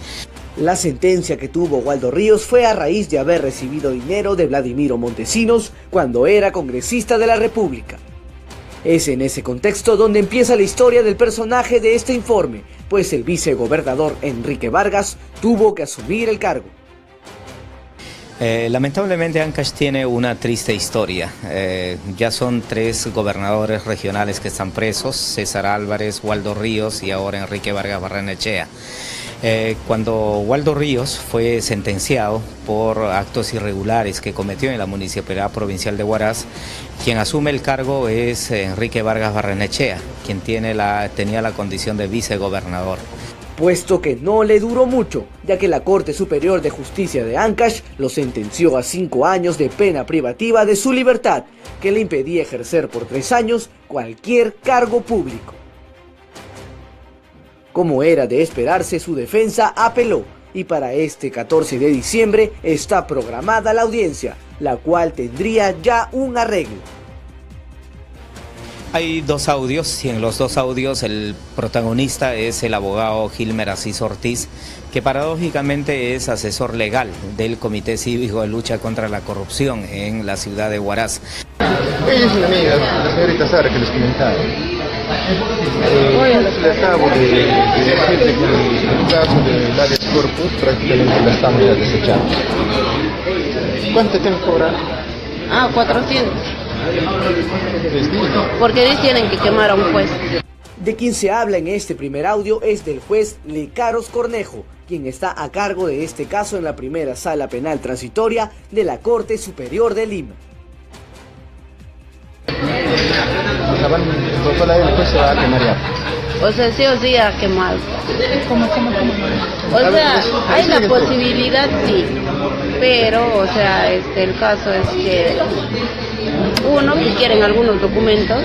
La sentencia que tuvo Waldo Ríos fue a raíz de haber recibido dinero de Vladimiro Montesinos cuando era congresista de la República. Es en ese contexto donde empieza la historia del personaje de este informe, pues el vicegobernador Enrique Vargas tuvo que asumir el cargo. Lamentablemente Ancash tiene una triste historia. Ya son 3 gobernadores regionales que están presos: César Álvarez, Waldo Ríos y ahora Enrique Vargas Barrenechea. Cuando Waldo Ríos fue sentenciado por actos irregulares que cometió en la Municipalidad Provincial de Huaraz, quien asume el cargo es Enrique Vargas Barrenechea, quien tenía la condición de vicegobernador. Puesto que no le duró mucho, ya que la Corte Superior de Justicia de Ancash lo sentenció a 5 años de pena privativa de su libertad, que le impedía ejercer por 3 años cualquier cargo público. Como era de esperarse, su defensa apeló y para este 14 de diciembre está programada la audiencia, la cual tendría ya un arreglo. Hay 2 audios y en los 2 audios el protagonista es el abogado Gilmer Asís Ortiz, que paradójicamente es asesor legal del Comité Cívico de Lucha contra la Corrupción en la ciudad de Huaraz. Ella es una amiga, la señorita Sara, que les comentaba. Le acabo de decir que el caso del habeas corpus prácticamente la estamos ya desechando. ¿Cuánto tengo que cobrar? 400. Porque ellos tienen que quemar a un juez. De quien se habla en este primer audio es del juez Lecaros Cornejo, quien está a cargo de este caso en la primera sala penal transitoria de la Corte Superior de Lima. O sea, el juez se va a quemar ya. O sea, sí o sí a quemar. ¿Cómo? O sea, hay la posibilidad, sí. Pero, o sea, el caso es que uno que quieren algunos documentos,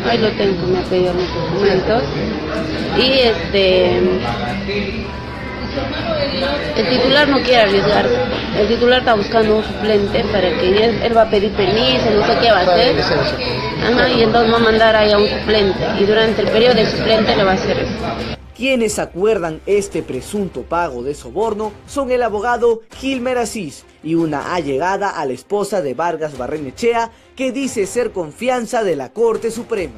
ahí lo tengo, me ha pedido los documentos, y el titular no quiere arriesgarse, el titular está buscando un suplente para que él va a pedir permiso, no sé qué va a hacer, y entonces va a mandar ahí a un suplente, y durante el periodo del suplente le va a hacer eso. Quienes acuerdan este presunto pago de soborno son el abogado Gilmer Asís y una allegada a la esposa de Vargas Barrenechea que dice ser confianza de la Corte Suprema.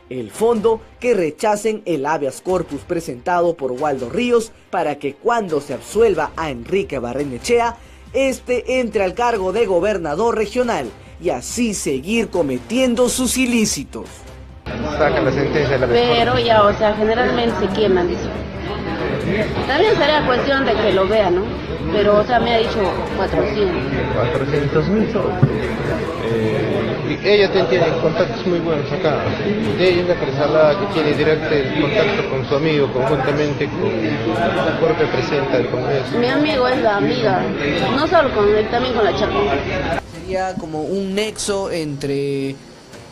El fondo, que rechacen el habeas corpus presentado por Waldo Ríos para que cuando se absuelva a Enrique Barrenechea, este entre al cargo de gobernador regional y así seguir cometiendo sus ilícitos. Sacan la sentencia de la pero ya, o sea, generalmente se queman, dice. También sería cuestión de que lo vea, ¿no? Pero, o sea, me ha dicho 400.000 soles. Ella tiene contactos muy buenos acá. Ella es la persona que tiene directo contacto con su amigo, conjuntamente con la propia presidenta del Congreso. Mi amigo es la amiga, no solo con él, también con la Chacón. Sería como un nexo entre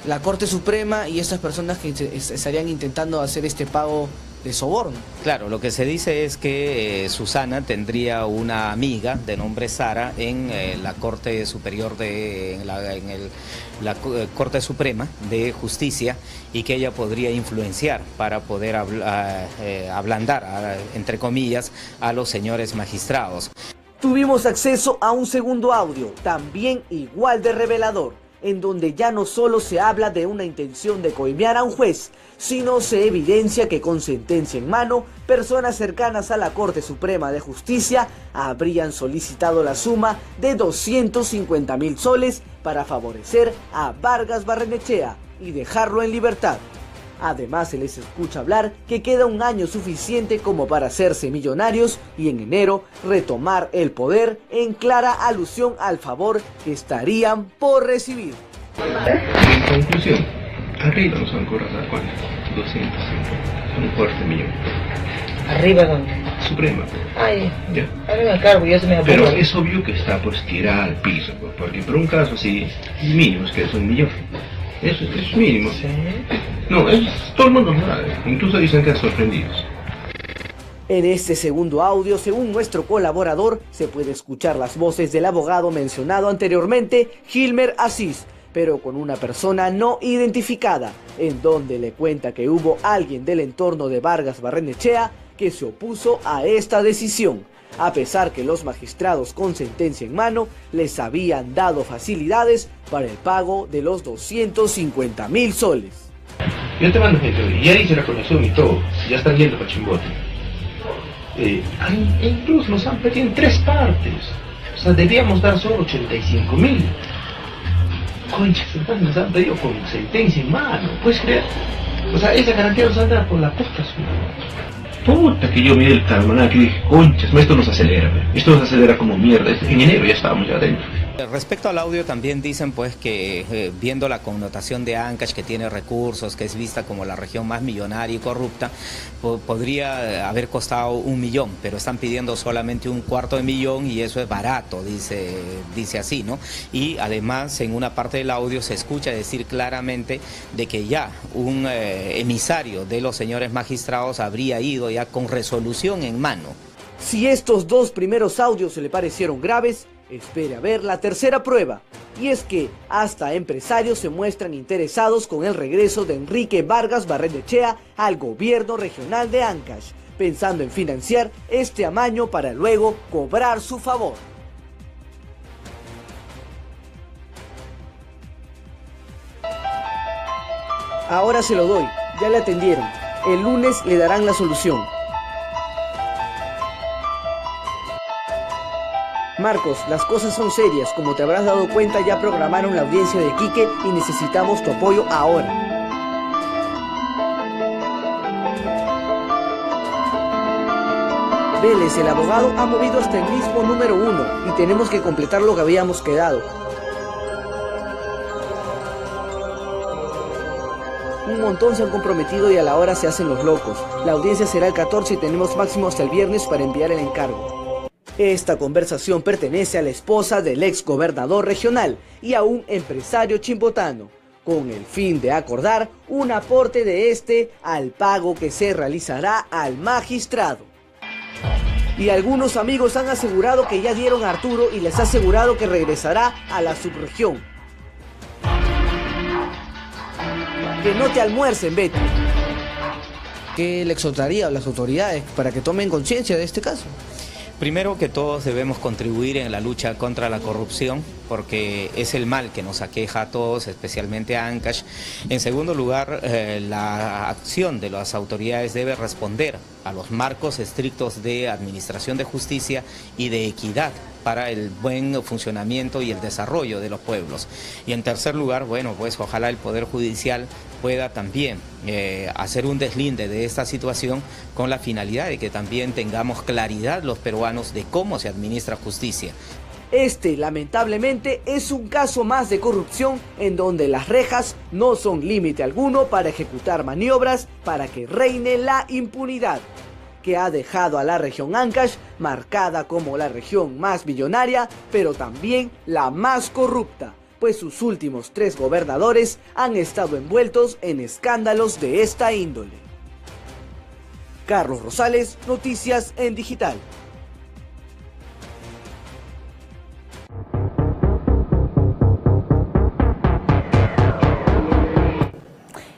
la Corte Suprema y estas personas que estarían intentando hacer este pago de soborno. Claro, lo que se dice es que Susana tendría una amiga de nombre Sara en la Corte Superior la Corte Suprema de Justicia y que ella podría influenciar para poder ablandar, entre comillas, a los señores magistrados. Tuvimos acceso a un segundo audio, también igual de revelador, en donde ya no solo se habla de una intención de coimear a un juez, sino se evidencia que con sentencia en mano, personas cercanas a la Corte Suprema de Justicia habrían solicitado la suma de 250.000 soles para favorecer a Vargas Barrenechea y dejarlo en libertad. Además se les escucha hablar que queda un año suficiente como para hacerse millonarios y en enero retomar el poder, en clara alusión al favor que estarían por recibir. En conclusión, arriba nos van a cobrar ¿a cuánto? 250, un cuarto de millón. ¿Arriba dónde? Suprema. Ay, Ya. arriba el cargo, ya se me ha Pero ocurrido. es obvio que está pues tirada al piso, pues, porque por un caso así, mínimo es que es 1 millón. Eso es mínimo. ¿Sí? No, todo el mundo lo sabe. Incluso dicen que están sorprendidos. En este segundo audio, según nuestro colaborador, se puede escuchar las voces del abogado mencionado anteriormente, Gilmer Asís, pero con una persona no identificada, en donde le cuenta que hubo alguien del entorno de Vargas Barrenechea que se opuso a esta decisión, a pesar que los magistrados con sentencia en mano les habían dado facilidades para el pago de los 250.000 soles. Yo te mando gente, ya hice la conexión y todo, ya están yendo para Chimbote. Incluso nos han pedido en 3 partes, o sea, debíamos dar solo 85.000. Concha, nos han pedido con sentencia en mano, ¿puedes creer? O sea, esa garantía nos han dado por la puta suya. Puta que yo miré el almanaque y dije, conchas, esto nos acelera como mierda. En enero ya estábamos ya adentro. Respecto al audio también dicen pues que viendo la connotación de Ancash, que tiene recursos, que es vista como la región más millonaria y corrupta, podría haber costado 1 millón, pero están pidiendo solamente 250.000 y eso es barato, dice así, ¿no? Y además en una parte del audio se escucha decir claramente de que ya un emisario de los señores magistrados habría ido ya con resolución en mano. Si estos 2 primeros audios se le parecieron graves, espere a ver la tercera prueba, y es que hasta empresarios se muestran interesados con el regreso de Enrique Vargas Barrenechea al gobierno regional de Ancash, pensando en financiar este amaño para luego cobrar su favor. Ahora se lo doy, ya le atendieron, el lunes le darán la solución. Marcos, las cosas son serias, como te habrás dado cuenta ya programaron la audiencia de Quique y necesitamos tu apoyo ahora. Vélez, el abogado, ha movido hasta el mismo número 1 y tenemos que completar lo que habíamos quedado. Un montón se han comprometido y a la hora se hacen los locos. La audiencia será el 14 y tenemos máximo hasta el viernes para enviar el encargo. Esta conversación pertenece a la esposa del ex gobernador regional y a un empresario chimbotano, con el fin de acordar un aporte de este al pago que se realizará al magistrado. Y algunos amigos han asegurado que ya dieron a Arturo y les ha asegurado que regresará a la subregión. Que no te almuercen, Betty. ¿Qué le exhortaría a las autoridades para que tomen conciencia de este caso? Primero que todos debemos contribuir en la lucha contra la corrupción, porque es el mal que nos aqueja a todos, especialmente a Ancash. En segundo lugar, la acción de las autoridades debe responder a los marcos estrictos de administración de justicia y de equidad para el buen funcionamiento y el desarrollo de los pueblos. Y en tercer lugar, bueno, pues ojalá el Poder Judicial pueda también hacer un deslinde de esta situación con la finalidad de que también tengamos claridad los peruanos de cómo se administra justicia. Este, lamentablemente, es un caso más de corrupción en donde las rejas no son límite alguno para ejecutar maniobras para que reine la impunidad, que ha dejado a la región Ancash marcada como la región más millonaria, pero también la más corrupta, pues sus últimos 3 gobernadores han estado envueltos en escándalos de esta índole. Carlos Rosales, Noticias en Digital.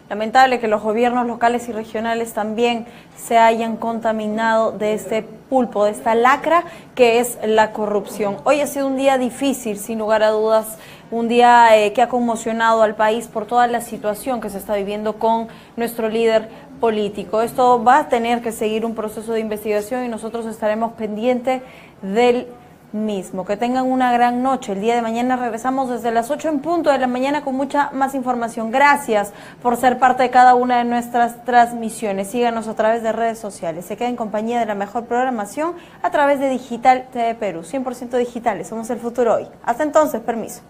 Lamentable que los gobiernos locales y regionales también se hayan contaminado de este pulpo, de esta lacra que es la corrupción. Hoy ha sido un día difícil, sin lugar a dudas, un día que ha conmocionado al país por toda la situación que se está viviendo con nuestro líder político. Esto va a tener que seguir un proceso de investigación y nosotros estaremos pendientes del mismo. Que tengan una gran noche. El día de mañana regresamos desde las 8 en punto de la mañana con mucha más información. Gracias por ser parte de cada una de nuestras transmisiones. Síganos a través de redes sociales. Se queda en compañía de la mejor programación a través de Digital TV Perú. 100% digitales. Somos el futuro hoy. Hasta entonces, permiso.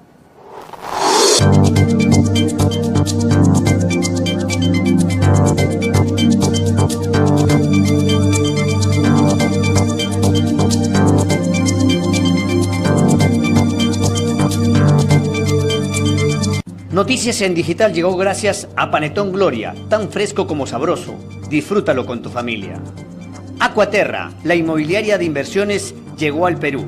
Noticias en Digital llegó gracias a Panetón Gloria, tan fresco como sabroso. Disfrútalo con tu familia. Aquaterra, la inmobiliaria de inversiones, llegó al Perú.